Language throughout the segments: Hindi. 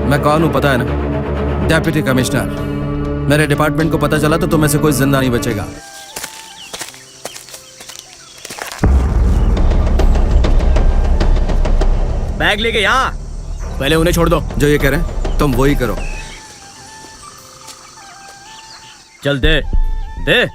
मैं कौन हूं पता है ना? Deputy commissioner. मेरे डिपार्टमेंट को पता चला तो तुम में से कोई जिंदा नहीं बचेगा। बैग लेके यहाँ। पहले उन्हें छोड़ दो। जो ये कह रहे हैं तुम वही करो। चल दे दे।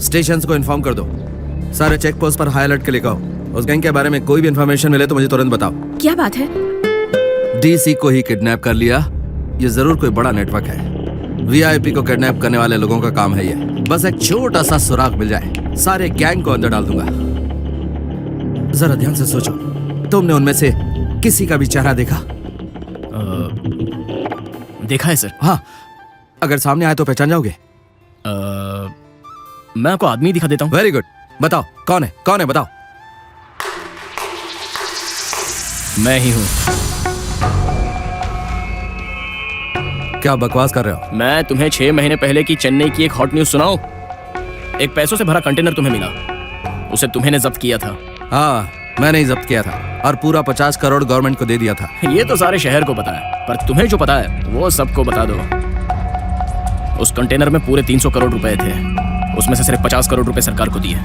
स्टेशन को इन्फॉर्म कर दो। सारे चेक पोस्ट पर हाई अलर्ट के लिखा हो। उस गैंग के बारे में कोई भी इन्फॉर्मेशन मिले तो मुझे तुरंत बताओ। क्या बात है? डीसी को ही किडनैप कर लिया। ये जरूर कोई बड़ा नेटवर्क है। वीआईपी को किडनैप करने वाले लोगों का काम है ये। बस एक छोटा सा सुराग मिल जाए, सारे गैंग को अंदर डाल दूंगा। जरा ध्यान से सोचो, तुमने उनमें से किसी का भी चेहरा देखा? देखा है सर। हाँ, अगर सामने आए तो पहचान जाओगे? मैं आपको आदमी दिखा देता हूँ। वेरी गुड, बताओ कौन है? कौन है बताओ। मैं ही हूँ। क्या बकवास कर रहे हो? मैं तुम्हें 6 महीने पहले की चेन्नई की एक हॉट न्यूज सुनाऊं? एक पैसों से भरा कंटेनर तुम्हें मिला, उसे तुम्हें ने जब्त किया था। हाँ, मैंने ही जब्त किया था और पूरा 50 करोड़ गवर्नमेंट को दे दिया था। ये तो सारे शहर को पता है, पर तुम्हें जो पता है वो सबको बता दो। उस कंटेनर में पूरे 300 करोड़ रुपए थे। उसमें से सिर्फ 50 करोड़ रुपए सरकार को दिए।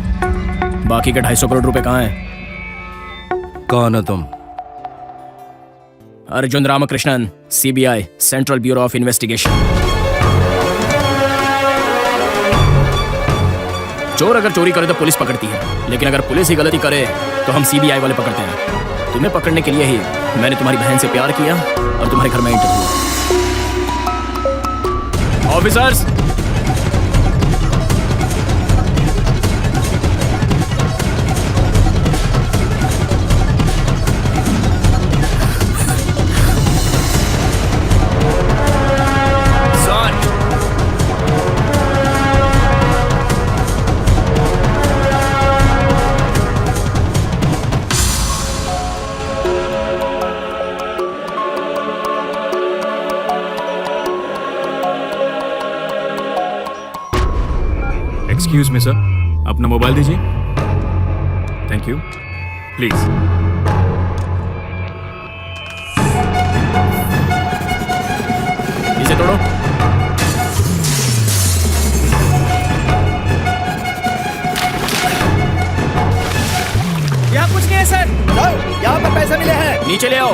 बाकी के 250 करोड़ रुपए कहाँ हैं? कौन हो तुम? Arjun Ramakrishnan, CBI, central bureau of investigation. चोर अगर चोरी करे तो पुलिस पकड़ती है, लेकिन अगर पुलिस ही गलती करे तो हम सीबीआई वाले पकड़ते हैं। तुम्हें पकड़ने के लिए ही मैंने तुम्हारी बहन से प्यार किया और तुम्हारे घर में interview. Officers, excuse me sir, अपना मोबाइल दीजिए। Thank you. प्लीज। इसे तोड़ो। यहाँ कुछ नहीं है सर। यहाँ पर पैसे मिले हैं। नीचे ले आओ।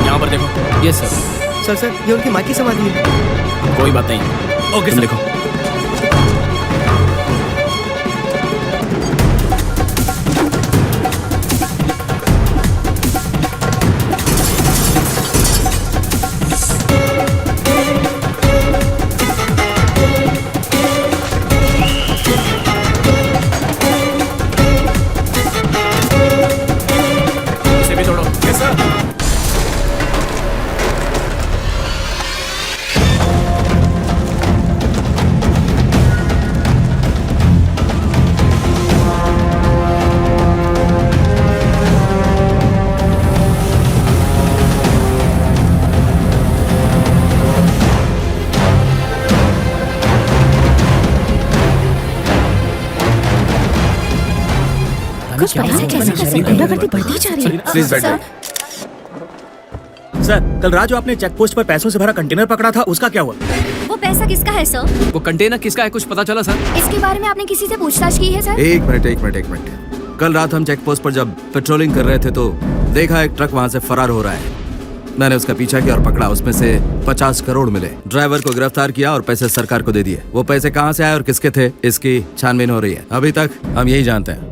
यहाँ पर देखो। ये सर। सर ये उनकी माँ की समाधि है। कोई बात नहीं। ओके तुम देखो। पैसे जैसे गुंडागर्दी बढ़ती जा रही है। प्लीज बैठो। सर, कल रात जो आपने चेक पोस्ट पर पैसों से भरा कंटेनर पकड़ा था, उसका क्या हुआ? वो पैसा किसका है सर? वो कंटेनर किसका है कुछ पता चला सर? इसके बारे में आपने किसी से पूछताछ की है सर? एक मिनट। कल रात हम चेक पोस्ट पर जब पेट्रोलिंग कर रहे थे तो देखा एक ट्रक वहाँ से फरार हो रहा है। मैंने उसका पीछा किया और पकड़ा। उसमें से 50 करोड़ मिले। ड्राइवर को गिरफ्तार किया और पैसे सरकार को दे दिए। वो पैसे कहाँ से आए और किसके थे, इसकी छानबीन हो रही है। अभी तक हम यही जानते हैं।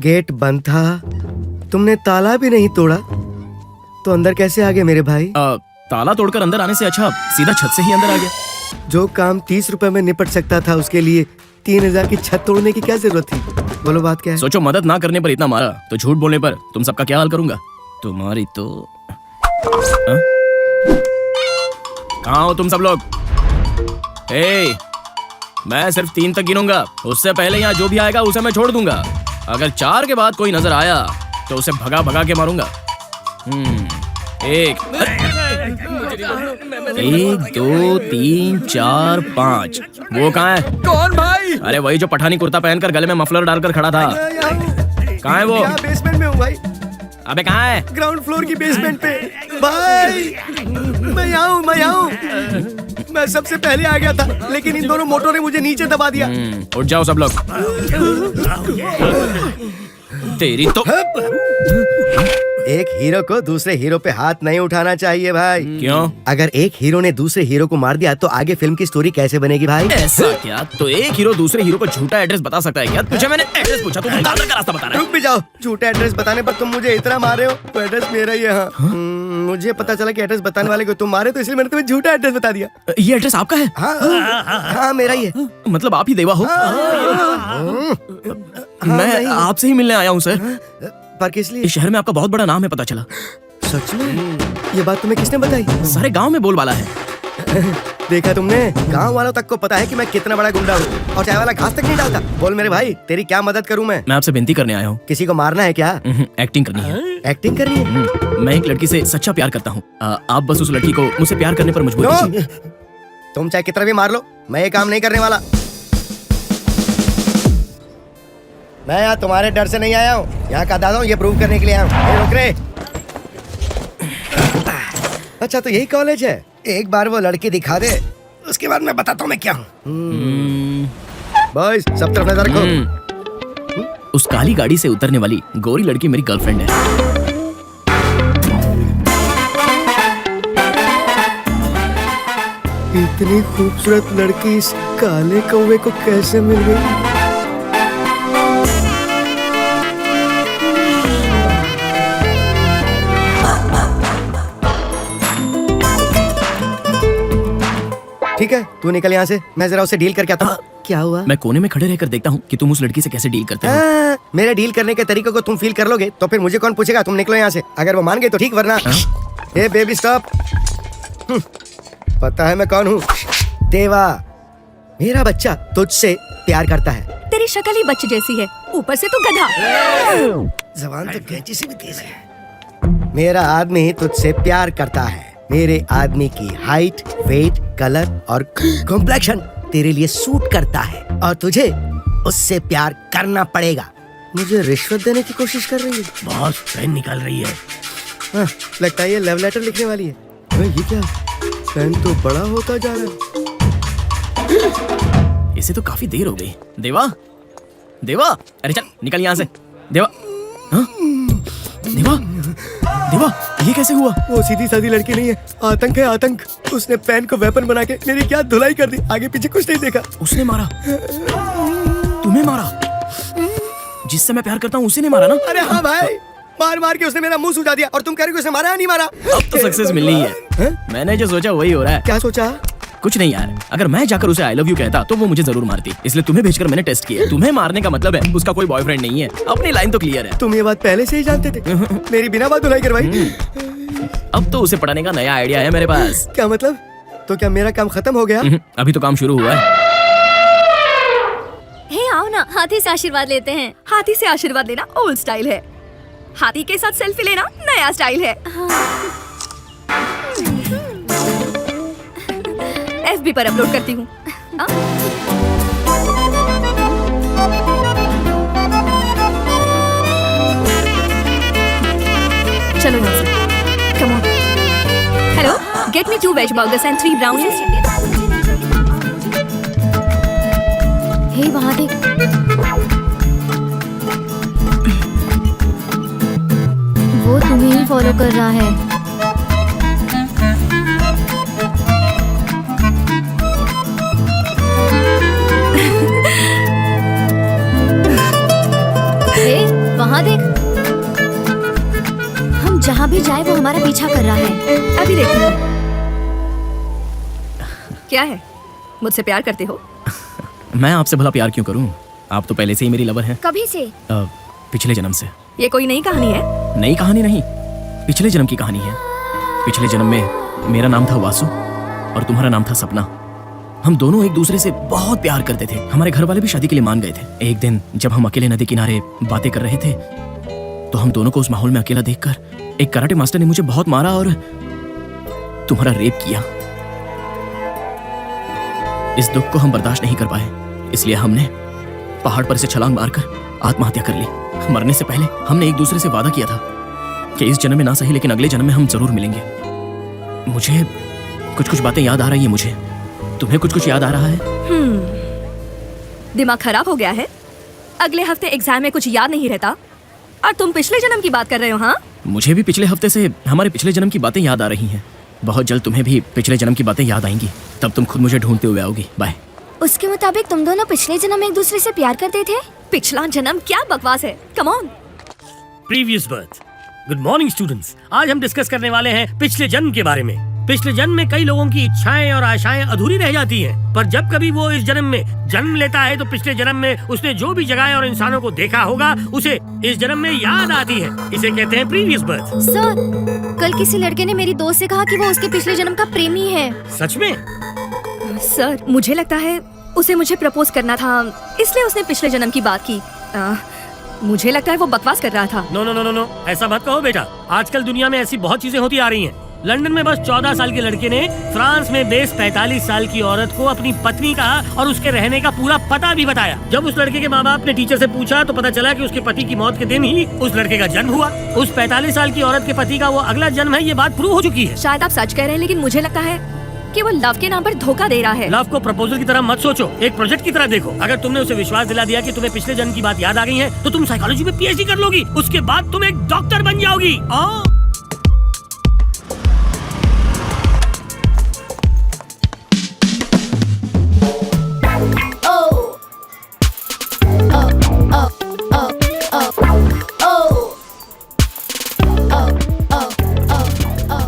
गेट बंद था, तुमने ताला भी नहीं तोड़ा, तो अंदर कैसे आ गए मेरे भाई? ताला तोड़कर अंदर आने से अच्छा सीधा छत से ही अंदर आ गया। जो काम 30 रुपए में निपट सकता था, उसके लिए 3000 की छत तोड़ने की क्या जरूरत थी? बोलो बात क्या है? सोचो, मदद ना करने पर इतना मारा तो झूठ बोलने पर तुम सबका क्या हाल करूंगा? तुम्हारी तो हाँ? कहाँ हो तुम सब लोग? मैं सिर्फ 3 तक गिनूंगा। उससे पहले यहाँ जो भी आएगा उसे मैं छोड़ दूंगा। अगर 4 के बाद कोई नजर आया तो उसे भगा भगा के मारूंगा। 1 2 3 4 5। वो कहाँ है? कौन भाई? अरे वही जो पठानी कुर्ता पहनकर गले में मफलर डालकर खड़ा था। कहाँ है वो? यहाँ बेसमेंट में हूँ भाई। अबे कहाँ है? ग्राउंड फ्लोर की बेसमेंट पे भाई। मैं यहाँ हूँ। मैं सबसे पहले आ गया था, लेकिन इन दोनों मोटों ने मुझे नीचे दबा दिया। उठ जाओ सब लोग। तेरी तो एक हीरो को दूसरे हीरो पे हाथ नहीं उठाना चाहिए भाई। क्यों? अगर एक हीरो ने दूसरे हीरो को मार दिया तो आगे फिल्म की स्टोरी कैसे बनेगी भाई? ऐसा क्या? तो एक हीरो दूसरे हीरो को झूठा एड्रेस बता सकता है क्या? तुझे मैंने एड्रेस पूछा, तू दादर का रास्ता बता रहा है। रुक भी जाओ, झूठा एड्रेस बताने पर तुम मुझे इतना मारे हो। तो एड्रेस मेरा ही है। हाँ। मुझे पता चला कि एड्रेस बताने वाले को तुम मारे, तो इसलिए मैंने तुम्हें झूठा एड्रेस बता दिया। ये एड्रेस आपका है? हाँ, मेरा ही है। मतलब आप ही देवा हो? मैं आपसे ही मिलने आया हूँ सर। पर किस लिए? इस शहर में आपका बहुत बड़ा नाम है, पता चला। सच में? ये बात तुम्हें किसने बताई? सारे गांव में बोलबाला है। देखा तुमने? गांव वालों तक को पता है कि मैं कितना बड़ा गुंडा हूँ, और चाय वाला घास तक नहीं डालता। बोल मेरे भाई, तेरी क्या मदद करूँ मैं? मैं आपसे विनती करने आया हूँ। किसी को मारना है क्या? एक्टिंग करनी है। एक्टिंग करनी है? मैं एक लड़की से सच्चा प्यार करता हूँ। आप बस उस लड़की को मुझसे प्यार करने पर मजबूर कीजिए। तुम चाहे कितना भी मार लो, मैं ये काम नहीं करने वाला। मैं यहाँ तुम्हारे डर से नहीं आया हूँ, यहाँ का दादा हूँ, ये प्रूव करने के लिए आया हूँ। रुक रे। अच्छा, तो यही कॉलेज है? एक बार वो लड़की दिखा दे, उसके बाद मैं बताता हूँ मैं क्या हूँ। बॉयज, सब तरफ नजर रखो। उस काली गाड़ी से उतरने वाली गोरी लड़की मेरी गर्लफ्रेंड है। इतनी खूबसूरत लड़की इस काले कौवे को कैसे मिल गई? ठीक है, तू निकल यहाँ से, मैं जरा उसे डील करके आता हूँ। क्या हुआ? मैं कोने में खड़े रहकर देखता हूँ कि तुम उस लड़की से कैसे डील करते हो। मेरे डील करने के तरीके को तुम फील कर लोगे तो फिर मुझे कौन पूछेगा? तुम निकलो यहाँ से। अगर वो मान गई तो ठीक, वरना ए बेबी स्टॉप। पता है मैं कौन हूँ? देवा। मेरा बच्चा तुझसे प्यार करता है। तेरी शक्ल ही बच्चे जैसी है, ऊपर से तू गधा। जबान तो कैंची से भी तेज है। मेरा आदमी तुझसे प्यार करता है। मेरे आदमी की हाइट, वेट, कलर और कॉम्प्लेक्शन तेरे लिए सूट करता है, और तुझे उससे प्यार करना पड़ेगा। मुझे रिश्वत देने की कोशिश कर रही है। बहुत पेन निकाल रही है। हाँ, लगता है ये लव लेटर लिखने वाली है। ये क्या? पेन तो बड़ा होता जा रहा है। इसे तो काफी देर हो गई। देवा, देवा, अरे चल निकल यहाँ से। देवा, हाँ? देवा, देवा, ये कैसे हुआ? वो सीधी सादी लड़की नहीं है, आतंक है, आतंक। उसने पेन को वेपन बना के मेरी क्या धुलाई कर दी। आगे पीछे कुछ नहीं देखा। उसने मारा? तुम्हें मारा? जिससे मैं प्यार करता हूँ उसी ने मारा ना? अरे हाँ भाई, मार मार के उसने मेरा मुंह सूजा दिया, और तुम कह रहे हो उसने मारा या नहीं मारा? अब तो सक्सेस मिलनी है। मैंने जो सोचा वही हो रहा है। क्या सोचा? कुछ नहीं यार, अगर मैं जाकर उसे आई लव यू कहता तो वो मुझे जरूर मारती, इसलिए तुम्हें भेजकर मैंने टेस्ट किया। तुम्हें मारने का मतलब है उसका कोई बॉयफ्रेंड नहीं है। अपनी लाइन तो क्लियर है। तुम ये बात पहले से ही जानते थे? मेरी बिना बात धुलाई करवाई। अब तो उसे पढ़ाने का नया आइडिया है मेरे पास। क्या मतलब? तो क्या मेरा काम खत्म हो गया? अभी तो काम शुरू हुआ है। हे आओ ना, हाथी से आशीर्वाद लेते हैं। हाथी से आशीर्वाद लेना ओल्ड स्टाइल है, हाथी के साथ सेल्फी लेना नया स्टाइल है। FB पर अपलोड करती हूँ। चलो यहाँ से, come on. Hello, get me 2 veg burgers and 3 brownies. हे वहाँ देख, वो तुम्हें ही फॉलो कर रहा है। हे वहाँ देख, हम जहाँ भी जाए वो हमारा पीछा कर रहा है। अभी देखती हूँ। क्या है, मुझसे प्यार करते हो? मैं आपसे भला प्यार क्यों करूं? आप तो पहले से ही मेरी लवर हैं। कभी से? पिछले जन्म से। ये कोई नई कहानी है? नई कहानी नहीं, पिछले जन्म की कहानी है। पिछले जन्म में मेरा नाम था वासु और तुम्हारा नाम था सपना। हम दोनों एक दूसरे से बहुत प्यार करते थे। हमारे घर वाले भी शादी के लिए मान गए थे। एक दिन जब हम अकेले नदी किनारे बातें कर रहे थे तो हम दोनों को उस माहौल में अकेला देखकर एक कराटे मास्टर ने मुझे बहुत मारा और तुम्हारा रेप किया। इस दुख को हम बर्दाश्त नहीं कर पाए, इसलिए हमने पहाड़ पर से छलांग मारकर आत्महत्या कर ली। मरने से पहले हमने एक दूसरे से वादा किया था कि इस जन्म में ना सही लेकिन अगले जन्म में हम जरूर मिलेंगे। मुझे कुछ कुछ बातें याद आ रही है। मुझे तुम्हें कुछ कुछ याद आ रहा है? दिमाग खराब हो गया है? अगले हफ्ते एग्जाम में कुछ याद नहीं रहता और तुम पिछले जन्म की बात कर रहे हो? हाँ, मुझे भी पिछले हफ्ते से हमारे पिछले जन्म की बातें याद आ रही हैं। बहुत जल्द तुम्हें भी पिछले जन्म की बातें याद आएंगी, तब तुम खुद मुझे ढूंढते हुए आओगी। बाय। उसके मुताबिक तुम दोनों पिछले जन्म में एक दूसरे से प्यार करते थे? पिछला जन्म क्या बकवास है, come on. Previous birth. Good morning students, आज हम डिस्कस करने वाले हैं पिछले जन्म के बारे में। पिछले जन्म में कई लोगों की इच्छाएं और आशाएं अधूरी रह जाती हैं, पर जब कभी वो इस जन्म में जन्म लेता है तो पिछले जन्म में उसने जो भी जगहें और इंसानों को देखा होगा उसे इस जन्म में याद आती है। इसे कहते हैं प्रीवियस बर्थ। सर, कल किसी लड़के ने मेरी दोस्त से कहा कि वो उसके पिछले जन्म का प्रेमी है। सच में? सर, मुझे लगता है उसे मुझे प्रपोज करना था, इसलिए उसने पिछले जन्म की बात की। मुझे लगता है वो बकवास कर रहा था। No no no no no, ऐसा मत कहो बेटा। आजकल दुनिया में ऐसी बहुत चीजें होती आ रही हैं। लंदन में बस 14 साल के लड़के ने फ्रांस में बेस 45 साल की औरत को अपनी पत्नी कहा और उसके रहने का पूरा पता भी बताया। जब उस लड़के के माँ बाप ने टीचर से पूछा तो पता चला कि उसके पति की मौत के दिन ही उस लड़के का जन्म हुआ। उस 45 साल की औरत के पति का वो अगला जन्म है, ये बात प्रूव हो चुकी है। शायद आप सच कह रहे हैं, लेकिन मुझे लगता है कि वो लव के नाम पर धोखा दे रहा है। लव को प्रपोजल की तरह मत सोचो, एक प्रोजेक्ट की तरह देखो। अगर तुमने उसे विश्वास दिला दिया कि तुम्हें पिछले जन्म की बात याद आ गई है तो तुम साइकोलॉजी में PhD कर लोगी। उसके बाद तुम एक डॉक्टर बन जाओगी।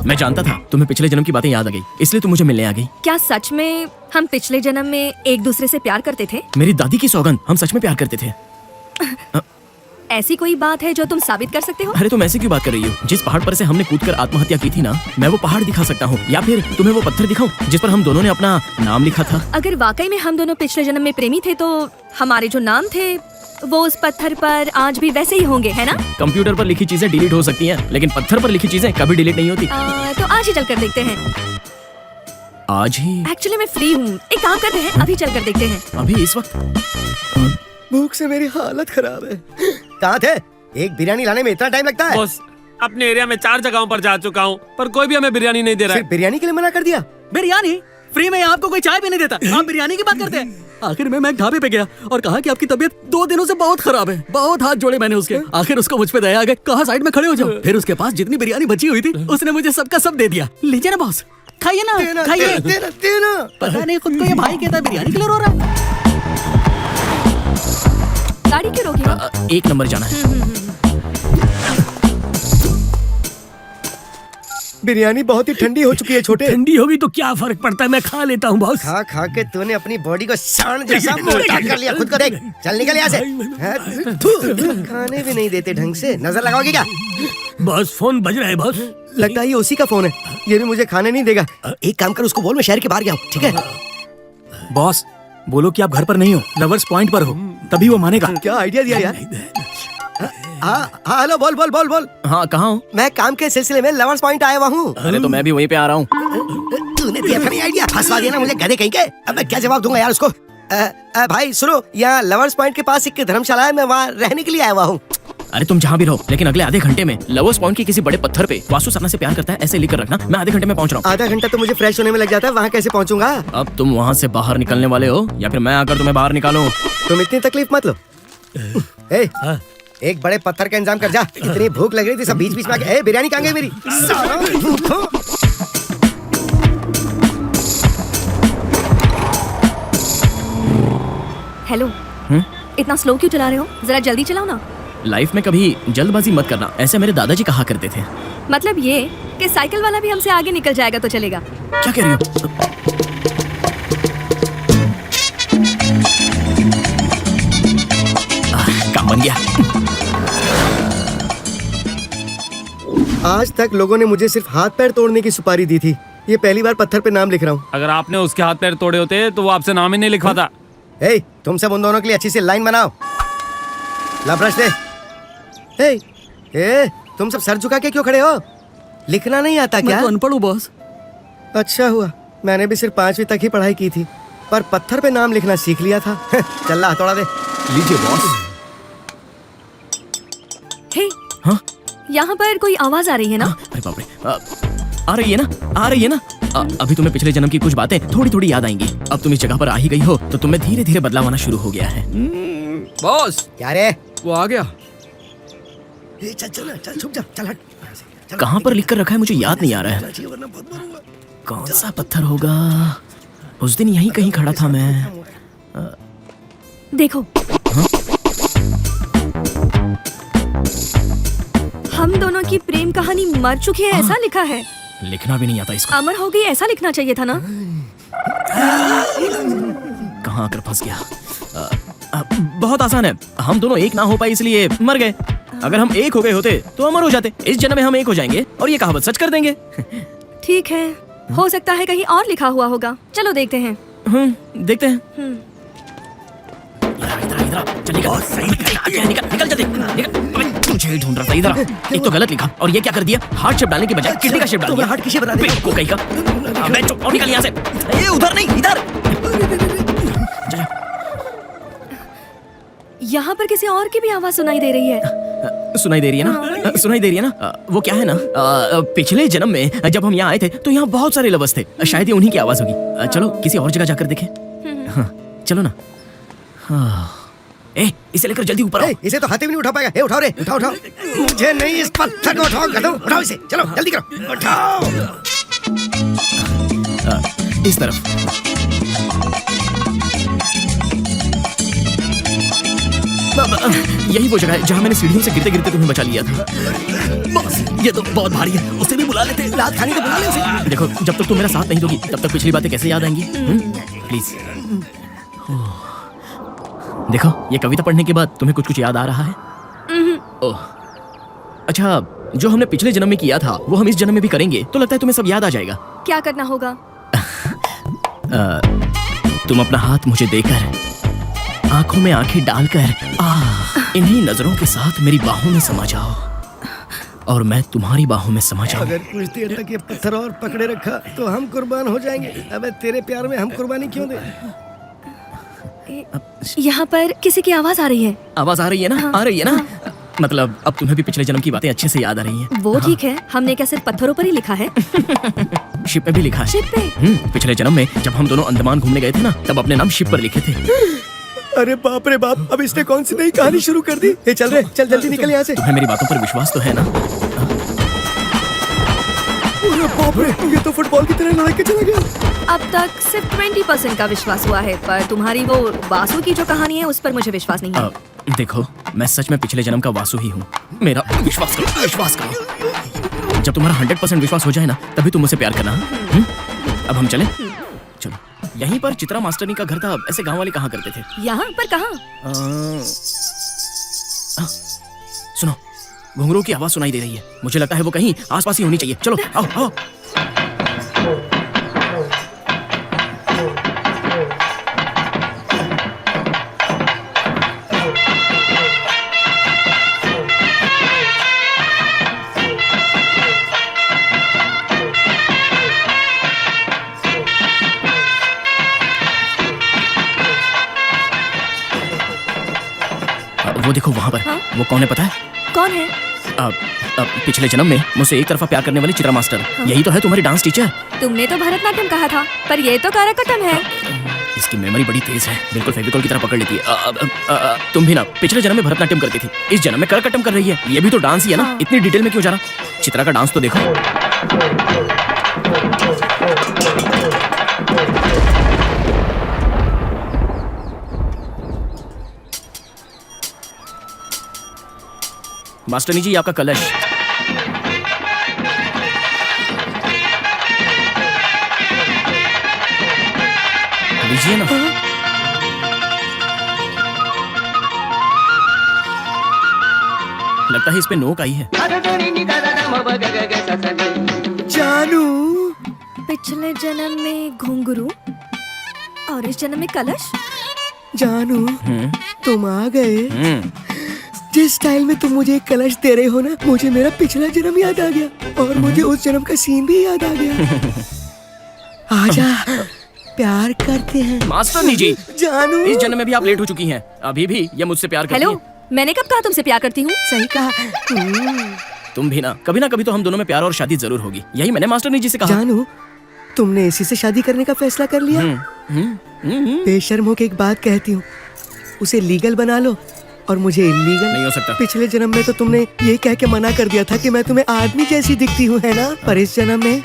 मैं जानता था तुम्हें पिछले जन्म की बातें याद आ गई, इसलिए तुम मुझे मिलने आ गई। क्या सच में हम पिछले जन्म में एक दूसरे से प्यार करते थे? मेरी दादी की सौगंध, हम सच में प्यार करते थे। ऐसी कोई बात है जो तुम साबित कर सकते हो? अरे तुम ऐसे क्यों बात कर रही हो? जिस पहाड़ पर से हमने कूदकर आत्महत्या की थी ना, मैं वो पहाड़ दिखा सकता हूँ, या फिर तुम्हें वो पत्थर दिखाऊं जिस पर हम दोनों ने अपना नाम लिखा था। अगर वाकई में हम दोनों पिछले जन्म में प्रेमी थे तो हमारे जो नाम थे वो उस पत्थर पर आज भी वैसे ही होंगे, है ना? कंप्यूटर पर लिखी चीजें डिलीट हो सकती हैं, लेकिन पत्थर पर लिखी चीजें कभी डिलीट नहीं होती। तो आज ही चल कर देखते हैं। आज ही? एक्चुअली मैं फ्री हूँ, एक काम करते हैं, अभी चल कर देखते हैं। अभी इस वक्त? भूख से मेरी हालत खराब है। कहाँ थे? एक बिरयानी लाने में इतना टाइम लगता है? बॉस, अपने एरिया में 4 जगहों पर जा चुका हूँ, पर कोई भी हमें बिरयानी नहीं दे रहा सिर्फ बिरयानी के लिए मना कर दिया? बिरयानी फ्री में आपको कोई चाय भी नहीं देता, आप बिरयानी की बात करते हैं। आखिर में मैं ढाबे पे गया और कहा कि आपकी तबीयत 2 दिनों से बहुत खराब है। बहुत हाथ जोड़े मैंने उसके, आखिर उसको मुझ पे दया आ गई। कहा साइड में खड़े हो जाओ। फिर उसके पास जितनी बिरयानी बची हुई थी उसने मुझे सबका सब दे दिया। लीजिए ना बॉस, खाइए ना, खाइए। पता नहीं खुद को ये भाई कहता है, बिरयानी के लिए रो रहा है। गाड़ी क्यों रोकी हो? 1 नंबर जाना है। बिरयानी बहुत ही ठंडी हो चुकी है छोटे। ठंडी होगी तो क्या फर्क पड़ता है, मैं खा लेता हूँ बॉस। खा खा के तूने अपनी बॉडी को सांड जैसा मोटा कर लिया। खुद को देख, चल निकल यहाँ से। खाने भी नहीं देते ढंग से, नजर लगाओगी क्या? बॉस फोन बज रहा है बॉस। लगता है ये उसी का फोन है। ये भी मुझे खाने नहीं देगा। एक काम कर, उसको बोल मैं शहर के बाहर गया हूँ, ठीक है? बॉस बोलो कि आप घर पर नहीं हो, लवर्स पॉइंट पर हो, तभी वो मानेगा। क्या आइडिया दिया यार। हाँ हाँ, हेलो, बोल बोल बोल बोल। हाँ कहाँ हो? मैं काम के सिलसिले में लवर्स पॉइंट आया हुआ हूँ। अरे तो मैं भी वहीं पे आ रहा हूँ। तूने दिया था नहीं आइडिया, फंसवा दिया ना मुझे गधे कहीं के। अब मैं क्या जवाब दूंगा यार उसको। भाई सुनो, यहाँ लवर्स पॉइंट के पास एक धर्मशाला है, मैं वहाँ रहने के लिए आया हुआ हूँ। अरे तुम जहाँ भी रहो, लेकिन अगले आधे घंटे में लवर्स पॉइंट के किसी बड़े पत्थर पे वासु सपना से प्यार करता है ऐसे लिखकर रखना। मैं आधे घंटे में पहुँच रहा हूँ। आधा घंटा तो मुझे फ्रेश होने में लग जाता है, वहाँ कैसे पहुँचूंगा? अब तुम वहाँ से बाहर निकलने वाले हो या फिर मैं आकर तुम्हें बाहर निकालूं? तुम इतनी तकलीफ मत लो। एक बड़े पत्थर का इंतजाम कर जा। इतनी भूख लग रही थी, सब बीच बीच में आके बिरयानी कहाँ गई मेरी? साला भूखो। हेलो, इतना स्लो क्यों चला रहे हो? जरा जल्दी चलाओ ना। लाइफ में कभी जल्दबाजी मत करना, ऐसे मेरे दादाजी कहा करते थे। मतलब ये कि साइकिल वाला भी हमसे आगे निकल जाएगा तो चलेगा। क्या कह रही हो? काम बन गया। आज तक लोगों ने मुझे सिर्फ हाथ पैर तोड़ने की सुपारी दी थी, ये पहली बार पत्थर पे नाम लिख रहा हूँ। अगर आपने उसके हाथ पैर तोड़े होते तो वो आपसे नाम ही नहीं लिखवाता। तुम सब उन दोनों के लिए अच्छी सी लाइन बनाओ। ला ब्रश दे। तुम सब सर झुका के क्यों खड़े हो? लिखना नहीं आता क्या? मैं तो अनपढ़ हूँ बॉस। अच्छा हुआ, मैंने भी सिर्फ 5वीं तक ही पढ़ाई की थी, पर पत्थर पे नाम लिखना सीख लिया था। चल ला हथौड़ा दे। लीजिए बॉस। हे, हाँ? यहाँ पर कोई आवाज आ रही है ना? अरे बाप रे, आ रही है ना? आ रही है ना? अभी तुम्हें पिछले जन्म की कुछ बातें थोड़ी थोड़ी याद आएंगी। अब तुम इस जगह पर आ ही गई हो तो तुम्हें धीरे धीरे बदलाव आना शुरू हो गया है। बॉस क्या रे? वो आ गया। चल चल चल, छुप जा, चल हट। कहाँ पर लिख कर रखा है मुझे याद नहीं आ रहा है। कौन सा पत्थर होगा? उस दिन यहीं कहीं खड़ा था मैं। देखो, हम दोनों की प्रेम कहानी मर चुकी है ऐसा लिखा है। लिखना भी नहीं आता इसको। अमर हो गई ऐसा लिखना चाहिए था ना? कहाँ आकर फंस गया। बहुत आसान है, हम दोनों एक ना हो पाए इसलिए मर गए। अगर हम एक हो गए होते तो अमर हो जाते। इस जन्म में हम एक हो जाएंगे और ये कहावत सच कर देंगे। ठीक है, हो सकता है कहीं और लिखा हुआ होगा। चलो देखते हैं। देखते हैं। इधर चल निकल जल्दी निकल। तुझे ही ढूंढ रहा था। इधर एक तो गलत लिखा और ये क्या कर दिया? हार्ट शेप डालने की बजाय किडनी का शेप डाल दिया। हार्ट किसे बता दे? को कहीं का। अबे चुप और निकल यहाँ से। ये उधर नहीं, इधर। यहाँ पर किसी और की भी आवाज सुनाई दे रही है। सुनाई दे रही है ना? सुनाई दे रही है ना? वो क्या है ना, पिछले जन्म में जब हम यहाँ आए थे तो यहाँ बहुत सारे लवर्स थे। शायद ये उन्हीं की आवाज होगी। चलो किसी और जगह जाकर देखें। हाँ, चलो ना। इसे लेकर जल्दी ऊपर आओ। इसे तो हाथे भी नहीं उठा पाएगा। उठाओ रे, उठाओ उठाओ। मुझे नहीं, इस पत्थर को उठाओ। गधों, उठाओ इसे। चलो जल्दी करो, उठाओ। इस तरफ। यही वो जगह है जहाँ मैंने सीढ़ियों से गिरते गिरते तुम्हें बचा लिया था। बस ये तो बहुत भारी है, उसे भी बुला लेते। लात खाने को बुला ले उसे। देखो, जब तक तुम मेरा साथ नहीं दोगी तब तक पिछली बातें कैसे याद आएंगी? प्लीज। देखो, ये कविता पढ़ने के बाद तुम्हें कुछ कुछ याद आ रहा है? ओह, अच्छा, जो हमने पिछले जन्म में किया था वो हम इस जन्म में भी करेंगे तो लगता है तुम्हें सब याद आ जाएगा। क्या करना होगा? तुम अपना हाथ मुझे देकर, आंखों में आंखें डालकर, इन्हीं नजरों के साथ मेरी बाहों में समा जाओ और मैं तुम्हारी बाहों में समा जाऊं। अगर कुछ देर तक ये पत्थर और पकड़े रखा तो हम कुर्बान हो जाएंगे। अबे तेरे प्यार में हम कुर्बानी क्यों दे? यहाँ पर किसी की आवाज आ रही है। आवाज आ रही है ना? हाँ। आ रही है ना? मतलब अब तुम्हें भी पिछले जन्म की बातें अच्छे से याद आ रही हैं। वो ठीक है, हमने क्या सिर्फ पत्थरों पर ही लिखा है? शिप में भी लिखा है। शिप पे? पिछले जन्म में जब हम दोनों अंडमान घूमने गए थे ना, तब अपने नाम शिप पर लिखे थे। अरे बाप रे बाप, अब इसने कौन सी नई कहानी शुरू कर दी? चल रे, चल जल्दी निकल यहाँ से। तुम्हें मेरी बातों पर विश्वास तो है ना? अरे बाप रे, ये तो फुटबॉल की तरह लड़ाई के चला गया। अब तक सिर्फ 20% का विश्वास हुआ है, पर तुम्हारी वो वासु की जो कहानी है उस पर मुझे विश्वास नहीं है। देखो, मैं सच में पिछले जन्म का वासु ही हूँ। मेरा विश्वास करो, विश्वास करो। जब तुम्हारा 100% विश्वास हो जाए ना, तभी तुम मुझसे प्यार करना। अब हम चलें? चलो। यहीं पर चित्रा मास्टरनी का घर था। ऐसे गांव वाले कहाँ करते थे? यहाँ पर कहाँ? सुनो, घुंघरू की आवाज सुनाई दे रही है। मुझे लगता है वो कहीं आसपास ही होनी चाहिए। चलो आओ आओ। वो देखो वहां पर। हाँ? वो कौन है पता है? कौन है? पिछले जन्म में मुझसे एक तरफा प्यार करने वाली चित्रा मास्टर। यही तो है तुम्हारी डांस टीचर। तुमने तो भरतनाट्यम कहा था, पर ये तो कारकट्टम है। इसकी मेमोरी बड़ी तेज है, बिल्कुल फेविकॉल की तरह पकड़ लेती है। तुम भी ना पिछले जन्म में भरतनाट्यम करती थी, इस जन्म में करकट्टम कर रही है। ये भी तो डांस ही है ना। हाँ। इतनी डिटेल में क्यों जा रहा? चित्रा का डांस तो देखो। मास्टरनी जी, आपका कलश। लीजिए ना। लगता है इस पे नोक आई है। जानू, पिछले जन्म में घुंघरू और इस जन्म में कलश। जानू हम्म, तुम आ गए। हम्म। जिस स्टाइल में तुम मुझे एक कलश दे रहे हो ना, मुझे मेरा पिछला जन्म याद आ गया और मुझे उस जन्म का सीन भी याद आ गया। आजा, प्यार करते हैं। मास्टरनी जी, जानू, इस जन्म में भी आप लेट हो चुकी हैं। अभी भी ये मुझसे प्यार करती हेलो, हैं। मैंने कब कहा तुमसे प्यार करती हूँ? सही कहा। तुम भी ना कभी तो हम दोनों में प्यार और शादी जरूर होगी। यही मैंने मास्टरनी जी से कहा। जानू, तुमने इसी से शादी करने का फैसला कर लिया। बेशर्म हो के एक बात कहती हूँ, उसे लीगल बना लो और मुझे इलीगल। नहीं हो सकता। पिछले जन्म में तो तुमने ये कह के मना कर दिया था कि मैं तुम्हें आदमी जैसी दिखती हूँ, है ना? पर इस जन्म में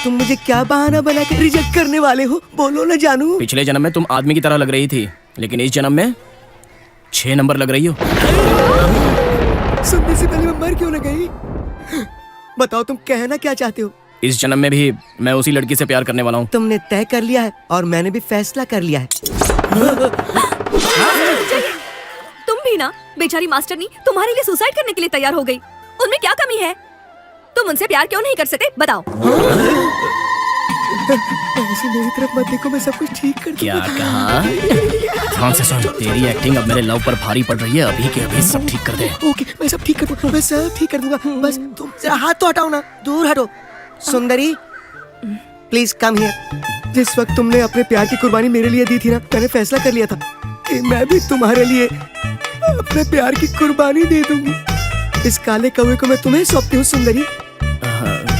तुम मुझे क्या बहाना बना के रिजेक्ट करने वाले हो? बोलो ना जानू। पिछले जन्म में तुम आदमी की तरह लग रही थी, लेकिन इस जन्म में 6 नंबर लग रही हो। सुनने से पहले मैं मर क्यों न गई? बताओ तुम कहना क्या चाहते हो? इस जन्म में भी मैं उसी लड़की से प्यार करने वाला हूँ। तुमने तय कर लिया है और मैंने भी फैसला कर लिया है। तुम भी ना, बेचारी मास्टरनी तुम्हारे लिए सुसाइड करने के लिए तैयार हो गई। उनमें क्या कमी है? तुम उनसे प्यार क्यों नहीं कर सकते? बताओ। ऐसे मेरी तरफ मत देखो, मैं सब कुछ ठीक कर क्या कहा? ध्यान से सुन, तेरी एक्टिंग अब मेरे लव पर भारी पड़ रही है। अभी के अभी सब ठीक कर दे। ओके, मैं सब ठीक कर दूंगा, मैं सब ठीक कर दूंगा। बस तुम जरा हाथ तो हटाओ ना, दूर हटो। सुंदरी, प्लीज कम हियर। जिस वक्त तुमने अपने प्यार की कुर्बानी मेरे लिए दी थी ना, मैंने फैसला कर लिया था कि मैं भी तुम्हारे लिए अपने प्यार की कुर्बानी दे दूंगी। इस काले कौवे को मैं तुम्हें सौंपती हूँ सुंदरी।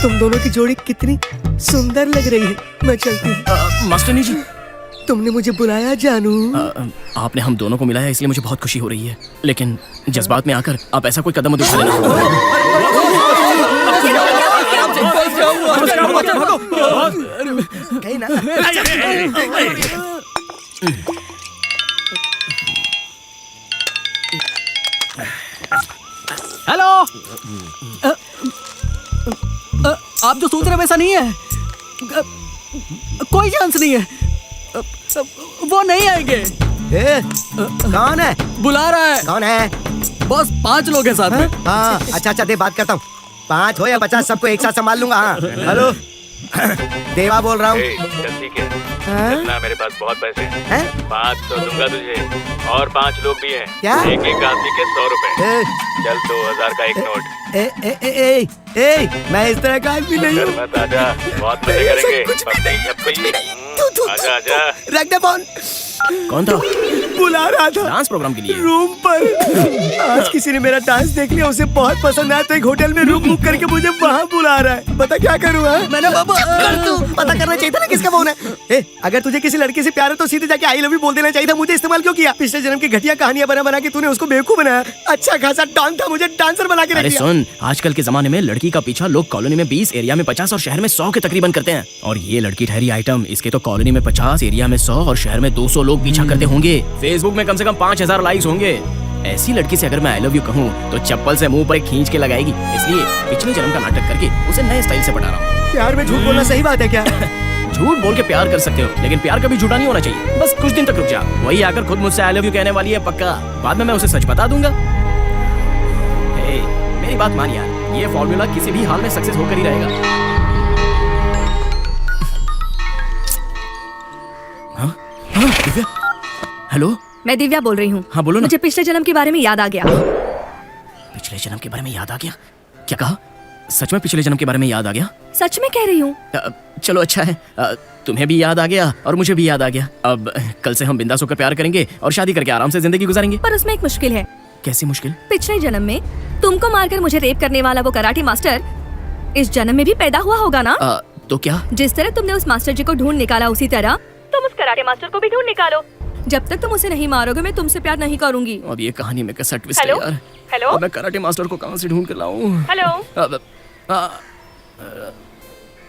तुम दोनों की जोड़ी कितनी सुंदर लग रही है। मैं चलती हूँ। मास्टरनी जी, तुमने मुझे बुलाया जानू? आपने हम दोनों को मिलाया, इसलिए मुझे बहुत खुशी हो रही है। लेकिन जज्बात में आकर आप ऐसा कोई कदम मत उठा लेना। कहीं ना। हेलो, आप जो सोच रहे वैसा नहीं है। कोई चांस नहीं है। वो नहीं आएंगे। कौन है? बुला रहा है। कौन है? बस 5 लोग हैं साथ में। हाँ, अच्छा दे, बात करता हूँ। 5 हो या 50 सबको एक साथ संभाल लूंगा। हाँ, हेलो, देवा बोल रहा हूँ। ठीक है, हाँ? चलना, मेरे पास बहुत पैसे हैं। हैं? 500 दूंगा तुझे और 5 लोग भी हैं। क्या? एक आदमी के 100 रुपए। ए, चल 2000 का एक नोट। मैं इस तरह का आदमी नहीं हूँ। मत आजा, बहुत मजे करेंगे। आजा। रख दे फोन। कौन था? बुला रहा था डांस प्रोग्राम के लिए। रूम पर। आज किसी ने मेरा डांस देख लिया, उसे बहुत पसंद आया तो एक होटल में रूम बुक करके मुझे वहाँ बुला रहा है। पता क्या करूँ? मैंने पता करना चाहिए था ना किसका फोन है। अगर तुझे किसी लड़के से प्यार है तो सीधे जाके आई लव यू बोल देना चाहिए था। मुझे इस्तेमाल क्यों किया? पिछले जन्म की घटिया कहानियां बना के तूने उसको बेवकूफ बनाया। अच्छा खासा डांस था, मुझे डांसर बना के रख अरे दिया। सुन, आजकल के जमाने में लड़की का पीछा लोग कॉलोनी में 20, एरिया में 50 और शहर में 100 के तकरीबन करते हैं। और ये लड़की ठहरी आइटम, इसके तो कॉलोनी में 50, एरिया में 100 और शहर में 200 लोग पीछा करते होंगे। फेसबुक में कम से कम 5000 लाइक्स होंगे। ऐसी लड़की से अगर मैं आई लव यू कहूँ तो चप्पल से मुंह पर खींच के लगाएगी। इसलिए पिछले जन्म का नाटक करके उसे नए स्टाइल से पटा रहा हूँ। प्यार में झूठ बोलना सही बात है क्या? झूठ बोल के प्यार कर सकते हो, लेकिन प्यार कभी झूठा नहीं होना चाहिए। बस कुछ दिन तक रुक जा, वही आकर खुद मुझसे आई लव यू कहने वाली है पक्का। बाद में मैं उसे सच बता दूंगा। मेरी बात मान यार, ये फॉर्मूला किसी भी हाल में सक्सेस होकर ही रहेगा। हाँ? हाँ, दिव्या। हेलो, मैं दिव्या बोल रही हूँ। हाँ बोलो ना। मुझे पिछले जन्म के बारे में याद आ गया। पिछले जन्म के बारे में याद आ गया? क्या कहा? सच में पिछले जन्म के बारे में याद आ गया? सच में कह रही हूँ। चलो अच्छा है, तुम्हें भी याद आ गया और मुझे भी याद आ गया। अब कल से हम बिंदास होकर प्यार करेंगे और शादी करके आराम से जिंदगी गुजारेंगे। पर उसमें एक मुश्किल है। कैसी मुश्किल? पिछले जन्म में तुमको मारकर मुझे रेप करने वाला वो कराटे मास्टर इस जन्म में भी पैदा हुआ होगा ना? तो क्या? जिस तरह तुमने उस मास्टर जी को ढूंढ निकाला, उसी तरह तुम उस कराटे मास्टर को भी ढूंढ निकालो। जब तक तुम उसे नहीं मारोगे, मैं तुमसे प्यार नहीं करूंगी। अब ये कहानी में कैसा ट्विस्ट है हेलो? यार। हेलो? अब मैं कराटे मास्टर को कहाँ से ढूंढ कर लाऊं? हेलो?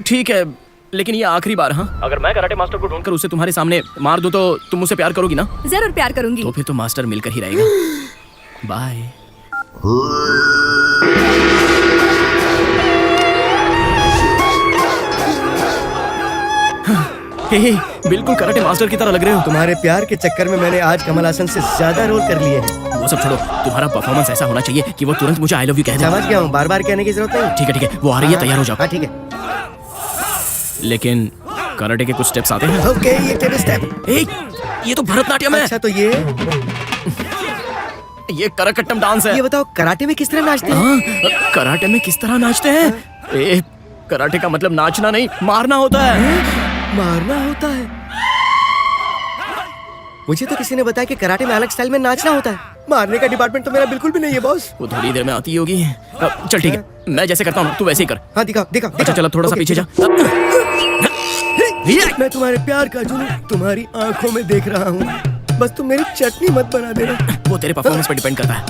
ठीक है, लेकिन ये आखिरी बार। हाँ, अगर मैं कराटे मास्टर को ढूंढकर उसे तुम्हारे सामने मार दूं तो तुम मुझसे प्यार करोगी ना? जरूर प्यार करूंगी। तो फिर तो मास्टर मिलकर ही रहेगा। बाय। हे, बिल्कुल कराटे मास्टर की तरह लग रहे हो। तुम्हारे प्यार के चक्कर में मैंने आज कमल हासन से ज्यादा रोल कर लिए हैं। वो सब छोड़ो, तुम्हारा परफॉर्मेंस ऐसा होना चाहिए कि वो तुरंत मुझे आई लव यू कह दे। समझ गया हूँ, बार बार कहने की जरूरत नहीं। ठीक है, वो आ रही है, तैयार हो जाओ। हाँ ठीक है। लेकिन कराटे के कुछ स्टेप्स आते हैं। ओके, ये तेरे स्टेप। ये तो भरतनाट्यम है। अच्छा, तो ये करकट्टम डांस है। ये बताओ, कराटे में किस तरह नाचते हैं? कराटे में किस तरह नाचते हैं? कराटे का मतलब नाचना नहीं, मारना होता है। मारना होता है? मुझे तो किसी ने बताया कि कराटे में अलग स्टाइल में नाचना होता है। मारने का डिपार्टमेंट तो मेरा बिल्कुल भी नहीं है बॉस। वो थोड़ी देर में आती होगी। चल ठीक है, मैं जैसे करता हूँ तू वैसे ही कर। हाँ दिखा दिखा। अच्छा चलो, थोड़ा सा पीछे जा। मैं तुम्हारे प्यार का जुनून तुम्हारी आंखों में देख रहा हूँ। बस तुम मेरी चटनी मत बना देना। वो तेरे परफॉर्मेंस पर डिपेंड करता है।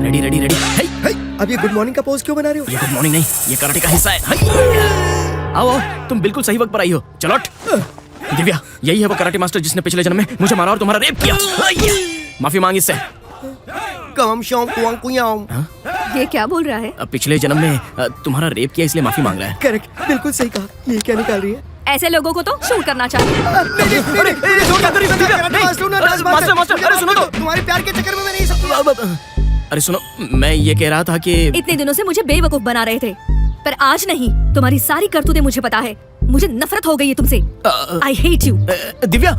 Ready ready ready. अब ये गुड मॉर्निंग का पोज क्यों बना रहे हो? ये गुड मॉर्निंग नहीं, ये कराटे का हिस्सा है। आओ, तुम बिल्कुल सही वक्त पर आई हो। चलो दिव्या, यही है वो कराटे मास्टर जिसने पिछले जन्म में मुझे मारा और तुम्हारा रेप किया। माफी मांग इससे। ये क्या बोल रहा है? पिछले जन्म में तुम्हारा रेप किया, इसलिए माफी मांग रहा है। करेक्ट, बिल्कुल सही कहा। ये क्या निकाल रही है? ऐसे लोगों को तो शूट करना चाहिए। अरे सुनो तो, तुम्हारे प्यार के चक्कर में मैंने ये सब। अरे सुनो, मैं ये कह रहा था कि इतने दिनों से मुझे बेवकूफ बना रहे थे, पर आज नहीं। तुम्हारी सारी करतूतें मुझे पता है। मुझे नफरत हो गई है तुमसे। I hate you. दिव्या,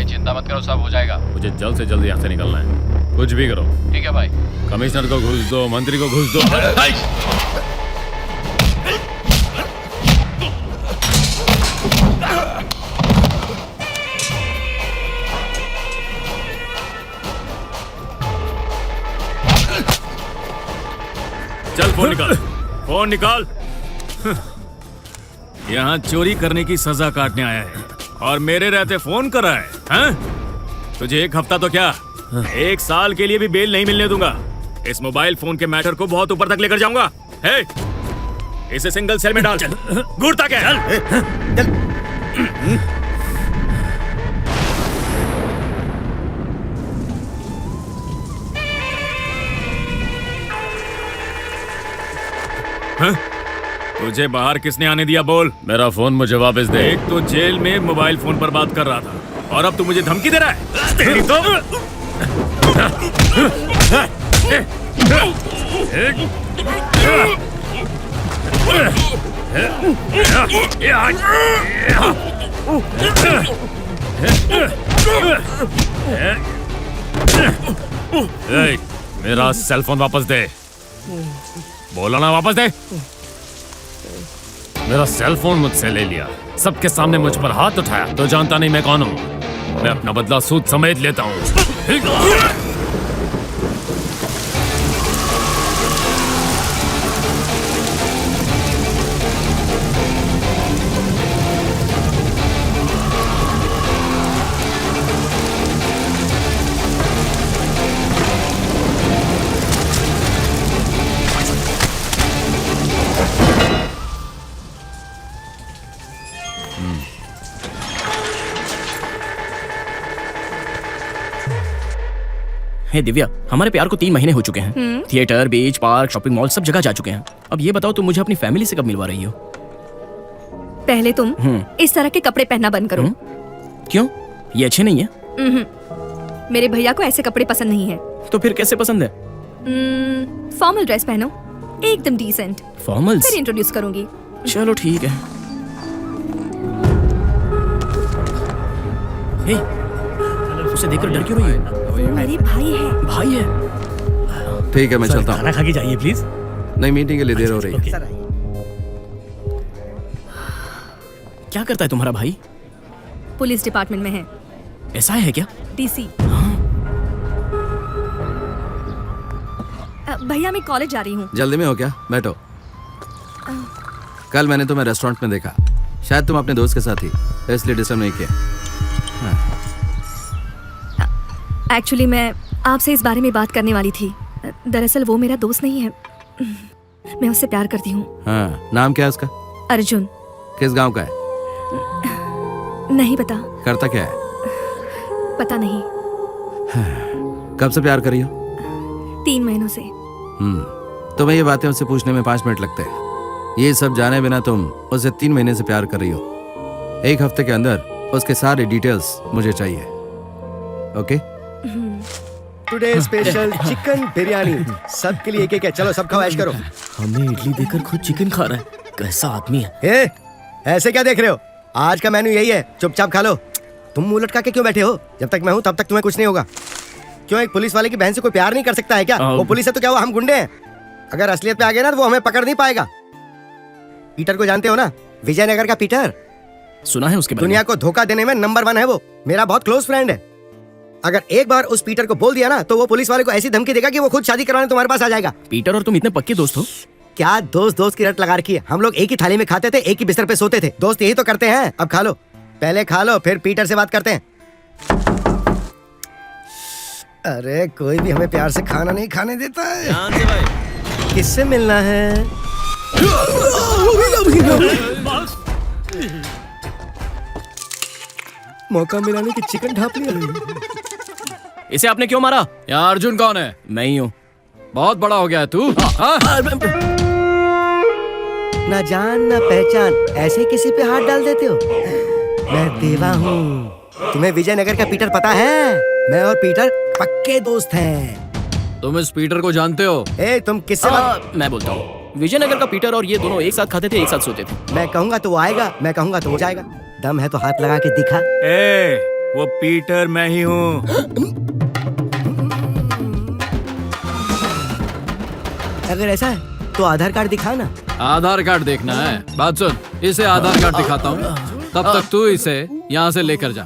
चिंता मत करो, सब हो जाएगा। मुझे जल्द से जल्द यहाँ से निकलना है। कुछ भी करो। ठीक है भाई। कमिश्नर को घुस दो, मंत्री को घुस दो। चल फोन निकाल, फोन निकाल। यहाँ चोरी करने की सजा काटने आया है और मेरे रहते फोन कर रहा है, हैं? तुझे 1 हफ्ता तो क्या 1 साल के लिए भी बेल नहीं मिलने दूंगा। इस मोबाइल फोन के मैटर को बहुत ऊपर तक लेकर जाऊंगा। हे, इसे सिंगल सेल में डाल। घूरता क्या है? चल। हाँ? तुझे बाहर किसने आने दिया? बोल। मेरा फोन मुझे वापस दे। एक तो जेल में मोबाइल फोन पर बात कर रहा था और अब तू मुझे धमकी दे रहा है। तेरी तो मेरा सेल फोन वापस दे। बोला ना वापस दे। मेरा सेल फोन मुझसे ले लिया, सबके सामने मुझ पर हाथ उठाया। तो जानता नहीं मैं कौन हूँ। मैं अपना बदला सूद समेत लेता हूँ। हे दिव्या, हमारे प्यार को 3 महीने हो चुके हैं। थिएटर, बीच, पार्क, शॉपिंग मॉल सब जगह जा चुके हैं। अब ये बताओ तुम मुझे अपनी फैमिली से कब मिलवा रही हो? पहले तुम इस तरह के कपड़े पहनना बंद करो। क्यों? ये अच्छे नहीं है? मेरे भैया को ऐसे कपड़े पसंद नहीं है। तो फिर कैसे पसंद है? फॉर्मल ड्रेस पहनो, एकदम डिसेंट। फॉर्मल्स? फिर इंट्रोड्यूस करूंगी। चलो ठीक है। हे, उसे देखकर डर क्यों रही है? मेरे भाई है। भाई है। ठीक है, मैं चलता हूँ। खाना खा के जाइए प्लीज। नहीं, मीटिंग के लिए देर हो रही है। सर आइए। क्या करता है तुम्हारा भाई? पुलिस डिपार्टमेंट में है, ऐसा है क्या? डीसी। भैया मैं कॉलेज जा रही हूँ। जल्दी में हो क्या? बैठो। कल मैंने तुम्हें रेस्टोरेंट में देखा, शायद तुम अपने दोस्त के साथ ही, इसलिए डिस्टर्ब नहीं किया। एक्चुअली मैं आपसे इस बारे में बात करने वाली थी। दरअसल वो मेरा दोस्त नहीं है, मैं उससे प्यार करती हूँ। हाँ, नाम क्या है उसका? अर्जुन। किस गांव का है? नहीं पता। करता क्या है? पता नहीं। कब से प्यार करी हो? 3 महीनों से। तुम्हें ये बातें उससे पूछने में 5 मिनट लगते हैं। ये सब जाने बिना तुम उससे 3 महीने से प्यार कर रही हो। 1 हफ्ते के अंदर उसके सारे डिटेल्स मुझे चाहिए। Okay? Today special chicken biryani सबके लिए एक है। चलो सब खाओ, ऐश करो। हमें इडली देकर खुद चिकन खा रहा है, कैसा आदमी है? ए, ऐसे क्या देख रहे हो? आज का मेन्यू यही है, चुपचाप खा लो। तुम मुंह लटका के क्यों बैठे हो? जब तक मैं हूँ तब तक तुम्हें कुछ नहीं होगा। क्यों, एक पुलिस वाले की बहन से कोई प्यार नहीं कर सकता है क्या? वो पुलिस है तो क्या हुआ, हम गुंडे हैं? अगर असलियत पे आ गए ना तो वो हमें पकड़ नहीं पाएगा। पीटर को जानते हो ना, विजयनगर का पीटर? सुना है उसके बारे में। दुनिया को धोखा देने में नंबर 1 है वो। मेरा बहुत क्लोज फ्रेंड है। अगर एक बार उस पीटर को बोल दिया ना तो वो पुलिस वाले को ऐसी धमकी देगा कि वो खुद शादी करवाने तुम्हारे पास आ जाएगा। पीटर और तुम इतने पक्के दोस्त हो? क्या दोस्त की रट लगा रखी है। हम लोग एक ही थाली में खाते थे, एक ही बिस्तर पे सोते थे। दोस्त यही तो करते हैं। अब खा लो, पहले खा लो, फिर पीटर से बात करते हैं। अरे कोई भी हमें प्यार से खाना नहीं खाने देता है। किससे मिलना है? मौका मिला नहीं कि चिकन ढाप लिया। इसे आपने क्यों मारा? यार अर्जुन कौन है? मैं ही हूँ। बहुत बड़ा हो गया है तू। ना जान ना पहचान, ऐसे किसी पे हाथ डाल देते हो? मैं देवा हूँ। तुम्हें विजयनगर का पीटर पता है? मैं और पीटर पक्के दोस्त हैं। तुम इस पीटर को जानते हो? ए, तुम किससे बात? मैं बोलता हूँ, विजयनगर का पीटर और ये दोनों एक साथ खाते थे, एक साथ सोते थे। मैं कहूंगा तो वो आएगा, मैं कहूंगा तो वो जाएगा। दम है तो हाथ लगा के दिखा। ए, वो पीटर मैं ही हूँ। अगर ऐसा है तो आधार कार्ड दिखा ना। आधार कार्ड देखना है? बात सुन, इसे आधार कार्ड दिखाता हूँ, तब तक तू इसे यहाँ से लेकर जा।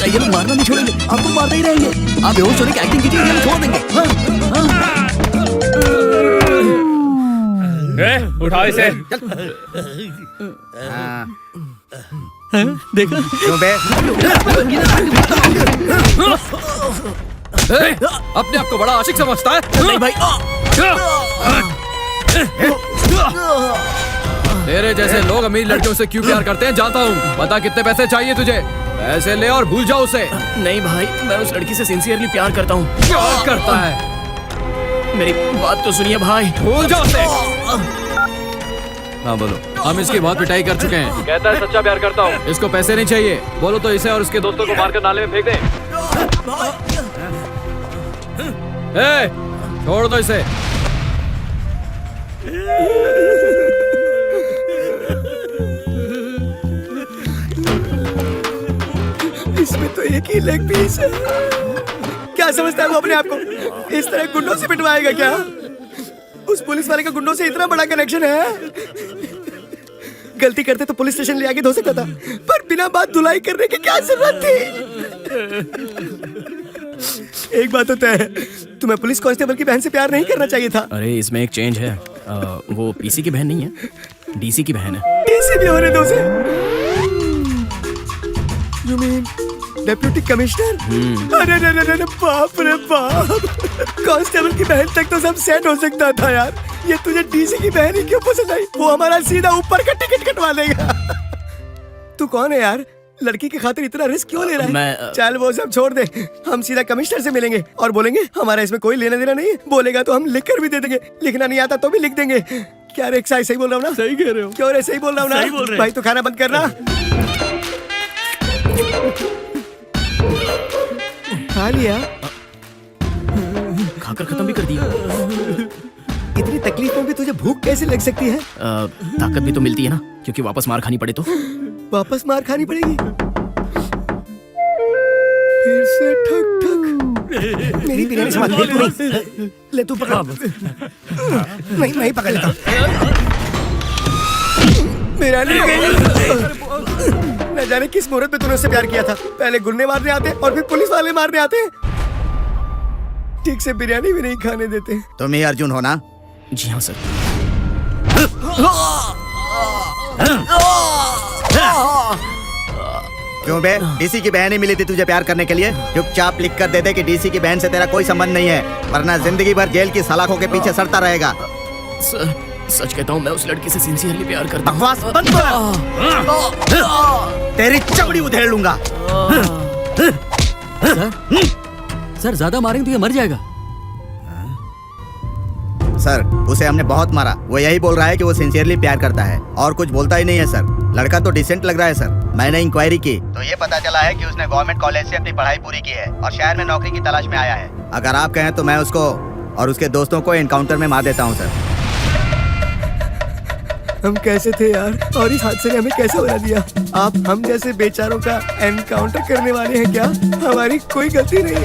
ये लोग मारना नहीं छोड़ेंगे, आपको मारते ही रहेंगे। आप बेहोश होने की एक्टिंग कीजिए, ये लोग छोड़ देंगे। उठाओ इसे। देखा? क्यों बे? अपने आप को बड़ा आशिक समझता है? नहीं भाई। तेरे जैसे लोग अमीर लड़कियों से क्यों प्यार करते हैं जानता हूँ। बता कितने पैसे चाहिए तुझे? पैसे ले और भूल जाओ उसे। नहीं भाई, मैं उस लड़की से सिंसियरली प्यार करता हूँ। क्या करता है? मेरी बात तो सुनिए भाई। भूल जाओ उसे। हाँ बोलो। हम इसकी बहुत पिटाई कर चुके हैं। कहता है सच्चा प्यार करता हूँ। इसको पैसे नहीं चाहिए। बोलो तो इसे और उसके दोस्तों को मारकर नाले में फेंक दे। छोड़ दो इसे। इसमें तो एक ही लेग पीस है। क्या समझता है वो अपने आप को? इस तरह गुंडों से पिटवाएगा क्या? उस पुलिस वाले का गुंडों से इतना बड़ा कनेक्शन है। गलती करते तो पुलिस स्टेशन ले आके धो सकता था, पर बिना बात धुलाई करने की क्या जरूरत थी? एक बात होता है, तुम्हें पुलिस कांस्टेबल की बहन से प्यार नहीं करना चाहिए था। अरे इसमें एक चेंज है। वो पीसी की बहन नहीं है, डीसी की बहन है। डीसी भी होने दो उसे। You mean deputy commissioner? अरे बाप रे बाप। कांस्टेबल की बहन तक तो सब सेट हो सकता था यार। ये तुझे डीसी की बहन ही क्यों पसंद आई? वो हमारा सीधा ऊपर का टिकट कटवा देगा। कौन है यार? लड़की की खातिर इतना रिस्क क्यों ले रहा है? मैं चल वो सब छोड़ दे, हम सीधा कमिश्नर से मिलेंगे और बोलेंगे हमारा इसमें कोई लेना देना नहीं है। बोलेगा तो हम लिख कर भी दे देंगे, लिखना नहीं आता तो भी लिख देंगे। क्या रे सही बोल रहा हूँ ना? सही कह रहे हो। क्यों रे सही बोल रहा हूँ सही बोल ना? रहे भाई तो खाना बंद करना। खा लिया? खाकर खत्म भी कर दिया। इतनी तकलीफ में भी तुझे भूख कैसे लग सकती है? ताकत भी तो मिलती है ना, क्योंकि वापस मार खानी पड़े तो। वापस मार खानी पड़ेगी? फिर से ठक ठक। मेरी बिरयानी संभाल ले तू नहीं। ले तू पकड़। नहीं मैं ही पकड़ लेता हूँ। बिरयानी न जाने किस मुहूर्त में तूने उससे प्यार किया था। पहले गुन्ने मारने आते और फिर पुलिस वाले मारने आते। ठीक से बिरयानी भी नहीं खाने देते। तुम ही अर्जुन हो ना? जी हाँ सर। क्यों बे? डीसी की बहन ही मिली थी तुझे प्यार करने के लिए? चुपचाप लिख कर दे दे कि डीसी की बहन से तेरा कोई संबंध नहीं है, वरना जिंदगी भर जेल की सलाखों के पीछे सड़ता रहेगा। सर सच कहता हूँ, मैं उस लड़की से सिंसियरली प्यार करता हूँ। बकवास बंद कर। तेरी चमड़ी उधेड़ लूंगा। सर ज्यादा मारेंगे तो ये मर जाएगा। सर उसे हमने बहुत मारा, वो यही बोल रहा है कि वो सिंसियरली प्यार करता है और कुछ बोलता ही नहीं है सर। लड़का तो डिसेंट लग रहा है सर। मैंने इंक्वायरी की तो ये पता चला है कि उसने गवर्नमेंट कॉलेज से अपनी पढ़ाई पूरी की है और शहर में नौकरी की तलाश में आया है। अगर आप कहें तो मैं उसको और उसके दोस्तों को एनकाउंटर में मार देता हूँ सर। हम कैसे थे यार, और इस हादसे ने हमें कैसे बना दिया? आप हम जैसे बेचारों का एनकाउंटर करने वाले हैं क्या? हमारी कोई गलती नहीं।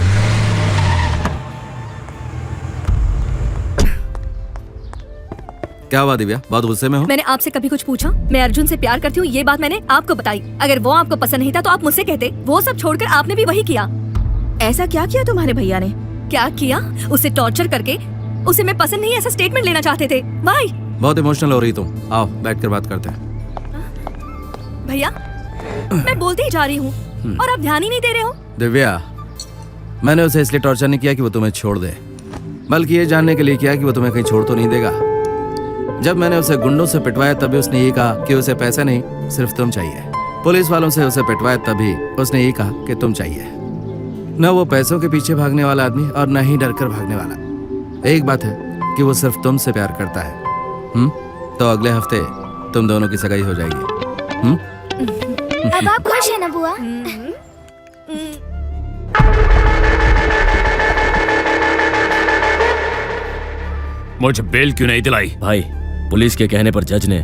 क्या हुआ दिव्या, बहुत गुस्से में हो? मैंने आपसे कभी कुछ पूछा? मैं अर्जुन से प्यार करती हूँ, ये बात मैंने आपको बताई। अगर वो आपको पसंद नहीं था तो आप मुझसे कहते। वो सब छोड़कर आपने भी वही किया। ऐसा क्या किया तुम्हारे भैया ने? क्या किया? उसे टॉर्चर करके उसे मैं पसंद नहीं ऐसा स्टेटमेंट लेना चाहते थे। भाई बहुत इमोशनल हो रही तुम, आओ बैठकर बात करते हैं। भैया मैं बोलती ही जा रही हूँ और आप ध्यान ही नहीं दे रहे हो। दिव्या, मैंने उसे इसलिए टॉर्चर नहीं किया कि वो तुम्हें छोड़ दे, बल्कि ये जानने के लिए किया कि वो तुम्हें कहीं छोड़ तो नहीं देगा। जब मैंने उसे गुंडों से पिटवाया तभी उसने ये कहा कि उसे पैसा नहीं सिर्फ तुम चाहिए। पुलिस वालों से उसे पिटवाया तभी उसने ये कहा कि तुम चाहिए। न वो पैसों के पीछे भागने वाला आदमी और न ही डर कर भागने वाला। एक बात है कि वो सिर्फ तुमसे प्यार करता है। तो अगले हफ्ते तुम दोनों की सगाई हो जाएगी। अब आप खुश है ना बुआ? मुझे बेल क्यों नहीं दिलाई? भाई पुलिस के कहने पर जज ने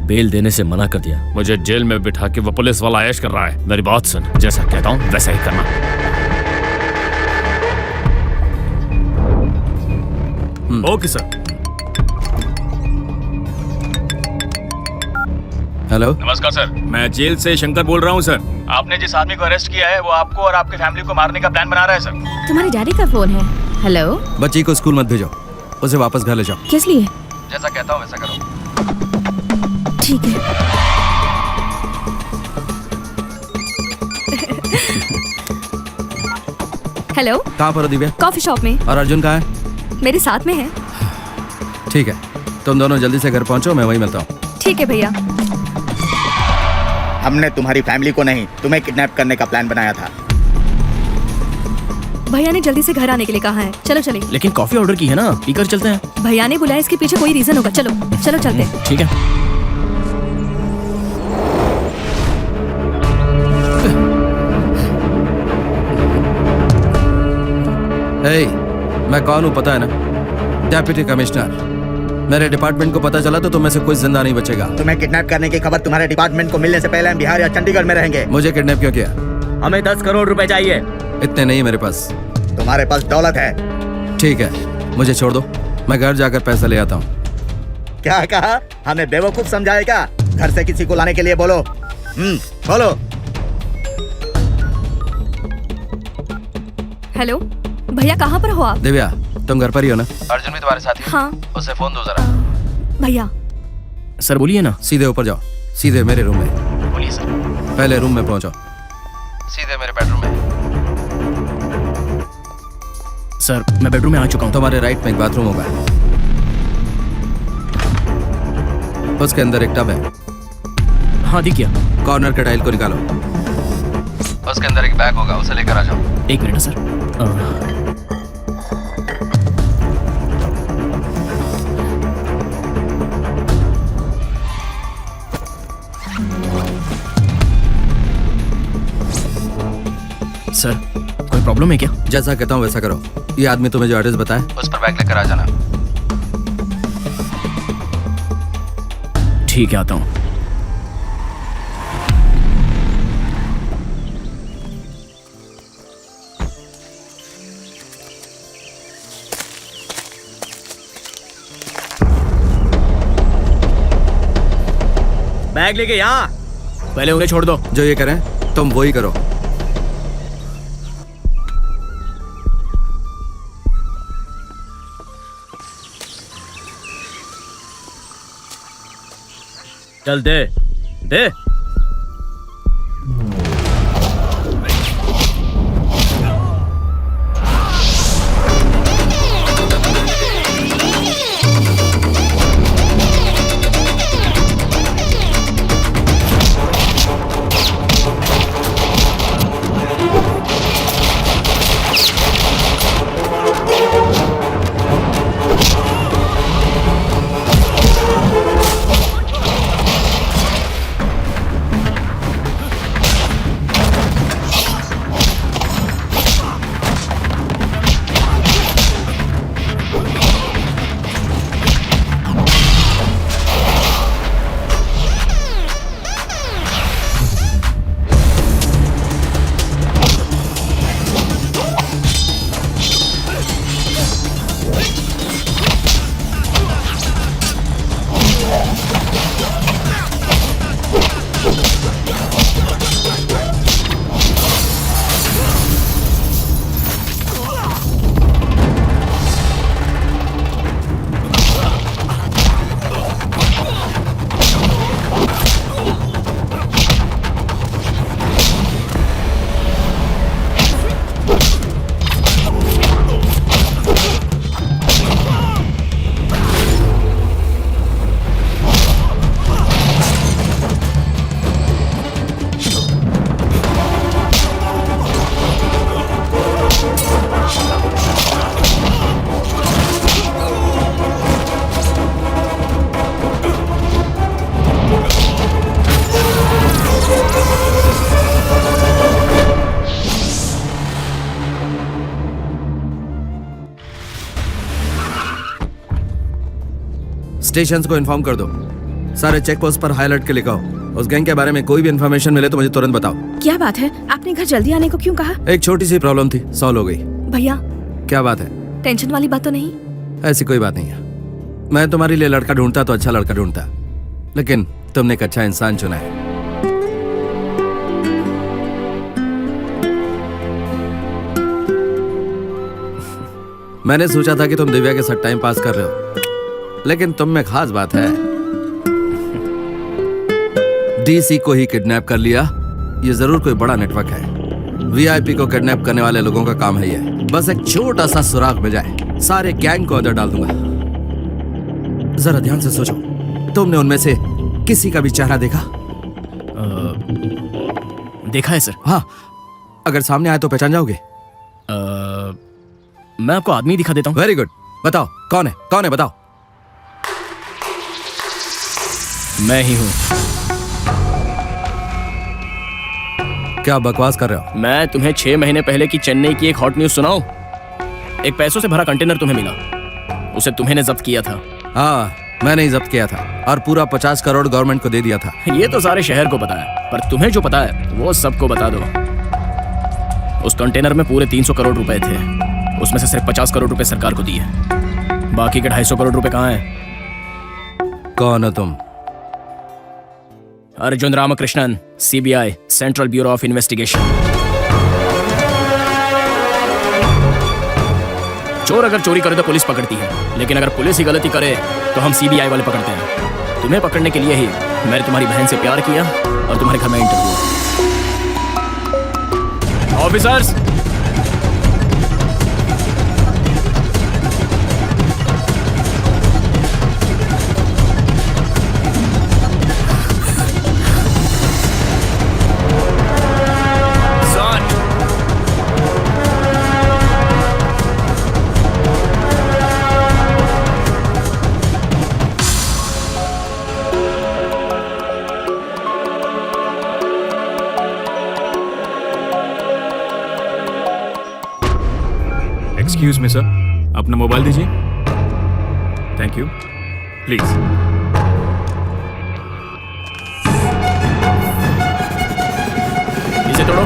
बेल देने से मना कर दिया। मुझे जेल में बिठा के वो पुलिस वाला ऐश कर रहा है। मेरी बात सुन, जैसा कहता हूँ वैसा ही करना। Okay sir. हेलो, नमस्कार सर, मैं जेल से शंकर बोल रहा हूँ सर। आपने जिस आदमी को अरेस्ट किया है वो आपको और आपकी फैमिली को मारने का प्लान बना रहा है सर। तुम्हारे डैडी का फोन है। हेलो, बच्ची को स्कूल मत भेजो, उसे वापस घर ले जाओ। किस लिए? जैसा कहता हूँ वैसा करो। ठीक है। हेलो, कहाँ पर हो दिव्या? कॉफी शॉप में। और अर्जुन कहाँ है? मेरे साथ में है। ठीक है, तुम दोनों जल्दी से घर पहुंचो, मैं वहीं मिलता हूँ। ठीक है भैया। हमने तुम्हारी फैमिली को नहीं, तुम्हें किडनैप करने का प्लान बनाया था। भैया ने जल्दी से घर आने के लिए कहा है। चलो चले। लेकिन कॉफी ऑर्डर की है ना, पीकर चलते हैं। भैया ने बुलाया, इसके पीछे कोई रीजन होगा। चलो चलो चलते हैं। ठीक है। हे, मैं कौन हूँ पता है ना? Deputy commissioner. मेरे डिपार्टमेंट को पता चला तो तुम में से कोई जिंदा नहीं बचेगा। तुम्हें किडनैप करने की खबर तुम्हारे डिपार्टमेंट को मिलने से पहले हम बिहार या चंडीगढ़ में रहेंगे। मुझे किडनैप क्यों किया? हमें 10 करोड़ रुपए चाहिए। इतने नहीं मेरे पास। तुम्हारे पास दौलत है। ठीक है, मुझे छोड़ दो, मैं घर जाकर पैसा ले आता हूँ। क्या कहा? हमें बेवकूफ समझाएगा? घर से किसी को लाने के लिए बोलो। बोलो। हेलो भैया, कहाँ पर हो आप? दिव्या, तुम घर पर ही हो ना? अर्जुन भी तुम्हारे साथ ही? हाँ। उसे फोन दो जरा। भैया सर बोलिए ना। सीधे ऊपर जाओ, सीधे मेरे रूम में। बोलिए सर। पहले रूम में पहुंचो। सीधे मेरे बेडरूम में। सर मैं बेडरूम में आ चुका हूँ। तुम्हारे राइट में एक बाथरूम होगा, उसके अंदर एक टब है। हाँ दी किया। कॉर्नर के टाइल को निकालो। उसके अंदर एक बैग होगा, उसे लेकर आ जाओ। एक मिनट सर। सर कोई प्रॉब्लम है क्या? जैसा कहता हूँ वैसा करो। ये आदमी तुम्हें जो एड्रेस बताया उस पर बैग लेकर आ जाना। ठीक है, आता हूँ। बैग लेके यहाँ। पहले उन्हें छोड़ दो। जो ये करें तुम वही करो। चल दे दे। स्टेशन को इन्फॉर्म कर दो। सारे चेक पोस्ट पर हाई अलर्ट के लिखाओ। उस गैंग के बारे में कोई भी इन्फॉर्मेशन मिले तो मुझे तुरंत बताओ। क्या बात है, आपने घर जल्दी आने को क्यों कहा? एक छोटी सी प्रॉब्लम थी, सॉल्व हो गई। भैया क्या बात है? टेंशन वाली बात तो नहीं? ऐसी कोई बात नहीं है। मैं तुम्हारे लिए लड़का ढूंढता तो अच्छा लड़का ढूंढता, लेकिन तुमने एक अच्छा इंसान चुना है। मैंने सोचा था कि तुम दिव्या के साथ टाइम पास कर रहे हो, लेकिन तुम में खास बात है। डीसी को ही किडनैप कर लिया। ये जरूर कोई बड़ा नेटवर्क है। वीआईपी को किडनैप करने वाले लोगों का काम है ये। बस एक छोटा सा सुराग मिल जाए, सारे गैंग को अंदर डाल दूंगा। जरा ध्यान से सोचो, तुमने उनमें से किसी का भी चेहरा देखा? देखा है सर। हाँ, अगर सामने आए तो पहचान जाओगे? मैं आपको आदमी दिखा देता हूँ। वेरी गुड, बताओ कौन है? कौन है बताओ। मैं ही हूँ। क्या बकवास कर रहे हो? मैं तुम्हें 6 महीने पहले की चेन्नई की एक हॉट न्यूज सुनाऊं? एक पैसों से भरा कंटेनर तुम्हें मिला, उसे तुम्हें जब्त किया था। हाँ, मैंने ही जब्त किया था और पूरा 50 करोड़ गवर्नमेंट को दे दिया था। ये तो सारे शहर को पता है, पर तुम्हें जो पता है वो सबको बता दो। उस कंटेनर में पूरे 300 करोड़ रुपए थे, उसमें से सिर्फ 50 करोड़ रुपए सरकार को दिए। बाकी के 250 करोड़ रुपए कहाँ हैं? कौन हो तुम? Arjun Ramakrishnan, CBI, central bureau of investigation. चोर अगर चोरी करे तो पुलिस पकड़ती है, लेकिन अगर पुलिस ही गलती करे तो हम सीबीआई वाले पकड़ते हैं। तुम्हें पकड़ने के लिए ही मैंने तुम्हारी बहन से प्यार किया और तुम्हारे घर में interview. Officers, excuse me sir, अपना मोबाइल दीजिए। Thank you. प्लीज। इसे तोड़ो।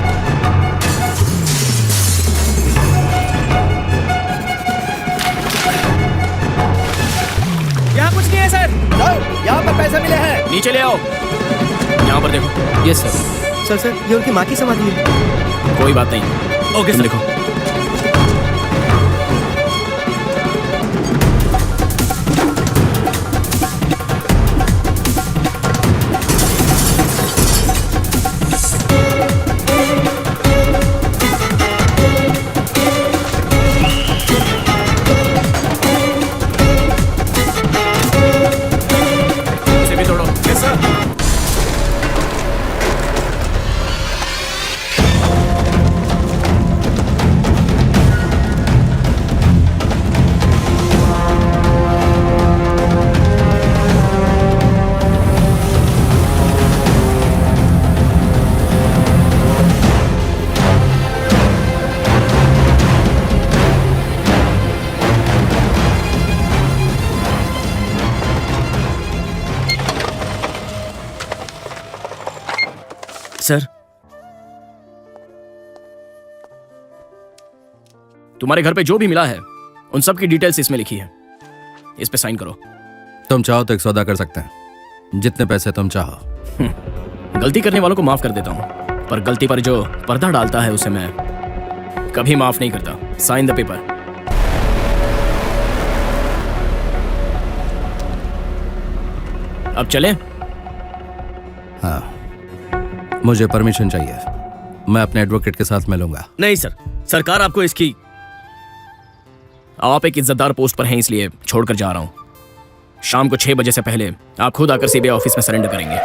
यहाँ कुछ नहीं है सर। यहाँ पर पैसे मिले हैं। नीचे ले आओ। यहाँ पर देखो। Yes sir. सर सर, ये उनकी माँ की समाधि है। कोई बात नहीं। Okay sir. देखो। इसे भी तोड़ो। Yes sir. सर, तुम्हारे घर पे जो भी मिला है उन सब की डिटेल्स इसमें लिखी है। इस पे साइन करो। तुम चाहो तो एक सौदा कर सकते हैं, जितने पैसे तुम चाहो। गलती करने वालों को माफ कर देता हूं, पर गलती पर जो पर्दा डालता है उसे मैं कभी माफ नहीं करता। Sign the paper. अब चलें? हाँ, मुझे परमिशन चाहिए। मैं अपने एडवोकेट के साथ मिलूंगा। नहीं सर, सरकार आपको इसकी। आप एक इज्जतदार पोस्ट पर हैं, इसलिए छोड़कर जा रहा हूं। शाम को 6 बजे से पहले आप खुद आकर सीबीआई ऑफिस में सरेंडर करेंगे।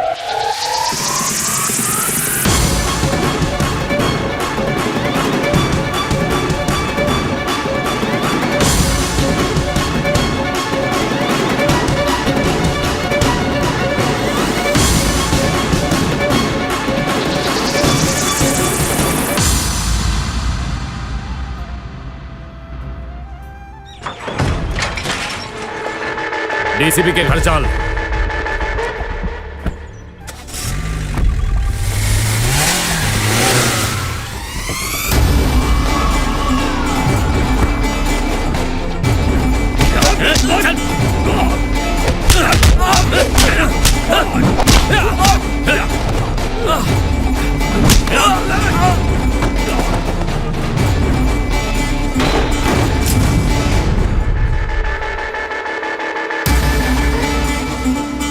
डीसीपी के घर चल।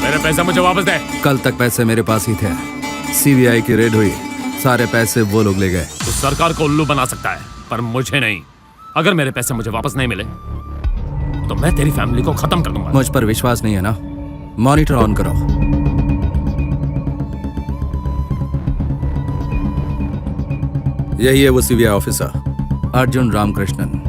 मेरे पैसा मुझे वापस दे। कल तक पैसे मेरे पास ही थे। सीबीआई की रेड हुई, सारे पैसे वो लोग ले गए। तो सरकार को उल्लू बना सकता है, पर मुझे नहीं। अगर मेरे पैसे मुझे वापस नहीं मिले तो मैं तेरी फैमिली को खत्म कर दूंगा। मुझ पर विश्वास नहीं है ना? मॉनिटर ऑन करो। यही है वो सीबीआई ऑफिसर, अर्जुन रामकृष्णन।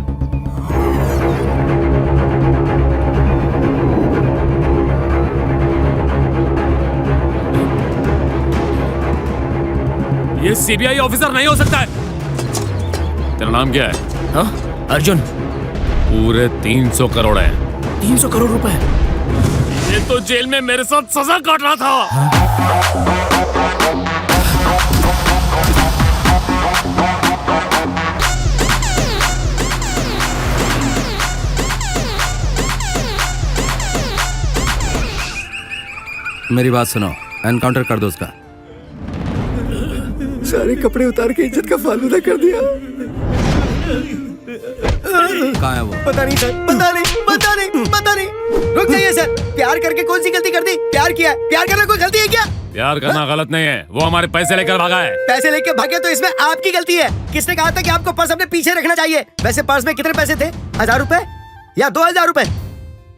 ये सीबीआई ऑफिसर नहीं हो सकता है। तेरा नाम क्या है? हाँ, अर्जुन। पूरे 300 करोड़ है। 300 करोड़ रुपए? ये तो जेल में मेरे साथ सजा काट रहा था। मेरी बात सुनो, एनकाउंटर कर दो उसका। सारे कपड़े उतार के इज्जत का फालूदा कर दिया। कहाँ है वो? पता नहीं सर, पता नहीं। रुक जाइए सर, प्यार करके कौन सी गलती कर दी? प्यार किया है, प्यार करना कोई गलती है क्या? प्यार करना गलत नहीं है, वो हमारे पैसे लेकर भागा है। पैसे लेके भागे तो इसमें आपकी गलती है। किसने कहा था कि आपको पर्स अपने पीछे रखना चाहिए? वैसे पर्स में कितने पैसे थे? 1000 रुपए या 2000 रुपए?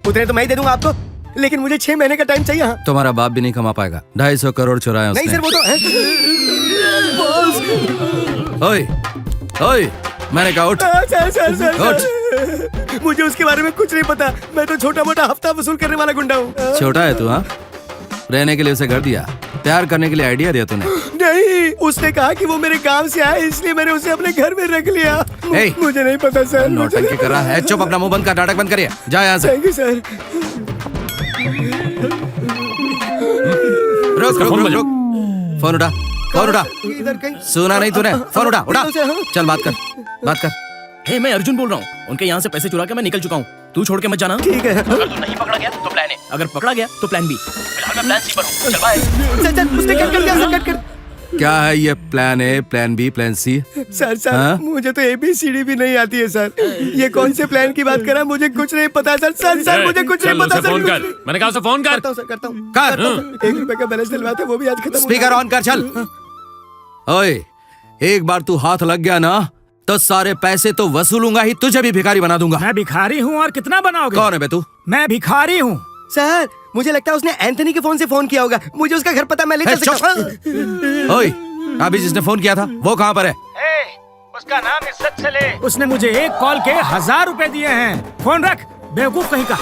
उतने तो मैं ही दे दूंगा आपको, लेकिन मुझे 6 महीने का टाइम चाहिए। हाँ। तुम्हारा बाप भी नहीं कमा पाएगा। 250 करोड़ चुराया उसने। नहीं सर, वो तो है। ओए, ओए, मैंने कहा उठ। सर, मुझे उसके बारे में कुछ नहीं पता। मैं तो छोटा मोटा हफ्ता वसूल करने वाला गुंडा हूँ। छोटा है तू? हाँ, रहने के लिए उसे घर दिया, प्यार करने के लिए आइडिया दिया तूने। नहीं, उसने कहा कि वो मेरे गांव से आया, इसलिए मैंने उसे अपने घर में रख लिया। Hey! मुझे नहीं पता सर। नौटंकी कर रहा है। चुप, अपना मुंह बंद कर, नाटक बंद करिए। जा यहाँ से। Thank you sir. रुक रुक रुक रुक। फोन उठा, फोन उठा। इधर कहीं सुना नहीं तूने? फोन उठा, उठा। चल बात कर, बात कर। हे, मैं अर्जुन बोल रहा हूँ। उनके यहाँ से पैसे चुरा के मैं निकल चुका हूँ। तू छोड़ के मत जाना। ठीक है। अगर तू नहीं पकड़ा गया तो प्लान ए, अगर पकड़ा गया तो प्लान बी। फिलहाल मैं प्लान सी पर हूँ। चल बाय। सर उसने कट कर दिया, सर कट कर। क्या है ये plan A, plan B, plan C? Sir हाँ? मुझे तो ABCD भी नहीं आती है सर। ये कौन से प्लान की बात कर रहा है? मुझे कुछ नहीं पता सर। सर मुझे कुछ नहीं पता सर। फोन कर। मैंने कहा उसे फोन कर। करता हूँ सर, करता हूँ। कर। 1 रुपए का बैलेंस डलवाया था, वो भी आज खत्म। स्पीकर ऑन कर, चल। ओए, एक बार तू हाथ लग गया ना तो सारे पैसे तो वसूलूंगा ही, तुझे भी भिखारी बना दूंगा। मैं भिखारी हूँ और कितना बनाओगे? कौन है बे तू? मैं भिखारी हूँ सर। मुझे लगता है उसने एंथनी के फोन से फोन किया होगा। मुझे उसका घर पता मैं ले चल सकता हूँ। ओए, अभी जिसने फोन किया था वो कहाँ पर है? उसका नाम इज्जत से ले। उसने मुझे एक कॉल के 1000 रुपए दिए हैं। फोन रख, बेवकूफ कहीं का।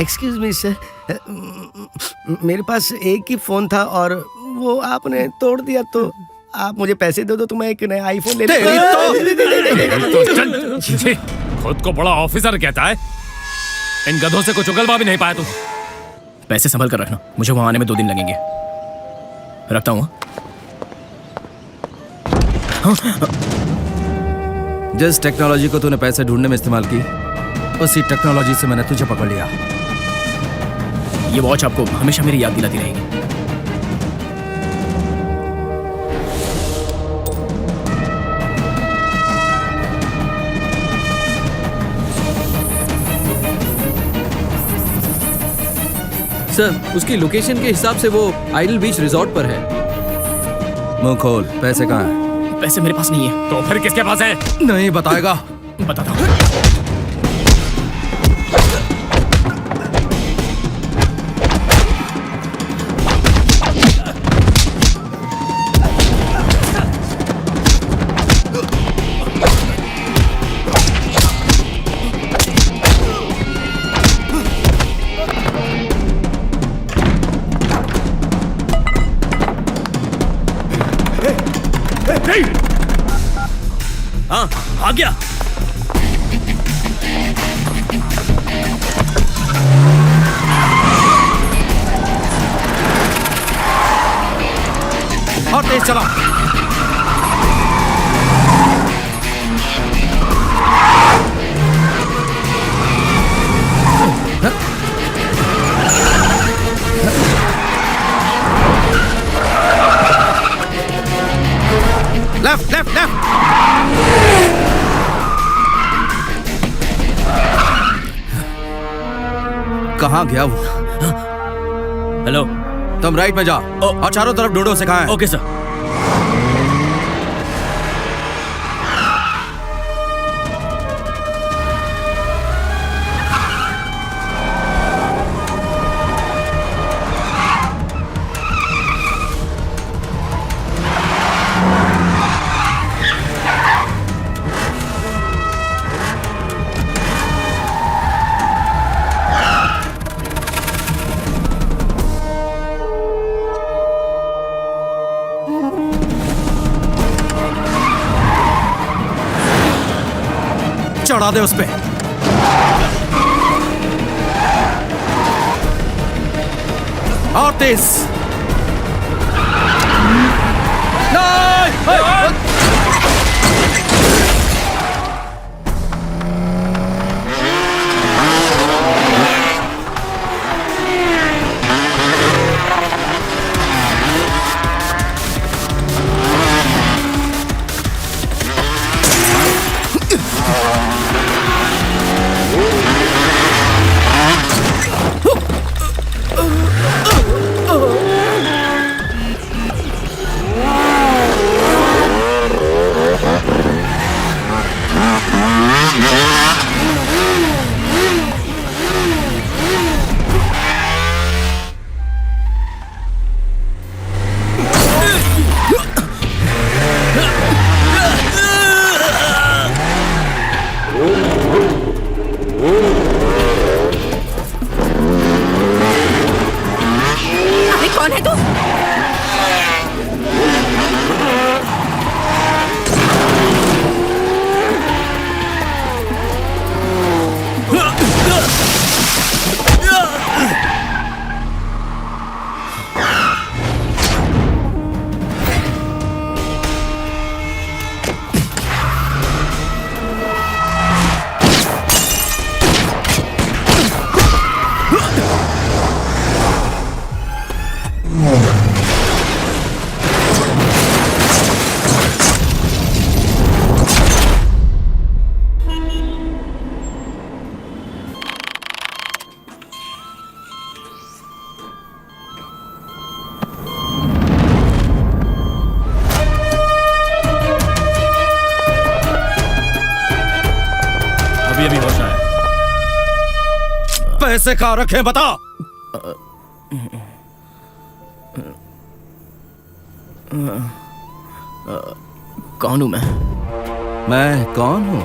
एक्सक्यूज मी सर, मेरे पास एक ही फोन था और वो आपने तोड़ दिया, तो आप मुझे पैसे दे दो तो मैं एक नया आईफोन ले तो खुद को बड़ा ऑफिसर कहता है। इन गधों से कुछ उगलवा भी नहीं पाया तू। पैसे संभल कर रखना, मुझे वहां आने में 2 दिन लगेंगे। रखता हूँ। जिस टेक्नोलॉजी को तूने पैसे ढूंढने में इस्तेमाल की, उसी टेक्नोलॉजी से मैंने तुझे पकड़ लिया। ये वॉच आपको हमेशा मेरी याद दिलाती रहेगी। सर, उसकी लोकेशन के हिसाब से वो आइडल बीच रिजॉर्ट पर है। मुंह खोल, पैसे कहाँ हैं? पैसे मेरे पास नहीं है। तो फिर किसके पास है? नहीं बताएगा। बताता हूँ। हाँ, आ गया। और तेज चला। Left left left. कहाँ गया वो? हेलो, तुम राइट में जाओ और चारों तरफ ढूंढो उसे कहाँ है। Okay sir. चढ़ा दे उस पे। और तेज। पैसे कहाँ रखे बताओ। कौन हूँ मैं कौन हूँ?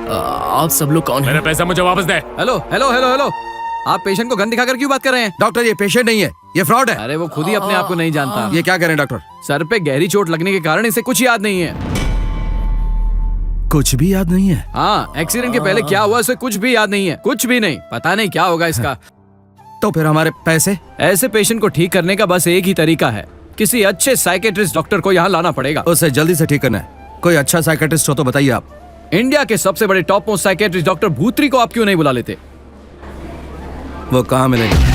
आप सब लोग कौन मेरा हैं? पैसा मुझे वापस दे। हेलो हेलो हेलो हेलो, आप पेशेंट को गन दिखाकर क्यों बात कर रहे हैं? डॉक्टर ये पेशेंट नहीं है, ये फ्रॉड है। अरे वो खुद ही अपने आप को नहीं जानता। ये क्या करें डॉक्टर? सर पे गहरी चोट लगने के कारण इसे कुछ याद नहीं है। कुछ भी याद नहीं है? हाँ, एक्सीडेंट के पहले क्या हुआ इसे कुछ भी याद नहीं है, कुछ भी नहीं। पता नहीं क्या होगा इसका। तो फिर हमारे पैसे? ऐसे पेशेंट को ठीक करने का बस एक ही तरीका है, किसी अच्छे साइकेट्रिस्ट डॉक्टर को यहाँ लाना पड़ेगा। उसे जल्दी से ठीक करना है। कोई अच्छा साइकेट्रिस्ट हो तो बताइए आप। इंडिया के सबसे बड़े टॉप मोस्ट साइकेट्रिस्ट डॉक्टर भूत्री को आप क्यों नहीं बुला लेते? वो कहाँ मिलेंगे?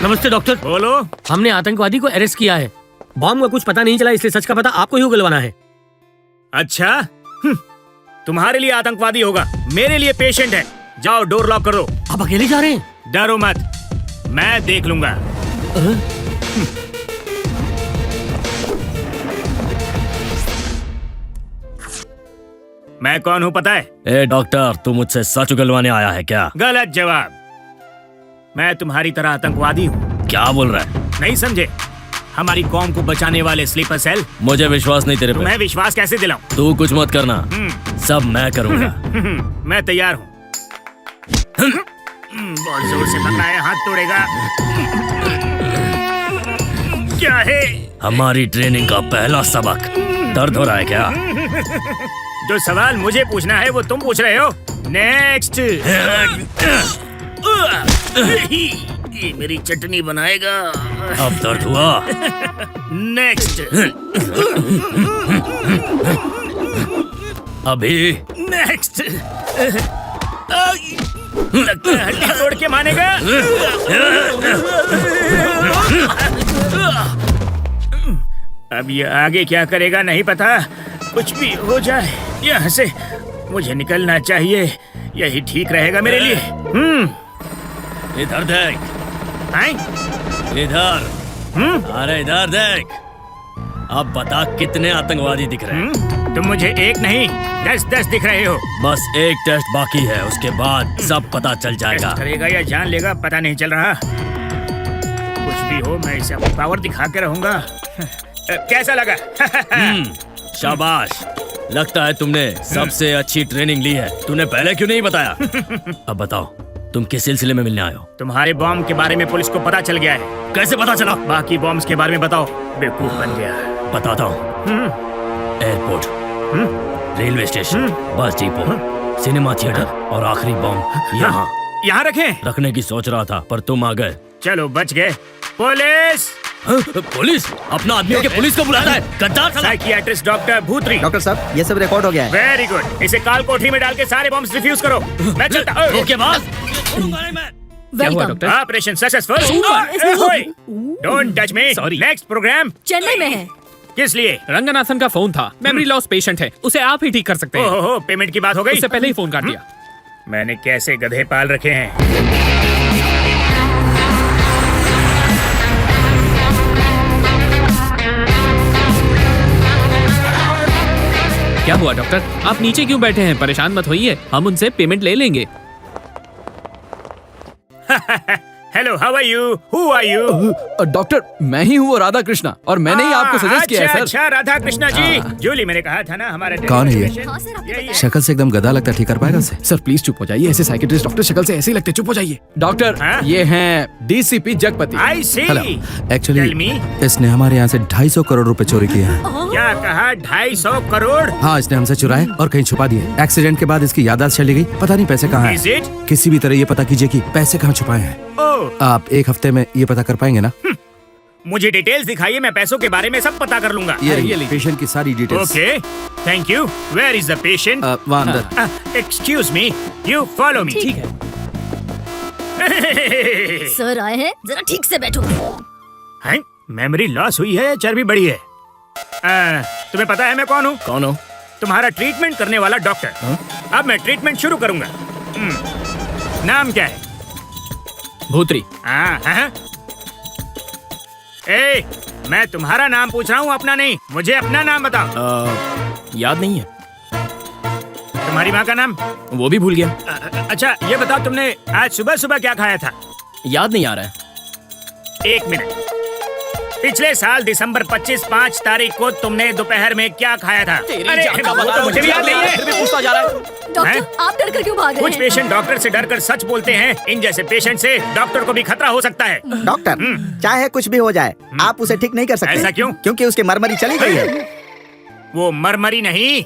नमस्ते डॉक्टर। बोलो। हमने आतंकवादी को अरेस्ट किया है। बॉम्ब का कुछ पता नहीं चला, इसलिए सच का पता आपको ही उगलवाना है। अच्छा, तुम्हारे लिए आतंकवादी होगा, मेरे लिए पेशेंट है। जाओ डोर लॉक करो। आप अकेले जा रहे हैं? डरो मत, मैं देख लूंगा। मैं कौन हूँ पता है? ए डॉक्टर, तू मुझसे सच उगलवाने आया है क्या? गलत जवाब। मैं तुम्हारी तरह आतंकवादी हूँ। क्या बोल रहा है? नहीं समझे? हमारी कौम को बचाने वाले स्लीपर सेल। मुझे विश्वास नहीं तेरे पे। तुम्हें विश्वास कैसे दिलाऊं? तू कुछ मत करना, सब मैं करूंगा। मैं तैयार हूँ। बहुत जोर से पकड़ा है, हाथ तोड़ेगा। क्या है? हमारी ट्रेनिंग का पहला सबक। दर्द हो रहा है क्या? जो सवाल मुझे पूछना है वो तुम पूछ रहे हो। नेक्स्ट। ये मेरी चटनी बनाएगा। अब दर्द हुआ? नेक्स्ट। अभी? नेक्स्ट। लगता है हड्डी तोड़ के मानेगा। अब ये आगे क्या करेगा नहीं पता। कुछ भी हो जाए यहाँ से मुझे निकलना चाहिए, यही ठीक रहेगा मेरे लिए। इधर देख। इधर। अरे इधर देख। अब बता कितने आतंकवादी दिख रहे हैं? तुम मुझे एक नहीं 10 दिख रहे हो। बस एक टेस्ट बाकी है, उसके बाद सब पता चल जाएगा। टेस्ट करेगा या जान लेगा पता नहीं चल रहा। कुछ भी हो मैं इसे अपनी पावर दिखा के रहूंगा। कैसा लगा? शाबाश, लगता है तुमने सबसे अच्छी ट्रेनिंग ली है। तूने पहले क्यों नहीं बताया? अब बताओ, तुम किस सिलसिले में मिलने आए हो? तुम्हारे बॉम्ब के बारे में पुलिस को पता चल गया है। कैसे पता चला? बाकी बॉम्ब्स के बारे में बताओ। बेवकूफ बन गया। बताता हूँ। Airport, railway station, bus depot, cinema theatre और आखिरी बॉम्ब यहाँ रखें। रखने की सोच रहा था पर तुम आ गए। चलो बच गए। पुलिस! पुलिस? अपना आदमियों के पुलिस को बुलाता है, गद्दार साला। Psychiatrist doctor भूत्री। डॉक्टर साहब, ये सब रिकॉर्ड हो गया है। Very good. इसे काल कोठरी में डाल के सारे बॉम्ब्स डिफ्यूज करो। मैं चलता। Okay boss. Welcome. Operation successful. Don't touch me. Next program Chennai में है। किस लिए? रंगनाथन का फोन था, मेमोरी लॉस पेशेंट है, उसे आप ही ठीक कर सकते हैं। ओहो, पेमेंट की बात हो गई? उससे पहले ही फोन काट दिया। मैंने कैसे गधे पाल रखे हैं। क्या हुआ डॉक्टर, आप नीचे क्यों बैठे हैं? परेशान मत होइए, हम उनसे पेमेंट ले लेंगे। Hello, how are you? Who are you? Doctor, मैं ही हूँ राधा कृष्णा, और मैंने ही आपको सजेस्ट किया है सर। अच्छा राधा कृष्णा जी। जूली, मैंने कहा था ना हमारे। कौन है ये? शक्ल से एकदम गधा लगता है, ठीक कर पाएगा इसे? सर प्लीज चुप हो जाइए, ऐसे साइकियाट्रिस्ट डॉक्टर शक्ल से ऐसे ही लगते, चुप हो जाइए। डॉक्टर, ये हैं डीसीपी जगपति। आई सी। एक्चुअली इसने हमारे यहाँ से 250 करोड़ रुपए चोरी किए हैं। क्या कहा? 250 करोड़? हाँ, इसने हमसे चुराए और कहीं छुपा दिए। एक्सीडेंट के बाद इसकी याददाश्त चली गई, पता नहीं पैसे कहाँ हैं। किसी भी तरह ये पता कीजिए कि पैसे कहाँ छुपाए हैं। आप एक हफ्ते में ये पता कर पाएंगे ना? मुझे डिटेल्स दिखाइए, मैं पैसों के बारे में सब पता कर लूंगा। ये पेशेंट की सारी details. Okay, thank you. Where is the patient? वहाँ अंदर। Excuse me, you follow me. ठीक है। सर आए हैं, जरा ठीक से बैठो। हैं? मेमोरी लॉस हुई है या चर्बी बढ़ी है? तुम्हें पता है मैं कौन हूँ? कौन हो? तुम्हारा ट्रीटमेंट करने वाला डॉक्टर। अब मैं ट्रीटमेंट शुरू करूंगा। नाम क्या है? भूतरी। हाँ। ए, मैं तुम्हारा नाम पूछ रहा हूँ, अपना नहीं। मुझे अपना नाम बताओ। याद नहीं है। तुम्हारी माँ का नाम? वो भी भूल गया। अच्छा ये बताओ, तुमने आज सुबह सुबह क्या खाया था? याद नहीं आ रहा है। 1 मिनट। पिछले साल दिसंबर 25 तारीख को तुमने दोपहर में क्या खाया था? अरे वो तो मुझे भी याद नहीं है। फिर भी पूछता जा रहा है। डॉक्टर आप डर कर क्यों भाग रहे कुछ हैं? पेशेंट डॉक्टर से डरकर सच बोलते हैं। इन जैसे पेशेंट से डॉक्टर को भी खतरा हो सकता है। डॉक्टर, चाहे कुछ भी हो जाए, आप उसे ठीक नहीं कर सकते। ऐसा क्यों? क्योंकि उसकी मरमरी चली गई है। वो मरमरी नहीं,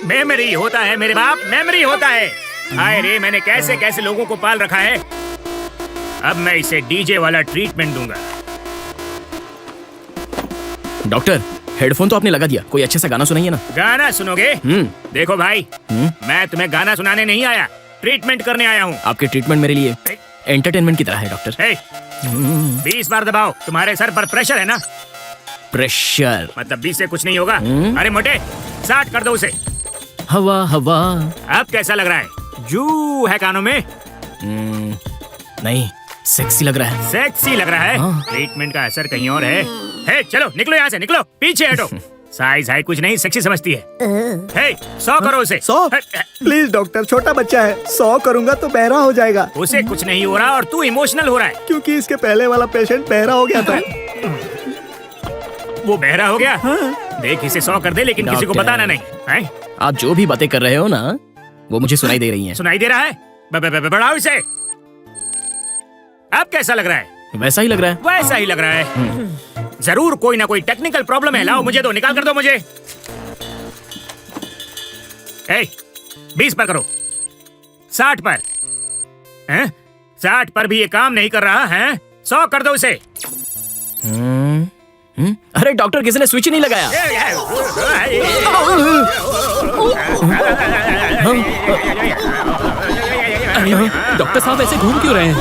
मेमोरी होता है मेरे बाप, मेमोरी होता है। हाय रे, मैंने कैसे कैसे लोगों को पाल रखा है। अब मैं इसे डीजे वाला ट्रीटमेंट दूंगा। डॉक्टर, हेडफोन तो आपने लगा दिया, कोई अच्छे सा गाना सुनाइए ना। गाना सुनोगे? देखो भाई, मैं तुम्हें गाना सुनाने नहीं आया, ट्रीटमेंट करने आया हूँ। आपके ट्रीटमेंट मेरे लिए एंटरटेनमेंट की तरह है डॉक्टर। 20 बार दबाओ। तुम्हारे सर पर प्रेशर है ना? प्रेशर मतलब 20 से कुछ नहीं होगा। अरे मोटे, 60 कर दो उसे। हवा हवा। अब कैसा लग रहा है? जू है कानों में? नहीं, सेक्सी लग रहा है। सेक्सी लग रहा है? ट्रीटमेंट का असर कहीं और है। हे, चलो निकलो यहाँ से, निकलो, पीछे हटो। साइज हाई कुछ नहीं, सेक्सी समझती है। हे, 100 करो उसे। 100? प्लीज डॉक्टर, छोटा बच्चा है, 100 करूंगा तो बहरा हो जाएगा। उसे कुछ नहीं हो रहा और तू इमोशनल हो रहा है। क्योंकि इसके पहले वाला पेशेंट बहरा हो गया था। वो बहरा हो गया? देख, इसे 100 कर दे, लेकिन किसी को बताना नहीं है? आप जो भी बातें कर रहे हो ना, वो मुझे सुनाई दे रही हैं। सुनाई दे रहा है? बढ़ाओ इसे। अब कैसा लग रहा है? वैसा ही लग रहा है। वैसा ही लग रहा है। जरूर कोई ना कोई टेक्निकल प्रॉब्लम है। लाओ मुझे दो, निकाल कर दो मुझे। 20 पर करो। 60 पर। 60 पर भी ये काम नहीं कर रहा है। 100 कर दो उसे। अरे डॉक्टर, किसी ने स्विच नहीं लगाया। डॉक्टर साहब ऐसे घूम क्यों रहे हैं?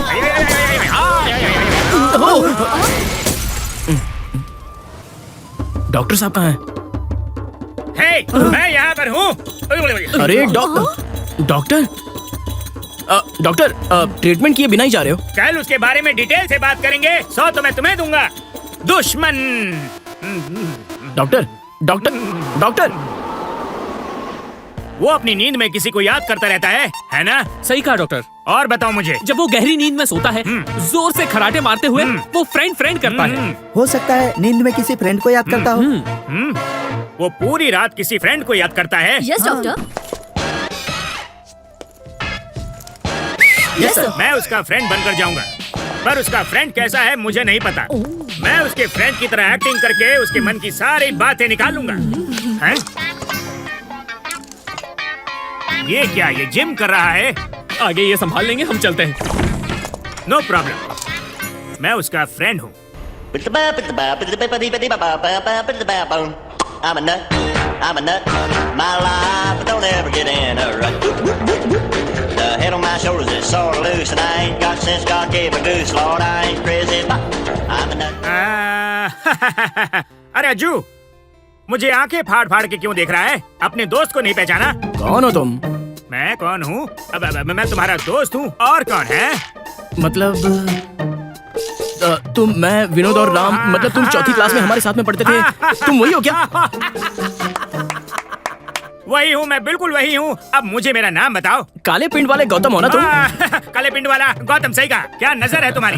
डॉक्टर साहब कहाँ हैं? मैं यहाँ पर हूँ। अरे डॉक्टर, ट्रीटमेंट किए बिना ही जा रहे हो? कल उसके बारे में डिटेल से बात करेंगे। 100 तो मैं तुम्हें दूंगा, दुश्मन। डॉक्टर, वो अपनी नींद में किसी को याद करता रहता है ना? सही कहा डॉक्टर। और बताओ मुझे, जब वो गहरी नींद में सोता है, जोर से खराटे मारते हुए वो फ्रेंड करता है। हो सकता है नींद में किसी फ्रेंड को याद करता हो। वो पूरी रात किसी फ्रेंड को याद करता है। Yes doctor. Yes sir. मैं उसका फ्रेंड बनकर जाऊंगा, पर उसका फ्रेंड कैसा है मुझे नहीं पता। मैं उसके फ्रेंड की तरह एक्टिंग करके उसके मन की सारी बातें निकालूंगा। हैं? ये क्या, ये जिम कर रहा है? आगे ये संभाल लेंगे, हम चलते हैं। नो प्रॉब्लम, मैं उसका फ्रेंड हूँ। I'm a nut. My life don't ever get in a rut. The head on my shoulders is sort of loose, and I ain't got sense God gave a goose. Lord, I ain't crazy, but I'm a nut. अरे अज्जू, मुझे आंखें फाड़ फाड़ के क्यों देख रहा है? अपने दोस्त को नहीं पहचाना? कौन हो तुम? मैं कौन हूँ? अब मैं तुम्हारा दोस्त हूँ। और कौन है? मतलब तुम, मैं, विनोद और राम, मतलब तुम चौथी क्लास में हमारे साथ में पढ़ते थे। तुम वही हो क्या? वही हूँ मैं, बिल्कुल वही हूँ। अब मुझे मेरा नाम बताओ। काले पिंड वाले गौतम हो ना तुम? काले पिंड वाला गौतम, सही कहा। क्या नजर है तुम्हारी।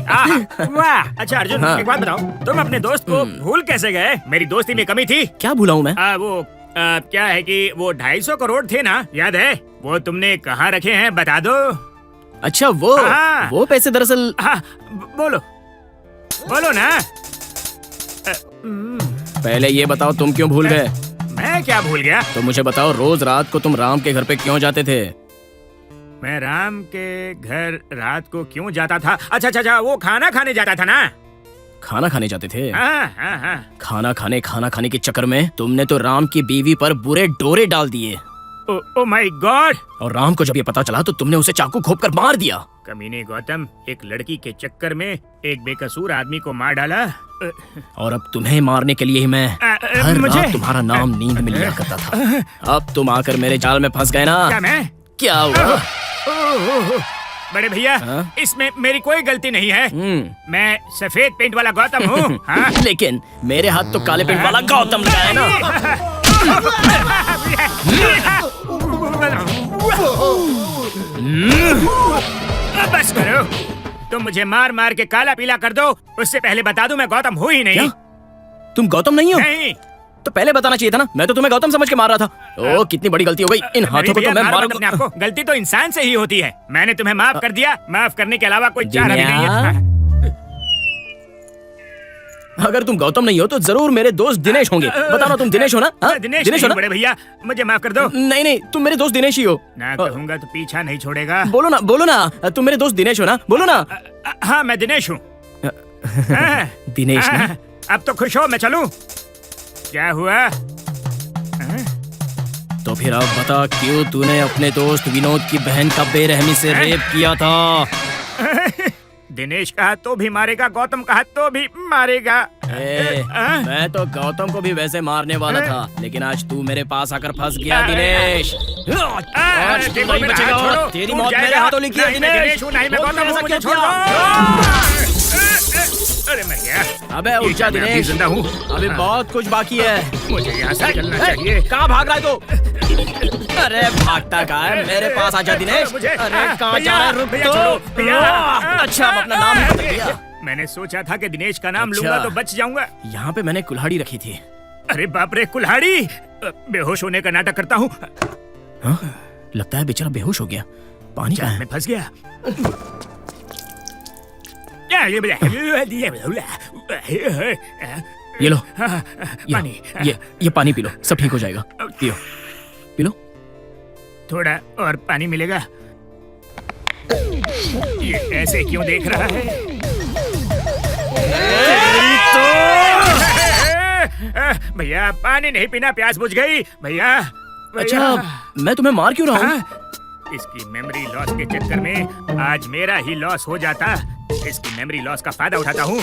वाह। अच्छा अर्जुन, एक बात बताओ, तुम अपने दोस्त को भूल कैसे गए? मेरी दोस्ती में कमी थी। क्या भूला हूँ मैं? वो क्या है कि वो 250 करोड़ थे ना, याद है? वो तुमने कहाँ रखे हैं, बता दो। अच्छा, वो पैसे दरअसल। बोलो ना। पहले ये बताओ, तुम क्यों भूल गए? मैं क्या भूल गया? तो मुझे बताओ, रोज रात को तुम राम के घर पे क्यों जाते थे? मैं राम के घर रात को क्यों जाता था? अच्छा, वो खाना खाने जाता था ना। खाना खाने जाते थे? हाँ। खाना खाने के चक्कर में तुमने तो राम की बीवी पर बुरे डोरे डाल दिए। Oh my God! और राम को जब ये पता चला तो तुमने उसे चाकू घोंपकर मार दिया। कमीने गौतम, एक लड़की के चक्कर में एक बेकसूर आदमी को मार डाला। और अब तुम्हें मारने के लिए ही मैं हर रात तुम्हारा नाम नींद में लिया करता था। अब तुम आकर मेरे जाल में फंस गए ना। क्या मैं? क्या हुआ? बड़े भैया, इसमें मेरी कोई गलती नहीं है। मैं सफेद पेंट वाला गौतम हूँ। हाँ? लेकिन मेरे हाथ तो काले पेंट वाला गौतम लगा है ना। बस करो, तुम मुझे मार मार के काला पीला कर दो, उससे पहले बता दूं मैं गौतम हूँ ही नहीं। क्या? तुम गौतम नहीं हो? नहीं। तो पहले बताना चाहिए था ना, मैं तो तुम्हें गौतम समझ के मार रहा था। ओ, कितनी बड़ी गलती हो गई। इन हाथों को तो मैं मारूंगा। आपको गलती तो इंसान से ही होती है। मैंने तुम्हें माफ कर दिया, माफ करने के अलावा कोई चारा भी नहीं है। अगर तुम गौतम नहीं हो तो जरूर मेरे दोस्त दिनेश होंगे। बताओ ना, तुम दिनेश हो ना? दिनेश हो ना? बड़े भैया, मुझे माफ कर दो। नहीं नहीं, तुम मेरे दोस्त दिनेश ही हो। ना कहूँगा तो पीछा नहीं छोड़ेगा। बोलो ना, बोलो ना, तुम मेरे दोस्त दिनेश हो ना? बोलो ना। हाँ, मैं दिनेश हूँ। दिनेश ना? अब तो खुश हो, मैं चलूं? क्या हुआ? तो फिर अब बता, क्यों तूने अपने दोस्त विनोद की बहन का बेरहमी से रेप किया था? दिनेश कहा तो भी मारेगा, गौतम कहा तो भी मारेगा। मैं तो गौतम को भी वैसे मारने वाला था, लेकिन आज तू मेरे पास आकर फंस गया दिनेश। आज तू नहीं बचेगा, तेरी मौत मेरे हाथों लिखी है दिनेश। नहीं, मैं गौतम हूं, मुझे छोड़ दो। अरे मर गया। अबे उठ जा दिनेश, जिंदा हूँ। अभी बहुत कुछ बाकी है। मुझे यहाँ से चलना चाहिए। कहाँ भाग रहा है तू? अरे भागता कहाँ है? मेरे पास आजा दिनेश। अरे कहाँ जा रहा है? रुक तो। अच्छा, अब अपना नाम बदल दिया। मैंने सोचा था कि दिनेश का नाम लूंगा तो बच जाऊंगा। यहाँ पे मैंने कुल्हाड़ी रखी थी। अरे बाप रे, कुल्हाड़ी! बेहोश होने का नाटक करता हूँ। लगता है बेचारा बेहोश हो गया। पानी कहाँ है? मैं फंस गया। ये लो पानी। ये पानी पी लो, सब ठीक हो जाएगा। पियो, पी लो। थोड़ा और पानी मिलेगा? ये ऐसे क्यों देख रहा है? भैया, पानी नहीं पीना, प्यास बुझ गई। भैया। अच्छा, मैं तुम्हें मार क्यों रहा हूँ? इसकी मेमोरी लॉस के चक्कर में आज मेरा ही लॉस हो जाता। इसकी मेमोरी लॉस का फायदा उठाता हूँ।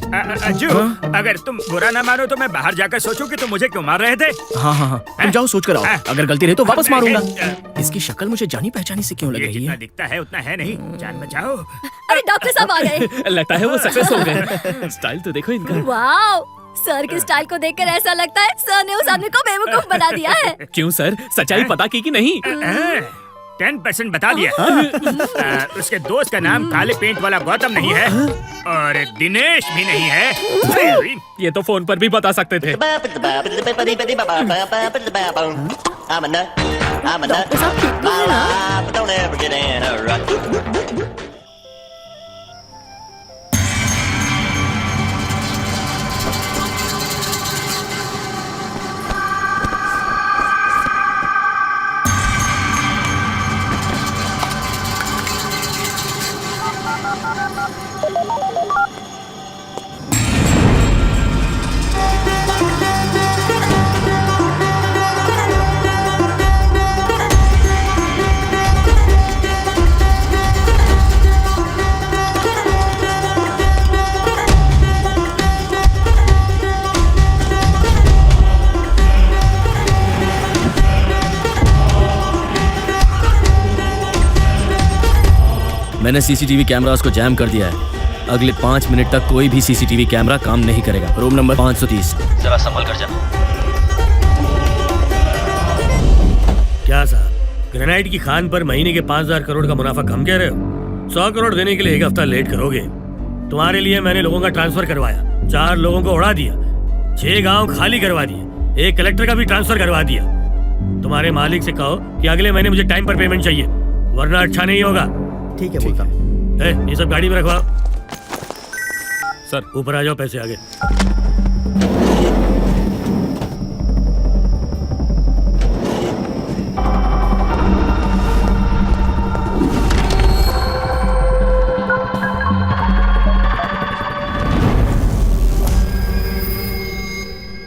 अज्जू, अगर तुम बुरा ना मानो तो मैं बाहर जाकर सोचूं कि तुम मुझे क्यों मार रहे थे। हाँ, तुम जाओ, सोच कर आओ। अगर गलती रही तो वापस मारूंगा। इसकी शक्ल मुझे जानी पहचानी से क्यों लग रही है? जितना दिखता है उतना है नहीं। जान बचाओ। अरे डॉक्टर साहब आ गए। लगता है वो सक्सेस हो गए। स्टाइल तो देखो इनका। वाओ, सर के स्टाइल को देखकर ऐसा लगता है सर ने उस आदमी को बेवकूफ बना दिया है। क्यों सर, सच्चाई पता की नहीं? 10% बता दिया। उसके दोस्त का नाम काले पेंट वाला गौतम नहीं है और दिनेश भी नहीं है। ये तो फोन पर भी बता सकते थे। I'm a nut. My life, don't ever get in a rut. मैंने सीसीटीवी कैमरास को जैम कर दिया है। अगले 5 मिनट तक कोई भी सीसीटीवी कैमरा काम नहीं करेगा। Room number 530। जरा संभल कर जा। क्या साहब, ग्रेनाइट की खान पर महीने के 5,000 करोड़ का मुनाफा कम कह रहे हो? 100 करोड़ देने के लिए 1 हफ्ता लेट करोगे। तुम्हारे लिए मैंने लोगों का ट्रांसफर करवाया, 4 लोगों को उड़ा दिया, 6 गांव खाली करवा दिए, 1 कलेक्टर का भी ट्रांसफर करवा दिया। तुम्हारे मालिक से कहो कि अगले महीने मुझे टाइम पर पेमेंट चाहिए, वरना अच्छा नहीं होगा। ठीक है, बोलता हूँ। ये सब गाड़ी में रखवाओ। सर ऊपर आ जाओ, पैसे आगे।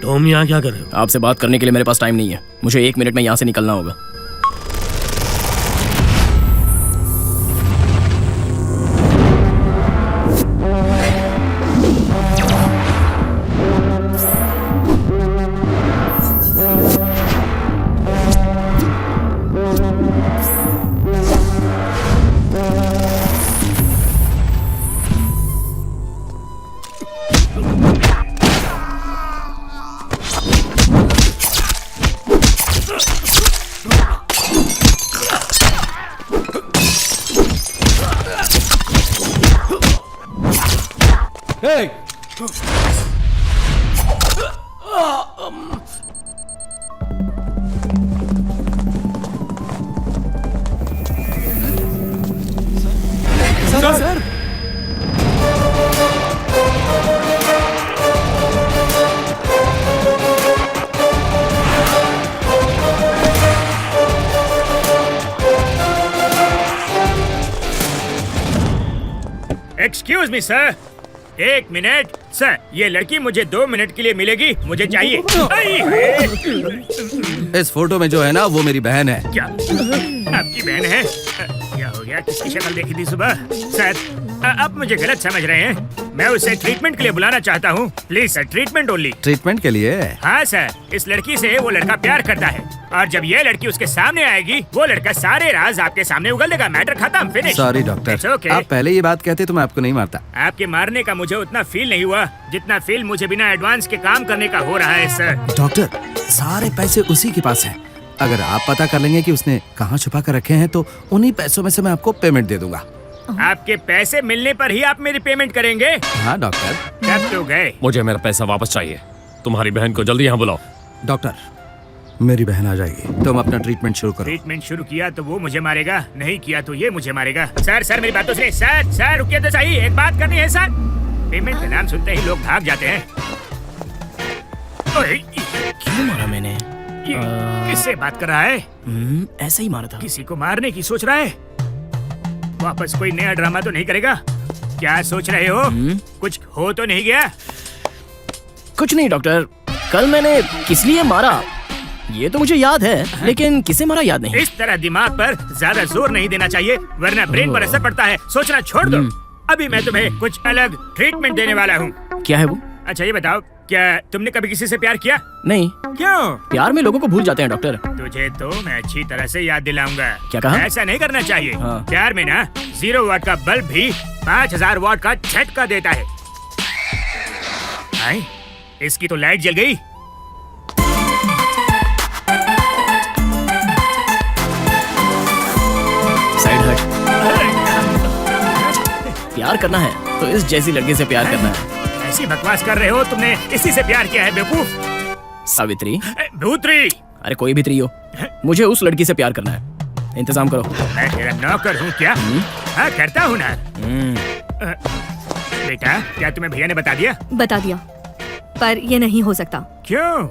तुम यहाँ क्या कर रहे हो? आपसे बात करने के लिए मेरे पास टाइम नहीं है। मुझे 1 मिनट में यहाँ से निकलना होगा। Sir excuse me sir, 1 minute sir, ये लड़की मुझे 2 मिनट के लिए मिलेगी, मुझे चाहिए। इस फोटो में जो है ना वो मेरी बहन है। क्या आपकी बहन है? क्या हो गया, किसकी शक्ल देखी थी सुबह? सर आप मुझे गलत समझ रहे हैं, मैं उसे ट्रीटमेंट के लिए बुलाना चाहता हूँ। Please sir, treatment only. Treatment के लिए? हाँ सर, इस लड़की से वो लड़का प्यार करता है और जब ये लड़की उसके सामने आएगी वो लड़का सारे राज आपके सामने उगल देगा। मैटर खत्म, फिनिश। सॉरी डॉक्टर, आप पहले ये बात कहते तो मैं आपको नहीं मारता। आपके मारने का मुझे उतना फील नहीं हुआ जितना फील मुझे बिना एडवांस के काम करने का हो रहा है सर। डॉक्टर, सारे पैसे उसी के पास हैं। अगर आप पता कर लेंगे कि उसने कहाँ छुपा कर रखे हैं तो उन्हीं पैसों में से मैं आपको पेमेंट दे दूंगा। आपके पैसे मिलने पर ही आप मेरी पेमेंट करेंगे? हाँ डॉक्टर। कब तो गए? मुझे मेरा पैसा वापस चाहिए। तुम्हारी बहन को जल्दी यहाँ बुलाओ। डॉक्टर, मेरी बहन आ जाएगी, तुम अपना ट्रीटमेंट शुरू करो। ट्रीटमेंट शुरू किया तो वो मुझे मारेगा, नहीं किया तो ये मुझे मारेगा। सर मेरी बात तो सुनिए। सर रुकिए तो सही, एक बात करनी है सर। पेमेंट का नाम सुनते ही लोग भाग जाते हैं। क्यों मारा मैंने? किससे बात कर रहा है? ऐसा ही मारा था। किसी को मारने की सोच रहा है? वापस कोई नया ड्रामा तो नहीं करेगा? क्या सोच रहे हो? कुछ हो तो नहीं गया? कुछ नहीं डॉक्टर, कल मैंने किस लिए मारा ये तो मुझे याद है, लेकिन किसे मारा याद नहीं। इस तरह दिमाग पर ज्यादा जोर नहीं देना चाहिए, वरना ब्रेन पर असर पड़ता है। सोचना छोड़ दो। अभी मैं तुम्हें कुछ अलग ट्रीटमेंट देने वाला हूँ। क्या है वो? अच्छा ये बताओ, क्या तुमने कभी किसी से प्यार किया? नहीं। क्यों? प्यार में लोगों को भूल जाते हैं डॉक्टर। तुझे तो मैं अच्छी तरह से याद दिलाऊंगा। क्या कहा? ऐसा नहीं करना चाहिए। हाँ। प्यार में ना 0 वाट का बल्ब भी 5000 वाट का झटका देता है। आई, इसकी तो लाइट जल गई। साइड हट। प्यार करना है तो इस जैसी लड़की से प्यार करना है। ऐसी बकवास कर रहे हो, तुमने इसी से प्यार किया है बेवकूफ। सावित्री। भूत्री। अरे कोई भी त्री हो, मुझे उस लड़की से प्यार करना है। इंतजाम करो। मैं तेरा नौकर हूँ क्या? हाँ करता हूँ ना। बेटा, क्या तुम्हें भैया ने बता दिया? बता दिया, पर ये नहीं हो सकता। क्यों?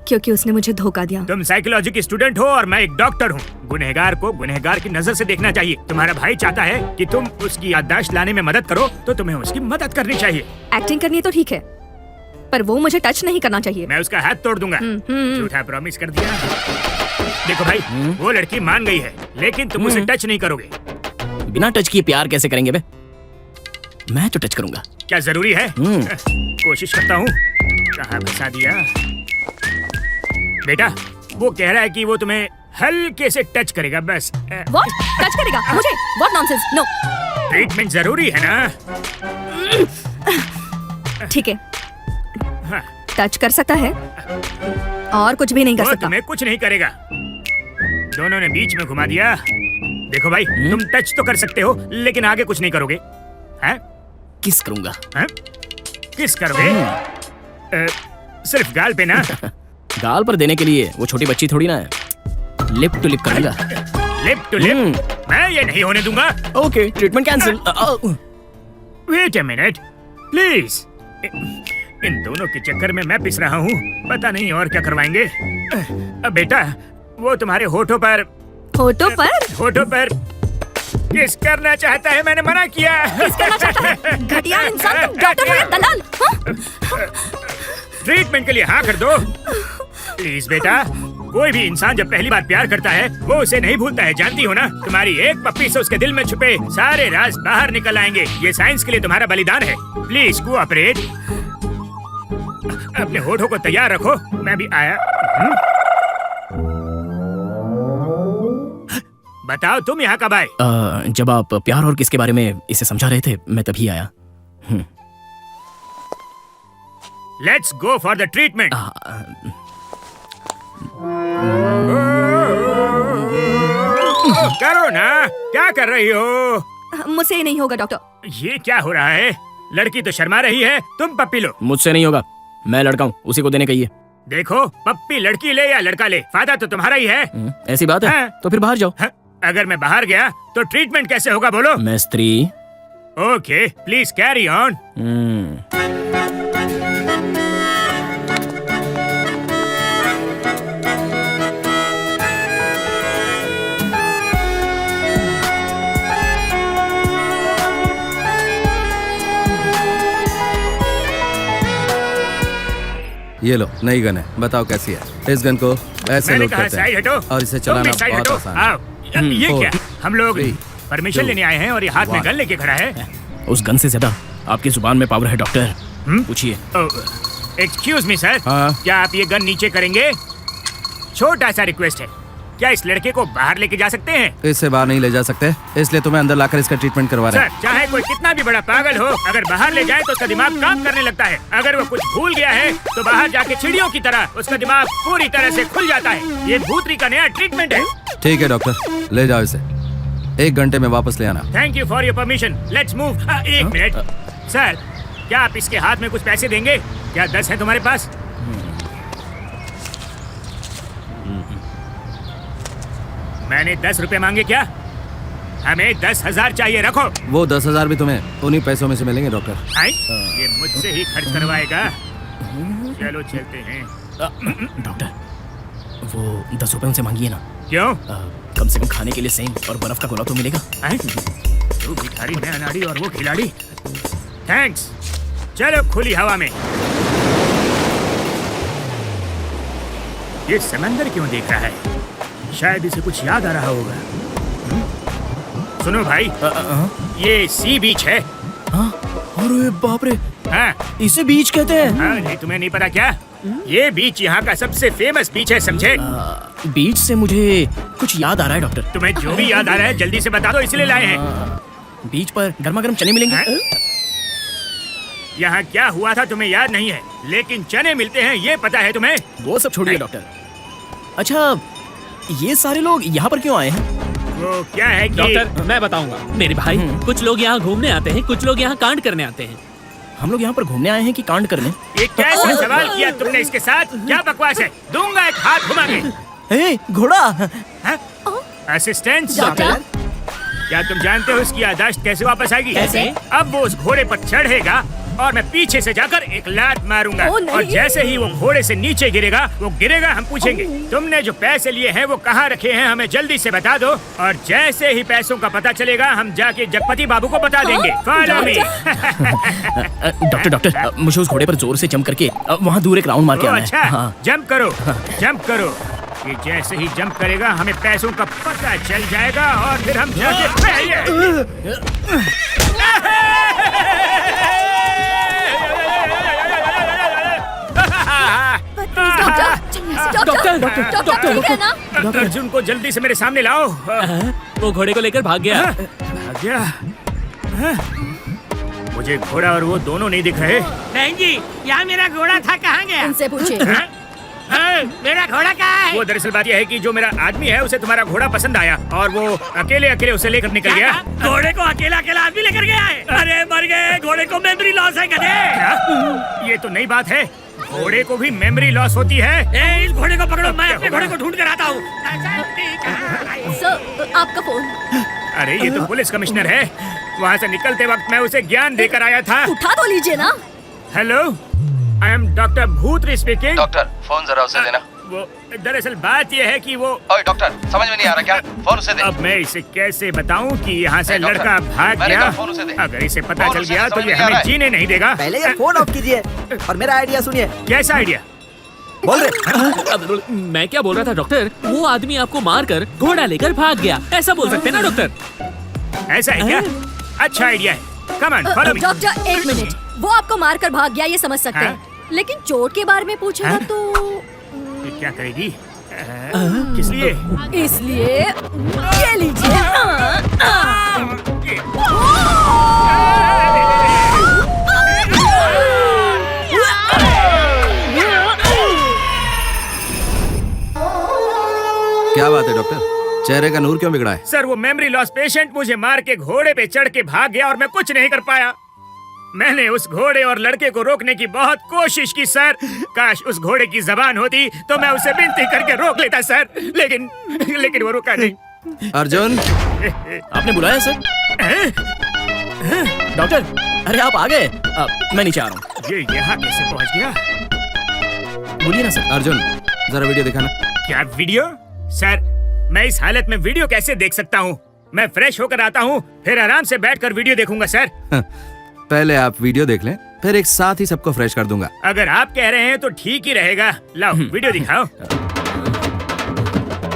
क्योंकि उसने मुझे धोखा दिया। तुम साइकोलॉजी की स्टूडेंट हो और मैं एक डॉक्टर हूँ। गुनहगार को गुनहगार की नजर से देखना चाहिए। तुम्हारा भाई चाहता है कि तुम उसकी याददाश्त लाने में मदद करो, तो तुम्हें उसकी मदद करनी चाहिए। एक्टिंग करनी है तो ठीक है, पर वो मुझे टच नहीं करना चाहिए। मैं उसका हाथ तोड़ दूंगा। झूठा प्रॉमिस कर दिया। देखो भाई, वो लड़की मान गई है, लेकिन तुम उसे टच नहीं करोगे। बिना टच किए प्यार कैसे करेंगे बे? मैं तो टच करूंगा। क्या जरूरी है? कोशिश करता हूँ। कहाँ फंसा दिया? बेटा, वो कह रहा है कि वो तुम्हें हल्के से टच करेगा बस। What? टच करेगा मुझे? What nonsense? No. ट्रीटमेंट जरूरी है ना? ठीक है, हाँ। टच कर सकता है और कुछ भी नहीं कर वो सकता। तुम्हें कुछ नहीं करेगा। दोनों ने बीच में घुमा दिया। देखो भाई, तुम टच तो कर सकते हो, लेकिन आगे कुछ नहीं करोगे। हैं? किस करूंगा? हैं? किस करोगे? सिर्फ गाल पे ना? गाल पर देने के लिए वो छोटी बच्ची थोड़ी ना है। लिप टू लिप करूंगा। Lip to lip? मैं ये नहीं होने दूंगा। Okay, treatment cancel. Wait a minute please. इन दोनों के चक्कर में मैं पिस रहा हूँ, पता नहीं और क्या करवाएंगे। अब बेटा, वो तुम्हारे होठों पर किस करना चाहता है? मैंने मना किया। किस करना चाहता है? घटिया इंसान, तुम डॉक्टर हो या दलाल? ट्रीटमेंट के लिए हाँ कर दो प्लीज बेटा। कोई भी इंसान जब पहली बार प्यार करता है वो उसे नहीं भूलता है, जानती हो ना? तुम्हारी एक पप्पी से उसके दिल में छुपे सारे राज बाहर निकल आएंगे। ये साइंस के लिए तुम्हारा बलिदान है। Please cooperate. अपने होठों को तैयार रखो, मैं भी आया। बताओ तुम यहाँ कब आए? जब आप प्यार और किसके बारे में इसे समझा रहे थे, मैं तभी आया। Let's go for the treatment. करो ना, क्या कर रही हो? मुझसे नहीं होगा डॉक्टर। ये क्या हो रहा है? लड़की तो शर्मा रही है, तुम पप्पी लो। मुझसे नहीं होगा, मैं लड़का हूँ, उसी को देने कहिए। देखो, पप्पी लड़की ले या लड़का ले, फायदा तो तुम्हारा ही है। ऐसी बात है? हाँ। तो फिर बाहर जाओ। हाँ, अगर मैं बाहर गया तो ट्रीटमेंट कैसे होगा बोलो? मैं स्त्री। Okay, please carry on. ये लो, नई गन है, बताओ कैसी है? इस गन को ऐसे मैंने लोड कहा करते साइड हटो, हैं और इसे तुम भी चलाना साइड बहुत हटो। आसान है। आओ, ये क्या? हम लोग परमिशन लेने आए हैं और ये हाथ में गन लेके खड़ा है। उस गन से ज्यादा आपकी जुबान में पावर है डॉक्टर। पूछिए। एक्सक्यूज मी सर, हाँ? क्या आप ये गन नीचे करेंगे? छोटा सा रिक्वेस्ट है, क्या इस लड़के को बाहर लेके जा सकते हैं? इससे बाहर नहीं ले जा सकते, इसलिए तुम्हें अंदर लाकर इसका ट्रीटमेंट करवा रहे सर, चाहे कोई कितना भी बड़ा पागल हो, अगर बाहर ले जाए तो उसका दिमाग काम करने लगता है। अगर वो कुछ भूल गया है तो बाहर जाके चिड़ियों की तरह उसका दिमाग पूरी तरह से खुल जाता है। ये भूतरी का नया ट्रीटमेंट है। हैं। ठीक है डॉक्टर, ले जाओ इसे, 1 घंटे में वापस ले आना। Thank you for your permission, let's move. 1 minute sir, क्या आप इसके हाथ में कुछ पैसे देंगे? क्या 10 है तुम्हारे पास? मैंने 10 रुपए मांगे क्या? हमें 10,000 चाहिए, रखो। वो 10,000 भी तुम्हें उन्हीं पैसों में से मिलेंगे डॉक्टर। ये मुझसे ही खर्च करवाएगा। चलो चलते हैं। डॉक्टर, वो 10 रुपए उनसे मांगिए ना। क्यों? कम से कम खाने के लिए सेम और बर्फ का गोला तो मिलेगा। तू भिखारी, मैं अनाड़ी और वो खिलाड़ी। थैंक्स। चलो खुली हवा में। ये समंदर क्यों देख रहा है? शायद इसे कुछ याद आ रहा होगा। सुनो भाई, ये सी बीच है। अरे बाप रे, हाँ, इसे बीच कहते हैं। हाँ, नहीं तुम्हें नहीं पता क्या? ये बीच यहाँ का सबसे फेमस बीच है, समझे? बीच से मुझे कुछ याद आ रहा है डॉक्टर। तुम्हें जो भी याद आ रहा है जल्दी से बता दो, इसलिए लाए हैं। बीच पर गर्मा गर्म चने मिलेंगे। यहाँ क्या हुआ था तुम्हें याद नहीं है, लेकिन चने मिलते हैं ये पता है तुम्हें? वो सब छोड़िए डॉक्टर। अच्छा, ये सारे लोग यहाँ पर क्यों आए हैं? वो क्या है कि डॉक्टर, मैं बताऊंगा। मेरे भाई, कुछ लोग यहाँ घूमने आते हैं, कुछ लोग यहाँ कांड करने आते हैं। हम लोग यहाँ पर घूमने आए हैं कि कांड करने? ये कैसा सवाल किया तुमने इसके साथ? क्या बकवास है? दूंगा एक हाथ घुमा के। घोड़ा। असिस्टेंट डॉक्टर, क्या तुम जानते हो इसकी याददाश्त कैसे वापस आएगी? कैसे? अब वो उस घोड़े पर चढ़ेगा और मैं पीछे से जाकर एक लात मारूंगा और जैसे ही वो घोड़े से नीचे गिरेगा, हम पूछेंगे तुमने जो पैसे लिए हैं वो कहाँ रखे हैं, हमें जल्दी से बता दो। और जैसे ही पैसों का पता चलेगा हम जाके जगपति बाबू को बता देंगे। Follow me. डॉक्टर, मुझे उस घोड़े पर जोर से जंप करके वहाँ दूर एक राउंड मार के आना है। अच्छा, हाँ। जंप करो, जंप करो। ये जैसे ही जंप करेगा हमें पैसों का पता चल जाएगा और फिर हम जाके डॉक्टर अर्जुन को जल्दी से मेरे सामने लाओ। वो घोड़े को लेकर भाग गया। भाग गया? मुझे घोड़ा और वो दोनों नहीं दिख रहे। बहन जी, यहाँ मेरा घोड़ा था, कहाँ गया? उनसे पूछे। मेरा घोड़ा कहाँ है? वो दरअसल बात यह है कि जो मेरा आदमी है उसे तुम्हारा घोड़ा पसंद आया और वो अकेले अकेले उसे लेकर निकल गया। घोड़े को अकेला अकेला आदमी लेकर गया है? अरे मर गए, घोड़े को मेमोरी लॉस है। गधे, ये तो नई बात है, घोड़े को भी मेमोरी लॉस होती है। इस घोड़े को पकड़ो, मैं अपने घोड़े को ढूंढ कर आता हूँ। सर, आपका फोन। अरे ये तो पुलिस कमिश्नर है, वहाँ से निकलते वक्त मैं उसे ज्ञान देकर आया था। उठा तो लीजिए ना। Hello, I am doctor Bhutri speaking. Doctor, phone जरा उसे देना। वो दरअसल बात यह है कि वो ओए डॉक्टर, समझ में नहीं आ रहा क्या? फोन उसे दे। अब मैं इसे कैसे बताऊं कि यहाँ से लड़का भाग मैंने गया? कहा फोन उसे दे। अगर इसे पता फोन चल उसे गया दे, तो समझ ये में नहीं आ हमें रहा है। जीने नहीं देगा। पहले ये फोन ऑफ कीजिए और मेरा आइडिया सुनिए। कैसा आइडिया? बोल रहे। मैं क्या बोल रहा था डॉक्टर, वो आदमी आपको मारकर घोड़ा लेकर भाग गया, ऐसा बोल सकते हैं ना डॉक्टर? ऐसा है क्या? अच्छा आइडिया है। Come on, follow me. Doctor, 1 minute. वो आपको मारकर भाग गया ये समझ सकते हैं, लेकिन चोट के बारे में पूछेगा तो ये क्या करेगी? किस लिए? इसलिए ये लीजिए। क्या बात है डॉक्टर, चेहरे का नूर क्यों बिगड़ा है? सर, वो मेमोरी लॉस पेशेंट मुझे मार के घोड़े पे चढ़ के भाग गया और मैं कुछ नहीं कर पाया। मैंने उस घोड़े और लड़के को रोकने की बहुत कोशिश की सर। काश उस घोड़े की जबान होती तो मैं उसे विनती करके रोक लेता सर, लेकिन वो रुका नहीं। अर्जुन, आपने बुलाया सर? डॉक्टर, अरे आप आ गए। मैं नीचे आ रहा हूँ। ये यहाँ कैसे पहुँच गया? बोलिए ना सर। अर्जुन जरा वीडियो दिखाना। क्या वीडियो? सर मैं इस हालत में वीडियो कैसे देख सकता हूँ? मैं फ्रेश होकर आता हूँ, फिर आराम से बैठकर वीडियो देखूंगा सर। पहले आप वीडियो देख लें, फिर एक साथ ही सबको फ्रेश कर दूंगा। अगर आप कह रहे हैं तो ठीक ही रहेगा। लाओ वीडियो दिखाओ।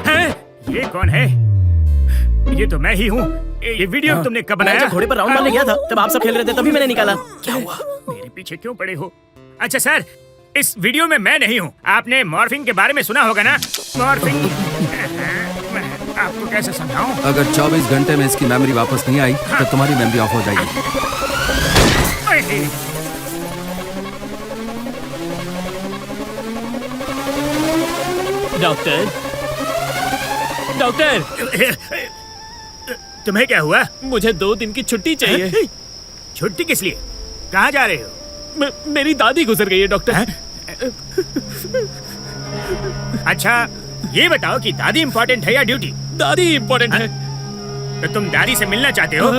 हैं? ये कौन है? ये तो मैं ही हूँ। ये वीडियो तुमने कब बनाया? जब घोड़े पर राउंड मारने गया था तब आप सब खेल रहे थे, तभी मैंने निकाला। क्या हुआ? मेरे पीछे क्यों पड़े हो? अच्छा सर, इस वीडियो में मैं नहीं हूँ। आपने मॉर्फिंग के बारे में सुना होगा ना? मॉर्फिंग मैं आपको कैसे समझाऊं? अगर 24 घंटे में इसकी मेमोरी वापस नहीं आई तो तुम्हारी मेमोरी ऑफ हो जाएगी। डॉक्टर, डॉक्टर, तुम्हें क्या हुआ? मुझे 2 दिन की छुट्टी चाहिए। छुट्टी किस लिए? कहाँ जा रहे हो? मेरी दादी गुजर गई है डॉक्टर। अच्छा ये बताओ कि दादी इम्पोर्टेंट है या ड्यूटी? दादी इम्पोर्टेंट है। तो तुम दादी से मिलना चाहते हो?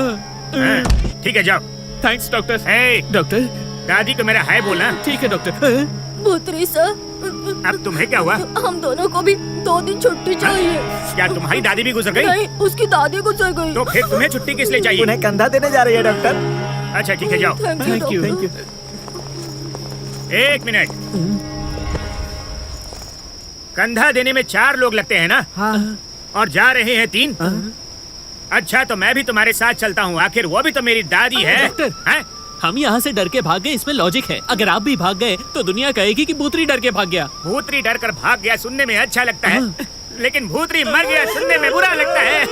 ठीक है जाओ। Thanks doctor. डॉक्टर, दादी को मेरा हाय बोलना। ठीक है डॉक्टर। भूतरी सर, अब तुम्हें क्या हुआ? हम दोनों को भी 2 दिन छुट्टी चाहिए। क्या तुम्हारी दादी भी गुजर गई? नहीं, उसकी दादी गुजर गई। तो फिर तुम्हें छुट्टी किस लिए चाहिए? उन्हें कंधा देने जा रही है डॉक्टर। अच्छा ठीक है जाओ। Thank you. एक मिनट। कंधा देने में 4 लोग लगते हैं ना? हाँ। और जा रहे हैं 3। अच्छा तो मैं भी तुम्हारे साथ चलता हूँ, आखिर वो भी तो मेरी दादी है। डॉक्टर, हम यहाँ से डर के भाग गए, इसमें लॉजिक है। अगर आप भी भाग गए तो दुनिया कहेगी कि भूतरी डर के भाग गया। भूतरी डर कर भाग गया सुनने में अच्छा लगता है, लेकिन भूतरी मर गया सुनने में बुरा लगता है।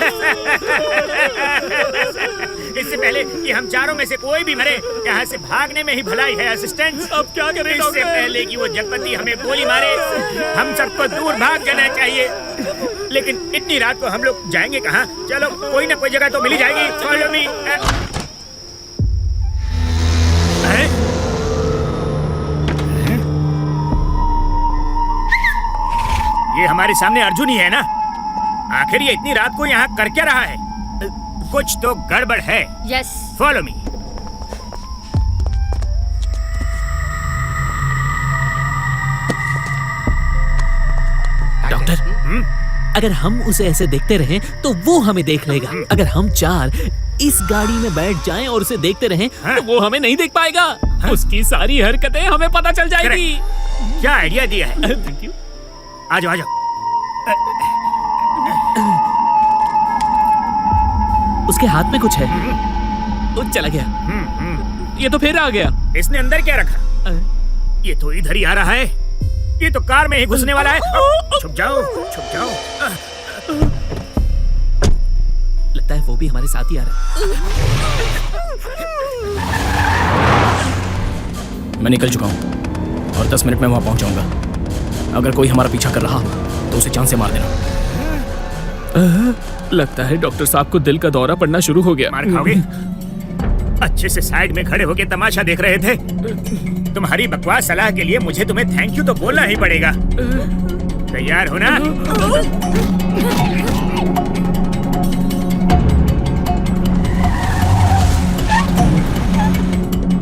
इससे पहले कि हम चारों में से कोई भी मरे, यहाँ से भागने में ही भलाई है असिस्टेंट। अब क्या करें इससे पहले कि वो जगपति हमें गोली मारे, हम सबको दूर भाग जाना चाहिए। लेकिन इतनी रात को हम लोग जाएंगे कहाँ? चलो कोई ना कोई जगह तो मिल ही जाएगी। Follow me. ये हमारे सामने अर्जुन ही है ना? आखिर ये इतनी रात को यहाँ कर क्या रहा है? कुछ तो गड़बड़ है। यस। Follow me. डॉक्टर, अगर हम उसे ऐसे देखते रहें तो वो हमें देख लेगा। अगर हम 4 इस गाड़ी में बैठ जाएं और उसे देखते रहें तो वो हमें नहीं देख पाएगा। उसकी सारी हरकतें हमें पता चल जाएगी। क्या आइडिया दिया है? Thank you. आ जाओ आ जाओ। उसके हाथ में कुछ है। वो चला गया। ये तो फिर आ गया। इसने अंदर क्या रखा? ये तो इधर ही आ रहा है। ये तो कार में ही घुसने वाला है। छुप जाओ, छुप जाओ। लगता है वो भी हमारे साथ ही आ रहा है। मैं निकल चुका हूँ और 10 मिनट में वहां पहुंच जाऊंगा। अगर कोई हमारा पीछा कर रहा तो उसे जान से मार देना। लगता है डॉक्टर साहब को दिल का दौरा पड़ना शुरू हो गया। मार खाओगे? अच्छे से साइड में खड़े होके तमाशा देख रहे थे। तुम्हारी बकवास सलाह के लिए मुझे तुम्हें थैंक यू तो बोलना ही पड़ेगा। तैयार हो ना?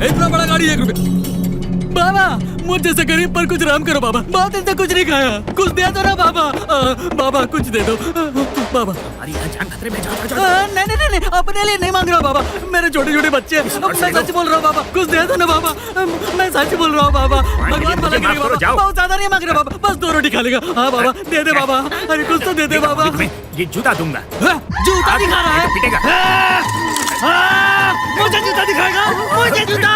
इतना बड़ा गाड़ी 1 रुपए। बाबा मुझ जैसे गरीब पर कुछ राम करो बाबा। बहुत दिन से कुछ नहीं खाया, कुछ दे दो ना बाबा। बाबा कुछ दे दो बाबा। हमारी जान खतरे में। जाओ जाओ। नहीं नहीं नहीं, अपने लिए नहीं मांग रहा बाबा, मेरे छोटे छोटे बच्चे। मैं सच बोल रहा हूँ बाबा, कुछ दे दो ना बाबा। मैं सच बोल रहा हूँ बाबा। भगवान भला करेगा बाबा। बहुत ज्यादा नहीं मांग रहा बाबा, बस 2 रोटी खा लेगा। हाँ बाबा दे दे बाबा। अरे कुछ तो दे दे बाबा। ये जूता दूंगा। जूता दिखा रहा है? पिटेगा। मुझे जूता दिखाएगा? मुझे जूता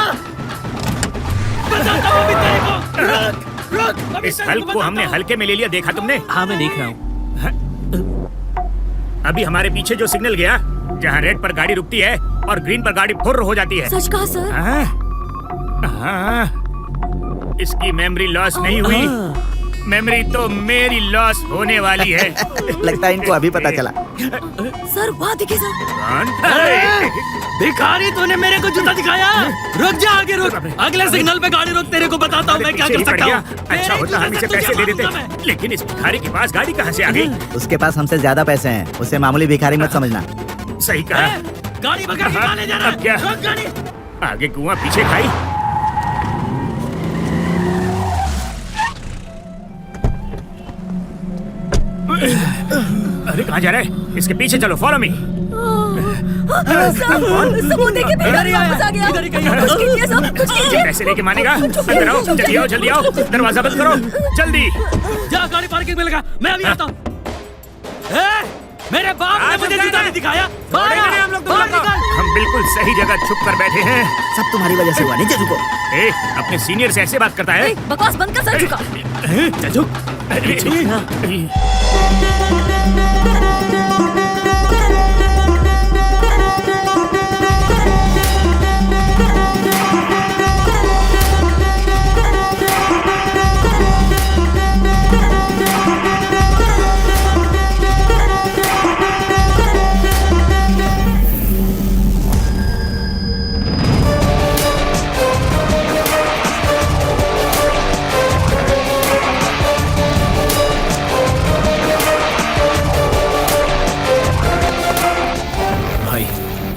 इस हल्क को हमने हल्के में ले लिया, देखा तुमने? हाँ मैं देख रहा हूँ। अभी हमारे पीछे जो सिग्नल गया, जहाँ रेड पर गाड़ी रुकती है और ग्रीन पर गाड़ी फुर्र हो जाती है। सच कहा सर? हाँ। इसकी मेमोरी लॉस नहीं हुई, मेमोरी तो मेरी लॉस होने वाली है। लगता है इनको अभी पता चला। सर वहाँ दिखे सर। भिखारी तूने मेरे को जूता दिखाया? रुक जा, आगे रुक, अगले सिग्नल पे गाड़ी रोक, तेरे को बताता हूँ मैं क्या कर सकता हूँ। अच्छा होता हम इसे पैसे दे देते, लेकिन इस भिखारी के पास गाड़ी कहाँ से आ गई? उसके पास हमसे ज्यादा पैसे हैं, उसे मामूली भिखारी मत समझना। सही कहा। गाड़ी पकड़ के कहाँ ले जा रहा है? अब क्या? रोक गाड़ी। आगे कुआं पीछे खाई। अरे कहाँ जा रहा है? इसके पीछे चलो, फॉलो मी। सब वो देखिए भिखारी वापस आ गया। कुछ कीजिए सब, कुछ कीजिए। पैसे लेके मानेगा? अंदर आओ, जल्दी आओ, जल्दी आओ, दरवाजा बंद करो, जल्दी। जा गाड़ी पार्किंग में लगा, मैं अभी आता हूँ। मेरे बाप ने मुझे जूता नहीं दिखाया। बाहर निकल। हम बिल्कुल सही जगह छुप कर बैठे हैं। सब तुम्हारी वजह से हुआ, नीचे झुको। अपने सीनियर से ऐसे बात करता है? बकवास बंद कर, सर झुका।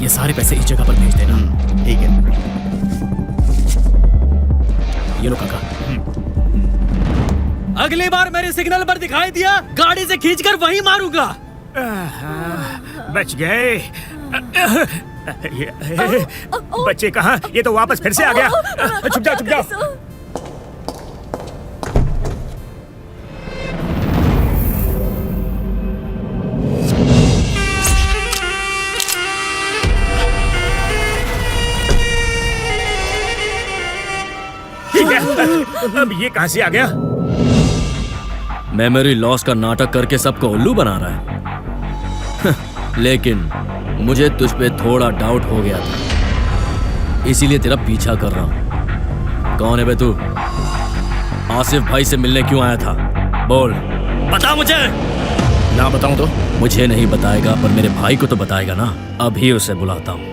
ये सारे पैसे इस जगह पर भेज देना। ठीक है। ये लो काका। अगली बार मेरे सिग्नल पर दिखाई दिया, गाड़ी से खींचकर वहीं मारूंगा। बच गए। बच्चे कहाँ? ये तो वापस फिर से आ गया। छुप जाओ, छुप जाओ। अब ये कहां से आ गया? मेमोरी लॉस का नाटक करके सबको उल्लू बना रहा है। लेकिन मुझे तुझ पे थोड़ा डाउट हो गया था, इसीलिए तेरा पीछा कर रहा हूं। कौन है बे तू? आसिफ भाई से मिलने क्यों आया था? बोल। बता मुझे। ना बताऊं तो? मुझे नहीं बताएगा, पर मेरे भाई को तो बताएगा ना। अभी उसे बुलाता हूं।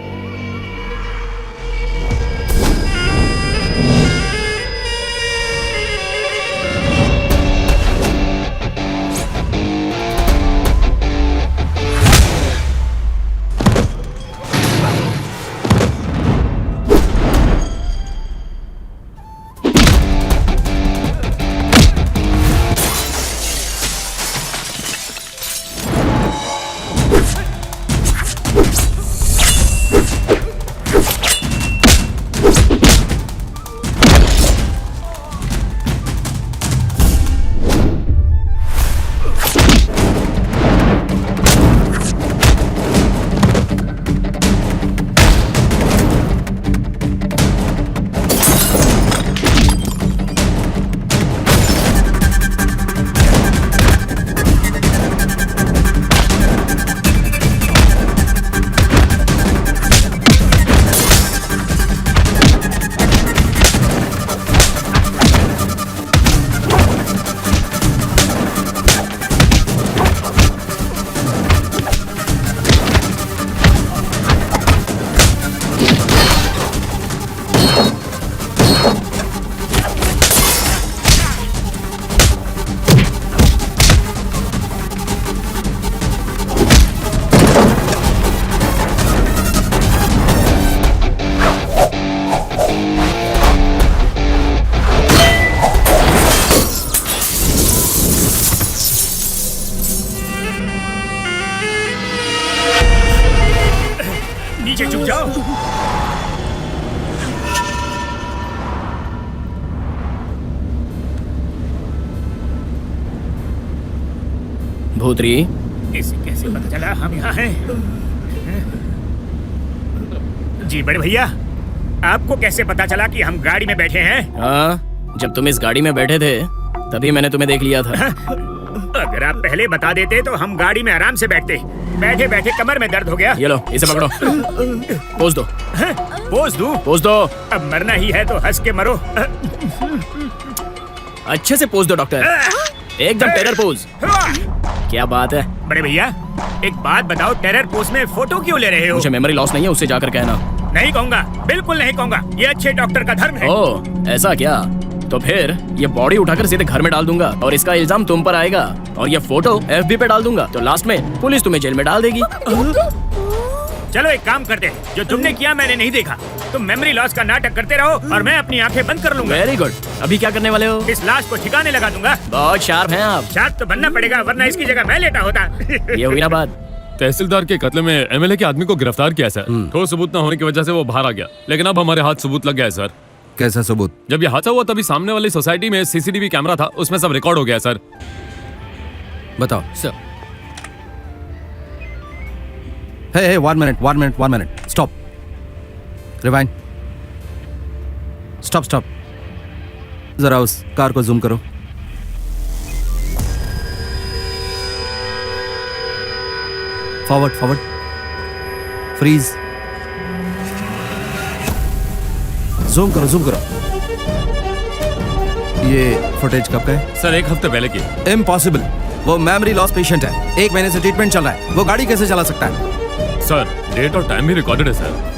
नीचे झुक जाओ। भूतरी, इसे कैसे पता चला हम यहाँ हैं? जी बड़े भैया, आपको कैसे पता चला कि हम गाड़ी में बैठे हैं? हाँ, जब तुम इस गाड़ी में बैठे थे तभी मैंने तुम्हें देख लिया था। अगर आप पहले बता देते तो हम गाड़ी में आराम से बैठते। बैठे बैठे कमर में दर्द हो गया। ये लो, इसे पकड़ो। पोज दो। पोज दूं? पोज दो। अब मरना ही है तो हंस के मरो। अच्छे से पोज दो डॉक्टर, एकदम टेरर पोज। क्या बात है बड़े भैया, एक बात बताओ, टेरर पोस्ट में फोटो क्यों ले रहे हो? मुझे मेमोरी लॉस नहीं है, उससे जाकर कहना। नहीं कहूँगा, बिल्कुल नहीं कहूँगा। ये अच्छे डॉक्टर का धर्म है। ओ, ऐसा क्या? तो फिर ये बॉडी उठाकर सीधे घर में डाल दूंगा और इसका इल्जाम तुम पर आएगा, और ये फोटो FB पे डाल दूंगा, तो लास्ट में पुलिस तुम्हें जेल में डाल देगी। चलो एक काम करते हैं, जो तुमने किया मैंने नहीं देखा। तुम मेमोरी लॉस का नाटक करते रहो और मैं अपनी आंखें बंद कर लूंगा। Very good. अभी क्या करने वाले हो? इस लाश को ठिकाने लगा दूंगा। बहुत शार्प हैं आप। शार्प तो बनना पड़ेगा, वरना इसकी जगह मैं लेटा होता। ये हुई ना बात। तहसीलदार के कत्ल में MLA के आदमी को गिरफ्तार किया सर। ठोस सबूत न होने की वजह से वो बाहर आ गया, लेकिन अब हमारे हाथ सबूत लग गया है सर। कैसा सबूत? जब ये हादसा हुआ तभी सामने वाली सोसाइटी में CCTV कैमरा था, उसमें सब रिकॉर्ड हो गया सर। बताओ sir. Hey, 1 minute. Stop. Rewind. Stop. जरा उस कार को जूम करो। फॉरवर्ड। फ्रीज। जूम करो। ये फुटेज कब का है? सर 1 हफ्ते पहले की। इम्पॉसिबल। वो मेमोरी लॉस पेशेंट है, 1 महीने से ट्रीटमेंट चल रहा है। वो गाड़ी कैसे चला सकता है? सर डेट और टाइम भी रिकॉर्डेड है सर।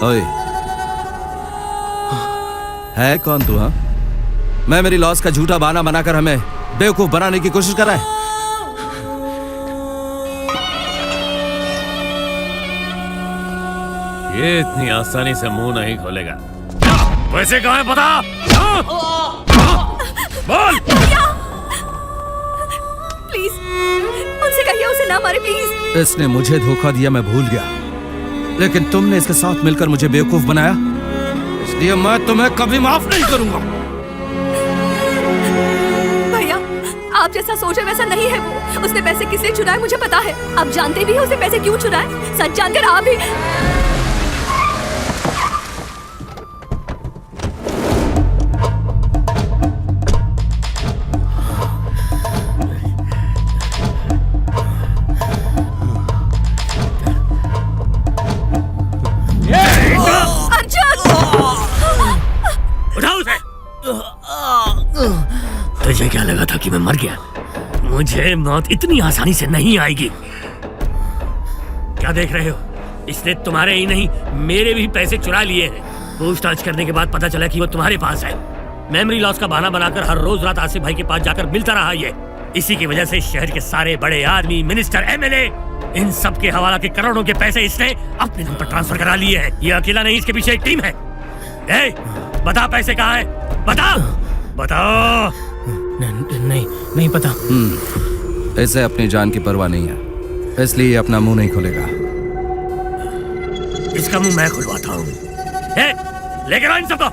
ओए, है कौन तू? हाँ, मेमोरी लॉस का झूठा बहाना बनाकर हमें बेवकूफ बनाने की कोशिश कर रहा है। ये इतनी आसानी से मुंह नहीं खोलेगा। वैसे कहाँ है पता? बोल। प्लीज उनसे कहिए उसे ना मारे प्लीज। इसने मुझे धोखा दिया, मैं भूल गया, लेकिन तुमने इसके साथ मिलकर मुझे बेवकूफ बनाया, इसलिए मैं तुम्हें कभी माफ नहीं करूंगा। भैया, आप जैसा सोचे वैसा नहीं है वो। उसने पैसे किससे चुराए मुझे पता है। आप जानते भी हैं उसने पैसे क्यों चुराए। सच जानकर आप भी। तुझे क्या लगा था कि मैं मर गया? मुझे मौत इतनी आसानी से नहीं आएगी। क्या देख रहे हो? इसने तुम्हारे ही नहीं मेरे भी पैसे चुरा लिए हैं। पूछताछ करने के बाद पता चला कि वो तुम्हारे पास है। मेमोरी लॉस का बहाना बनाकर हर रोज रात आसिफ भाई के पास जाकर मिलता रहा ये। इसी की वजह से शहर के सारे बड़े आदमी, मिनिस्टर, MLA, इन सब के हवाला के करोड़ों के पैसे इसने अपने नाम पर ट्रांसफर करा लिए हैं। ये अकेला नहीं, इसके पीछे एक टीम है। बता पैसे कहाँ है? बताओ। नहीं पता। ऐसे अपनी जान की परवाह नहीं है, इसलिए अपना मुंह नहीं खोलेगा। इसका मुंह मैं खुलवाता हूँ। लेकर आओ इन सबको।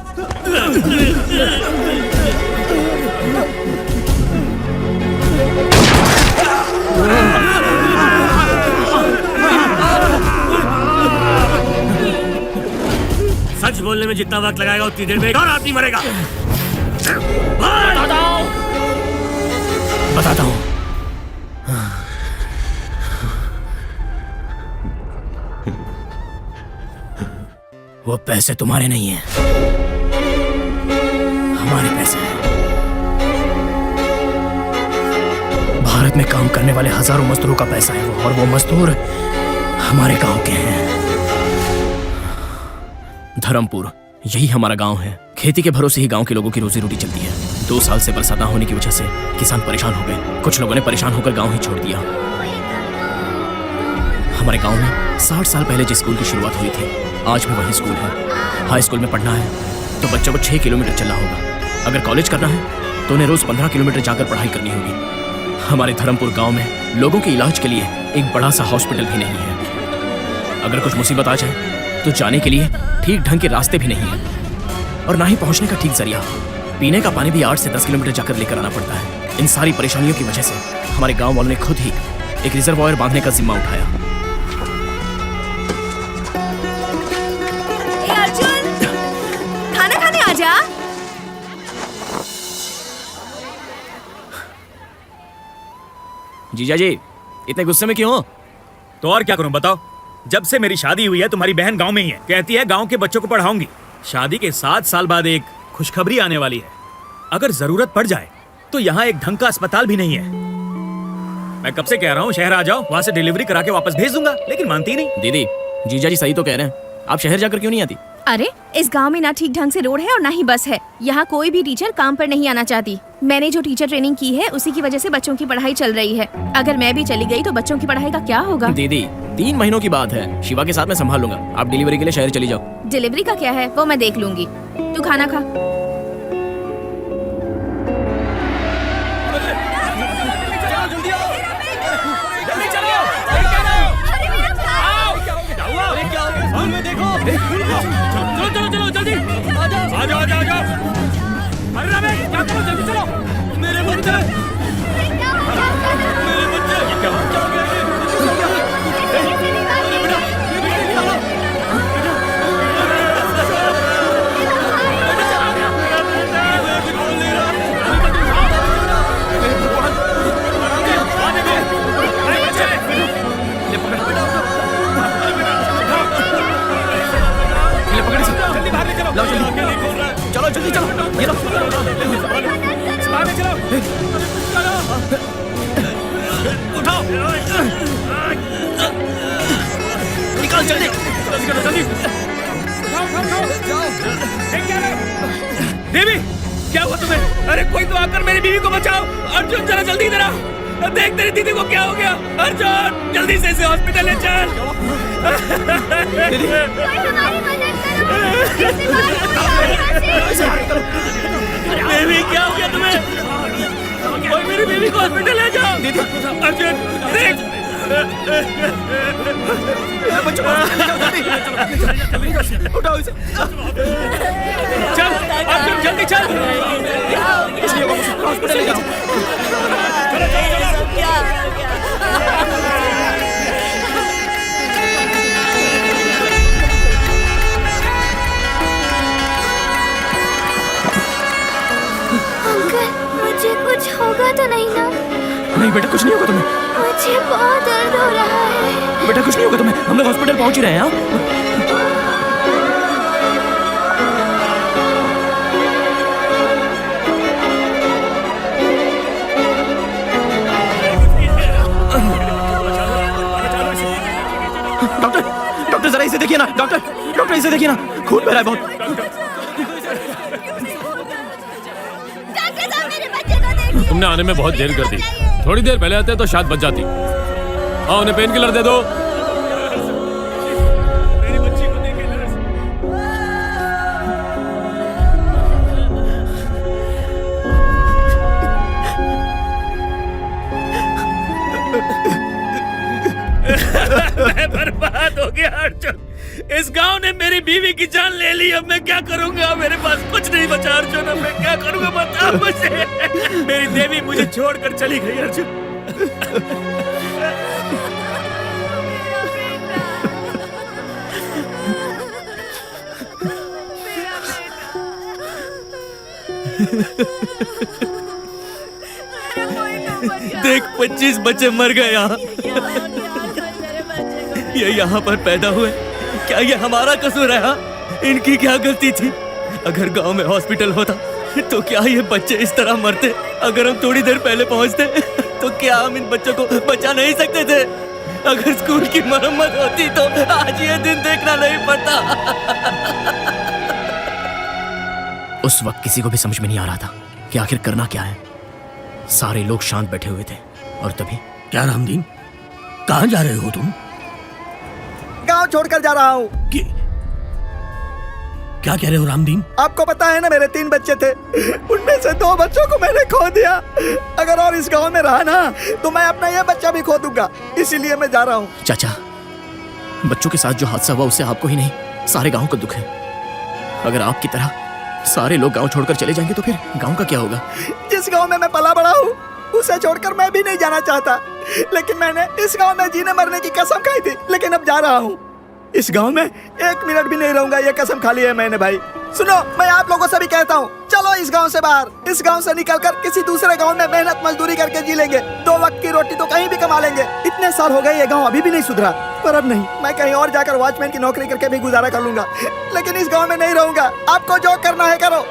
सच बोलने में जितना वक्त लगाएगा उतनी देर में एक और आदमी मरेगा। बताता हूँ। वो पैसे तुम्हारे नहीं हैं, हमारे पैसे हैं। भारत में काम करने वाले हजारों मजदूरों का पैसा है वो, और वो मजदूर हमारे गांव के हैं। धर्मपुर, यही हमारा गांव है। खेती के भरोसे ही गांव के लोगों की रोजी रोटी चलती है। 2 साल से बरसात ना होने की वजह से किसान परेशान हो गए। कुछ लोगों ने परेशान होकर गांव ही छोड़ दिया। हमारे गांव में 60 साल पहले जिस स्कूल की शुरुआत हुई थी, आज भी वही स्कूल है। हाई स्कूल में पढ़ना है तो बच्चों को 6 किलोमीटर चलना होगा। अगर कॉलेज करना है तो उन्हें रोज 15 किलोमीटर जाकर पढ़ाई करनी होगी। हमारे धर्मपुर गांव में लोगों के इलाज के लिए एक बड़ा सा हॉस्पिटल भी नहीं है। अगर कुछ मुसीबत आ जाए तो जाने के लिए ठीक ढंग के रास्ते भी नहीं है, और ना ही पहुंचने का ठीक जरिया। पीने का पानी भी 8 से 10 किलोमीटर जाकर लेकर आना पड़ता है। इन सारी परेशानियों की वजह से हमारे गांव वालों ने खुद ही एक रिजर्वायर बांधने का जिम्मा उठाया। अर्जुन, खाना खाने आ जा। जीजा जी इतने गुस्से में क्यों हो? तो और क्या करूं बताओ। जब से मेरी शादी हुई है तुम्हारी बहन गांव में ही है, कहती है गांव के बच्चों को पढ़ाऊंगी। शादी के 7 साल बाद एक खुशखबरी आने वाली है। अगर जरूरत पड़ जाए तो यहाँ एक ढंग का अस्पताल भी नहीं है। मैं कब से कह रहा हूँ शहर आ जाओ, वहां से डिलीवरी करा के वापस भेज दूंगा, लेकिन मानती नहीं। दीदी जीजा जी सही तो कह रहे हैं, आप शहर जाकर क्यों नहीं आती? अरे इस गांव में ना ठीक ढंग से रोड है और ना ही बस है। यहाँ कोई भी टीचर काम पर नहीं आना चाहती। मैंने जो टीचर ट्रेनिंग की है उसी की वजह से बच्चों की पढ़ाई चल रही है। अगर मैं भी चली गई तो बच्चों की पढ़ाई का क्या होगा? दीदी 3 महीनों की बात है, शिवा के साथ मैं संभाल लूंगा। आप डिलीवरी के लिए शहर चली जाओ। डिलीवरी का क्या है वो मैं देख लूंगी। तू खाना खा। चलो जल्दी आ जाओ। अरे रमेश क्या करो, जल्दी चलो। मेरे बच्चे चलो जल्दी चलो, ये लो। उठाओ, निकाल जल्दी। देवी क्या हुआ तुम्हें? अरे कोई तो आकर मेरी बीवी को बचाओ। अर्जुन जरा जल्दी इधर आ, देख तेरी दीदी को क्या हो गया। अर्जुन जल्दी से इसे हॉस्पिटल ले चल। बेबी क्या हो गया तुम्हें? कोई मेरी बेबी को हॉस्पिटल ले जाओ। अर्जुन देख उठाओ इसे। चल अर्जुन जल्दी चल। हॉस्पिटल ले जाओ। मुझे कुछ होगा तो नहीं ना? नहीं बेटा कुछ नहीं होगा तुम्हें। मुझे बहुत दर्द हो रहा है। बेटा कुछ नहीं होगा तुम्हें, हम लोग हॉस्पिटल पहुंच ही रहे हैं। डॉक्टर जरा इसे देखिए ना। डॉक्टर इसे देखिए ना, खून बह रहा है बहुत। तुमने आने में बहुत देर कर दी। थोड़ी देर पहले आते तो शायद बच जाती। हाँ उन्हें पेन किलर दे दो। मैं बर्बाद हो गया अर्जुन। इस गांव ने मेरी बीवी की जान ले ली। अब मैं क्या करूंगा? मेरे पास कुछ नहीं बचा अर्जुन। अब मैं क्या करूंगा बता मुझे। मेरी देवी मुझे छोड़कर चली गई अर्जुन। देख 25 बच्चे मर गए यहाँ। ये यहाँ पर पैदा हुए, क्या ये हमारा कसूर है? हाँ? इनकी क्या गलती थी? अगर गांव में हॉस्पिटल होता तो क्या ये बच्चे इस तरह मरते? अगर हम थोड़ी देर पहले पहुंचते तो क्या हम इन बच्चों को बचा नहीं सकते थे? अगर स्कूल की मरम्मत होती तो आज ये दिन देखना नहीं पड़ता। उस वक्त किसी को भी समझ में नहीं आ रहा था कि आखिर करना क्या है। सारे लोग शांत बैठे हुए थे और तभी। क्या रामदीन, कहाँ जा रहे हो तुम? गांव छोड़कर जा रहा हूँ। क्या कह रहे हो रामदीन? आपको पता है ना मेरे 3 बच्चे थे, उनमें से 2 बच्चों को मैंने खो दिया। अगर और इस गांव में रहा ना तो मैं अपना ये बच्चा भी खो दूंगा, इसीलिए मैं जा रहा हूँ। चाचा, बच्चों के साथ जो हादसा हुआ उससे आपको ही नहीं सारे गांव को दुख है। अगर आपकी तरह सारे लोग गांव छोड़कर चले जाएंगे तो फिर गांव का क्या होगा? जिस गांव में मैं पला बड़ा हूँ उसे छोड़कर मैं भी नहीं जाना चाहता, लेकिन मैंने इस गांव में जीने मरने की कसम खाई थी। लेकिन अब जा रहा हूँ। इस गांव में 1 मिनट भी नहीं रहूंगा, ये कसम खा ली है मैंने भाई। सुनो, मैं आप लोगों से भी कहता हूँ, चलो इस गांव से बाहर, इस गांव से निकलकर किसी दूसरे गांव में मेहनत मजदूरी करके जी लेंगे। 2 वक्त की रोटी तो कहीं भी कमा लेंगे। इतने साल हो गए ये गांव अभी भी नहीं सुधरा, पर अब नहीं, मैं कहीं और जाकर वॉचमैन की नौकरी करके भी गुजारा कर लूंगा, लेकिन इस गांव में नहीं रहूंगा। आपको जो करना है करो।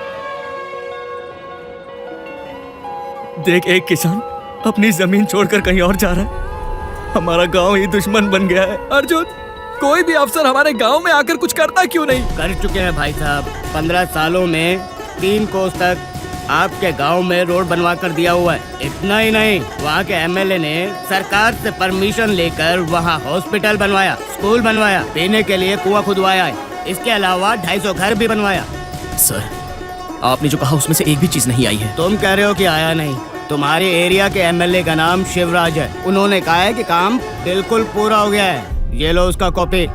देख, एक किसान अपनी जमीन छोड़कर कहीं और जा रहा है। हमारा गांव ही दुश्मन बन गया है। अर्जुन, कोई भी अफसर हमारे गांव में आकर कुछ करता क्यों नहीं? कर चुके हैं भाई साहब। 15 सालों में 3 कोस तक आपके गांव में रोड बनवा कर दिया हुआ है। इतना ही नहीं, वहाँ के एमएलए ने सरकार से परमिशन लेकर वहाँ हॉस्पिटल बनवाया, स्कूल बनवाया, पीने के लिए कुआं खुदवाया है। इसके अलावा 250 घर भी बनवाया। सर, आपने जो कहा उसमें से एक भी चीज नहीं आई है। तुम कह रहे हो कि आया नहीं? तुम्हारे एरिया के एमएलए का नाम शिवराज है। उन्होंने कहा है कि काम बिल्कुल पूरा हो गया है। ये लो उसका कॉपी।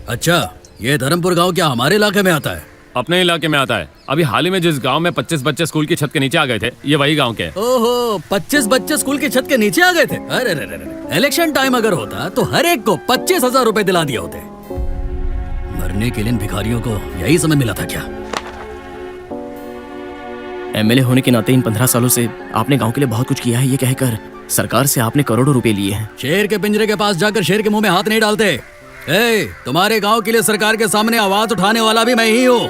अच्छा, ये धर्मपुर गांव क्या हमारे इलाके में आता है? अपने इलाके में आता है। अभी हाल ही में जिस गांव में 25 बच्चे स्कूल की छत के नीचे आ गए थे, ये वही गांव के हैं। ओहो, 25 बच्चे स्कूल की छत के नीचे आ गए थे? अरे रे रे रे, इलेक्शन टाइम अगर होता तो हर एक को 25,000 रुपए दिला दिए होते। मरने के लिए इन भिखारियों को यही समय मिला था क्या? एमएलए होने के नाते इन 15 सालों से आपने गांव के लिए बहुत कुछ किया है, ये कहकर सरकार से आपने करोड़ों रुपए लिए हैं। शेर के पिंजरे के पास जाकर शेर के मुंह में हाथ नहीं डालते। तुम्हारे गांव के लिए सरकार के सामने आवाज उठाने वाला भी मैं ही हूँ।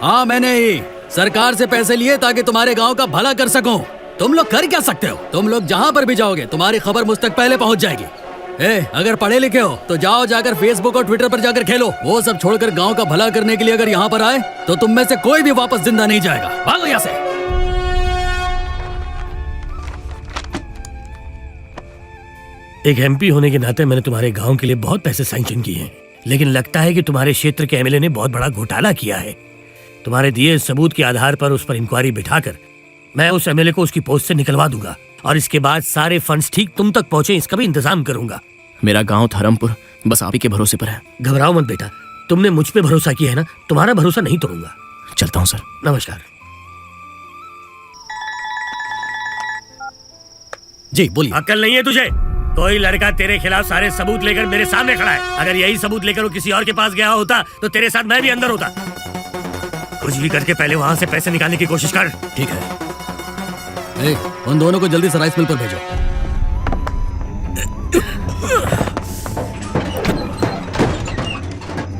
हाँ, मैंने ही सरकार से पैसे लिए ताकि तुम्हारे गांव का भला कर सकूं। तुम लोग कर क्या सकते हो? तुम लोग जहां पर भी जाओगे तुम्हारी खबर मुझ तक पहले पहुंच जाएगी। अगर पढ़े लिखे हो तो जाओ जाकर फेसबुक और ट्विटर पर जाकर खेलो। वो सब छोड़कर गांव का भला करने के लिए अगर यहाँ पर आए तो तुम में से कोई भी वापस जिंदा नहीं जाएगा। भागो यहाँ से। एक एमपी होने के नाते मैंने तुम्हारे गांव के लिए बहुत पैसे सैंक्शन किए हैं, लेकिन लगता है कि तुम्हारे क्षेत्र के एमएलए ने बहुत बड़ा घोटाला किया है। तुम्हारे दिए सबूत के आधार पर उस पर इंक्वायरी बिठाकर मैं उस एमएलए को उसकी पोस्ट से निकलवा दूंगा, और इसके बाद सारे फंड्स ठीक तुम तक पहुंचे इसका भी इंतजाम करूंगा। मेरा गांव धर्मपुर बस आप ही के भरोसे पर है। घबराओ मत बेटा, तुमने मुझ पे भरोसा किया है ना, तुम्हारा भरोसा नहीं तोड़ूंगा। चलता हूँ सर। नमस्कार। जी बोलिए। अक्ल नहीं है तुझे? कोई लड़का तेरे खिलाफ सारे सबूत लेकर मेरे सामने खड़ा है। अगर यही सबूत लेकर वो किसी और के पास गया होता तो तेरे साथ मैं भी अंदर होता। कुछ भी करके पहले वहां से पैसे निकालने की कोशिश कर। ठीक है। उन दोनों को जल्दी से राइस मिल पर भेजो।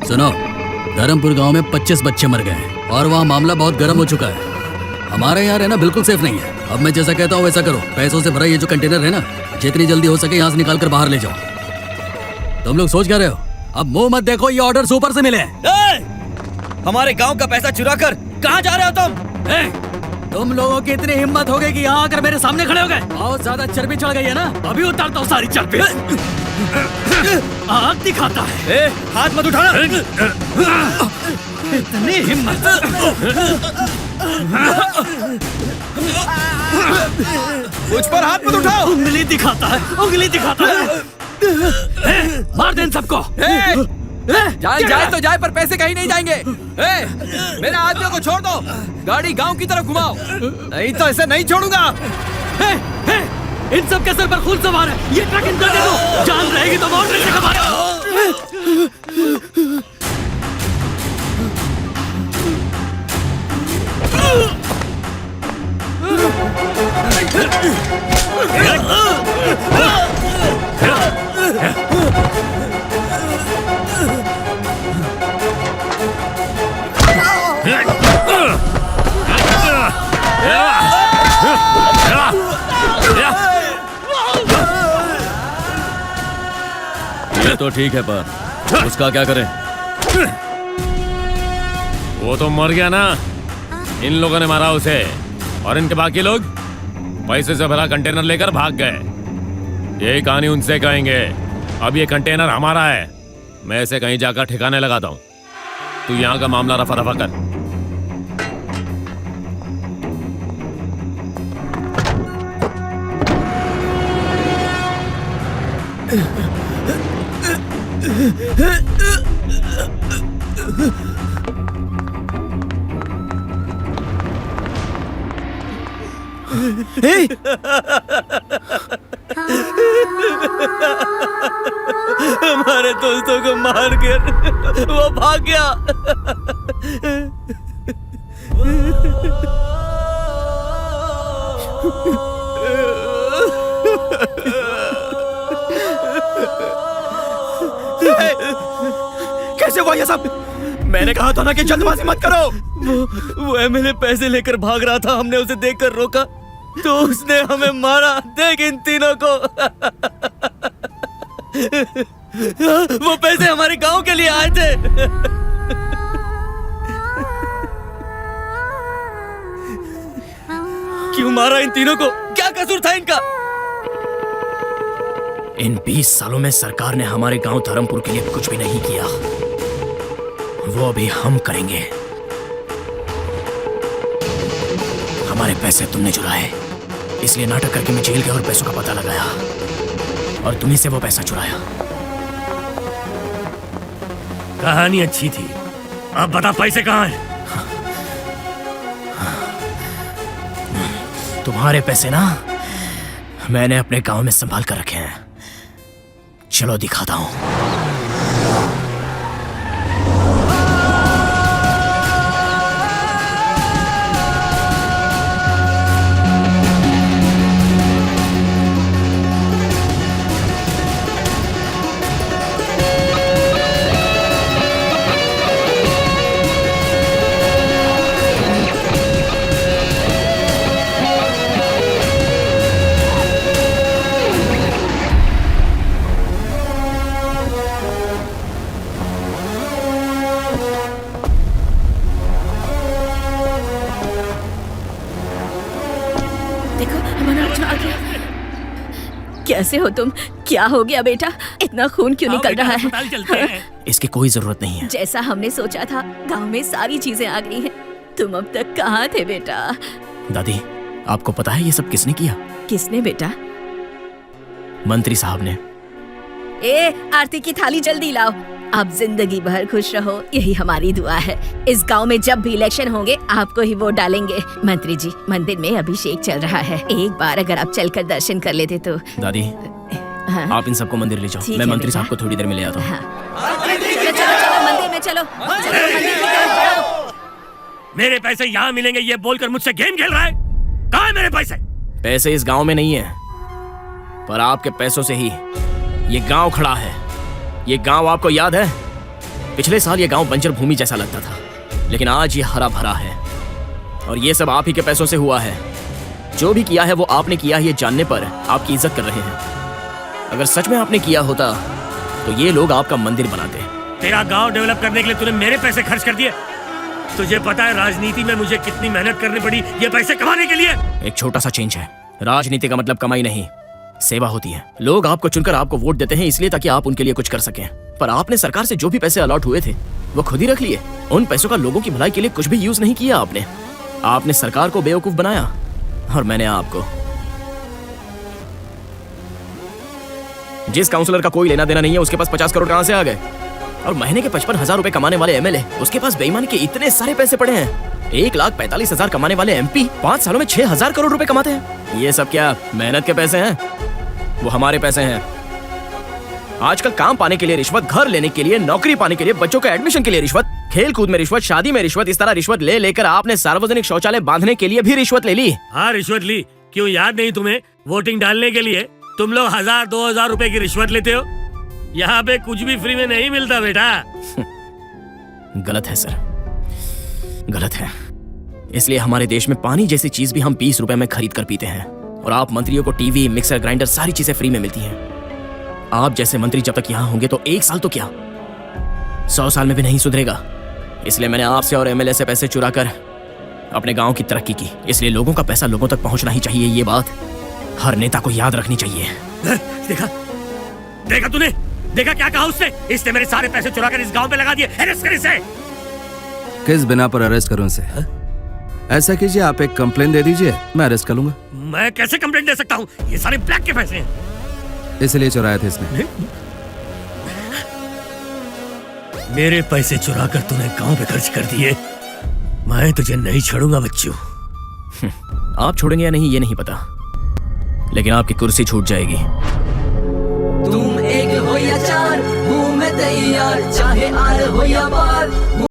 सुनो, धर्मपुर गांव में 25 बच्चे मर गए हैं और वहाँ मामला बहुत गर्म हो चुका है। हमारे यहाँ रहना बिल्कुल सेफ नहीं है। अब मैं जैसा कहता हूँ वैसा करो। पैसों से भरा ये जो कंटेनर है ना, जितनी जल्दी हो सके यहाँ से निकाल कर बाहर ले जाओ। तुम लोग सोच क्या रहे हो? अब मुंह मत देखो, ये ऑर्डर ऊपर से मिले। हमारे गांव का पैसा चुरा कर कहाँ जा रहे हो तुम? तुम लोगों की इतनी हिम्मत हो गई कि यहाँ आकर मेरे सामने खड़े हो गए? बहुत ज्यादा चर्बी चढ़ गई है ना, अभी उतारता हूँ सारी चर्बी। आग दिखाता है। हाथ मत उठाना। इतनी हिम्मत। मुझ पर हाथ मत उठाओ। उंगली दिखाता है, उंगली दिखाता है। मार दे इन सबको। जाए तो जाए, पर पैसे कहीं नहीं जाएंगे। मेरे आदमियों को छोड़ दो, गाड़ी गांव की तरफ घुमाओ, नहीं तो ऐसे नहीं छोड़ूंगा। इन सब के सर पर खून सवार है, ये ट्रक इनको दे दो, जान रहेगी तो मौत से कमाना। ये तो ठीक है, पर उसका क्या करें? वो तो मर गया ना, इन लोगों ने मारा उसे, और इनके बाकी लोग पैसे से भरा कंटेनर लेकर भाग गए। यही कहानी उनसे कहेंगे। अब ये कंटेनर हमारा है, मैं इसे कहीं जाकर ठिकाने लगाता हूँ। तू यहाँ का मामला रफा दफा कर। हमारे दोस्तों को मार कर वो भाग गया। कैसे हुआ ये सब? मैंने कहा था ना कि जल्दबाजी मत करो। वो एमएलए पैसे लेकर भाग रहा था, हमने उसे देखकर रोका तो उसने हमें मारा। देख इन तीनों को। वो पैसे हमारे गांव के लिए आए थे। क्यों मारा इन तीनों को? क्या कसूर था इनका? इन 20 सालों में सरकार ने हमारे गांव धर्मपुर के लिए कुछ भी नहीं किया। वो अभी हम करेंगे। हमारे पैसे तुमने चुराए, इसलिए नाटक करके मैं जेल गया और पैसों का पता लगाया और तुम्हीं से वो पैसा चुराया। कहानी अच्छी थी, अब बता पैसे कहाँ हैं? तुम्हारे पैसे ना मैंने अपने गांव में संभाल कर रखे हैं। चलो दिखाता हूं। कैसे हो तुम? क्या हो गया बेटा? इतना खून क्यों निकल रहा है? इसकी कोई जरूरत नहीं है। जैसा हमने सोचा था, गांव में सारी चीजें आ गई हैं। तुम अब तक कहाँ थे बेटा? दादी, आपको पता है ये सब किसने किया? किसने बेटा? मंत्री साहब ने। आरती की थाली जल्दी लाओ। आप जिंदगी भर खुश रहो, यही हमारी दुआ है। इस गांव में जब भी इलेक्शन होंगे आपको ही वोट डालेंगे। मंत्री जी, मंदिर में अभिषेक चल रहा है, एक बार अगर आप चलकर दर्शन कर लेते तो। दादी, हाँ? आप इन सबको मंदिर ले जाओ, मैं मंत्री साहब को थोड़ी देर में ले आता हूँ। चलो चलो चलो मंदिर में चलो, चलो मंदिर की तरफ बढ़ो। मेरे पैसे यहाँ मिलेंगे ये बोलकर मुझसे गेम खेल रहा है। कहाँ है मेरे पैसे? पैसे इस गांव में नहीं है, पर आपके पैसों से ही ये गांव खड़ा है। ये गांव आपको याद है? पिछले साल ये गांव बंजर भूमि जैसा लगता था, लेकिन आज ये हरा भरा है और ये सब आप ही के पैसों से हुआ है। जो भी किया है वो आपने किया है, ये जानने पर आपकी इज्जत कर रहे हैं। अगर सच में आपने किया होता तो ये लोग आपका मंदिर बनाते। तेरा गांव डेवलप करने के लिए तूने मेरे पैसे खर्च कर दिए। तुझे पता है राजनीति में मुझे कितनी मेहनत करनी पड़ी ये पैसे कमाने के लिए? एक छोटा सा चेंज है। राजनीति का मतलब कमाई नहीं, सेवा होती है। लोग आपको चुनकर आपको वोट देते हैं इसलिए ताकि आप उनके लिए कुछ कर सकें, पर आपने सरकार से जो भी पैसे अलॉट हुए थे वो खुद ही रख लिए। उन पैसों का लोगों की भलाई के लिए कुछ भी यूज नहीं किया आपने सरकार को बेवकूफ बनाया और मैंने आपको। जिस काउंसलर का कोई लेना देना नहीं है उसके पास 50 करोड़ कहां से आ गए? और महीने के 55,000 रुपए कमाने वाले एमएलए, उसके पास बेईमानी के इतने सारे पैसे पड़े हैं। 1,45,000 कमाने वाले एमपी 5 सालों में 6,000 करोड़ रुपए कमाते हैं। ये सब क्या मेहनत के पैसे हैं? वो हमारे पैसे हैं। आजकल काम पाने के लिए रिश्वत, घर लेने के लिए, नौकरी पाने के लिए, बच्चों के एडमिशन के लिए रिश्वत, खेल कूद में रिश्वत, शादी में रिश्वत, इस तरह रिश्वत ले लेकर आपने सार्वजनिक शौचालय बांधने के लिए भी रिश्वत ले ली। हाँ रिश्वत ली। क्यों याद नहीं तुम्हें? वोटिंग डालने के लिए तुम लोग 1,000-2,000 रुपए की रिश्वत लेते हो। यहाँ पे कुछ भी फ्री में नहीं मिलता बेटा। गलत है सर, गलत है। इसलिए हमारे देश में पानी जैसी चीज भी हम 20 रुपए में खरीद कर पीते हैं और आप मंत्रियों को टीवी, मिक्सर ग्राइंडर सारी चीजें फ्री में मिलती हैं। आप जैसे मंत्री जब तक यहाँ होंगे तो 1 साल तो क्या 100 साल में भी नहीं सुधरेगा। इसलिए मैंने आपसे और एमएलए से पैसे चुरा कर अपने गांव की तरक्की की। इसलिए लोगों का पैसा लोगों तक पहुंचना ही चाहिए। ये बात हर नेता को याद रखनी चाहिए। देखा तूने? देखा क्या कहा उसने? इसने मेरे सारे पैसे चुरा कर इस गांव पे लगा दिए। अरेस्ट कर इसे। किस बिना पर अरेस्ट करूं इसे? ऐसा कीजिए, आप एक कंप्लेन दे दीजिए, मैं अरेस्ट कर लूंगा। मैं कैसे कंप्लेंट दे सकता हूँ? ये सारे ब्लैक के पैसे हैं। इसलिए चुराए थे इसने। मेरे पैसे चुरा कर तूने गांव पे खर्च कर दिए। मैं तुझे नहीं छोड़ूंगा बच्चों। आप छोड़ेंगे या नहीं ये नहीं पता, लेकिन आपकी कुर्सी छूट जाएगी। तुम एक हो या चार, हूँ मैं तैयार, चाहे आर हो या पार।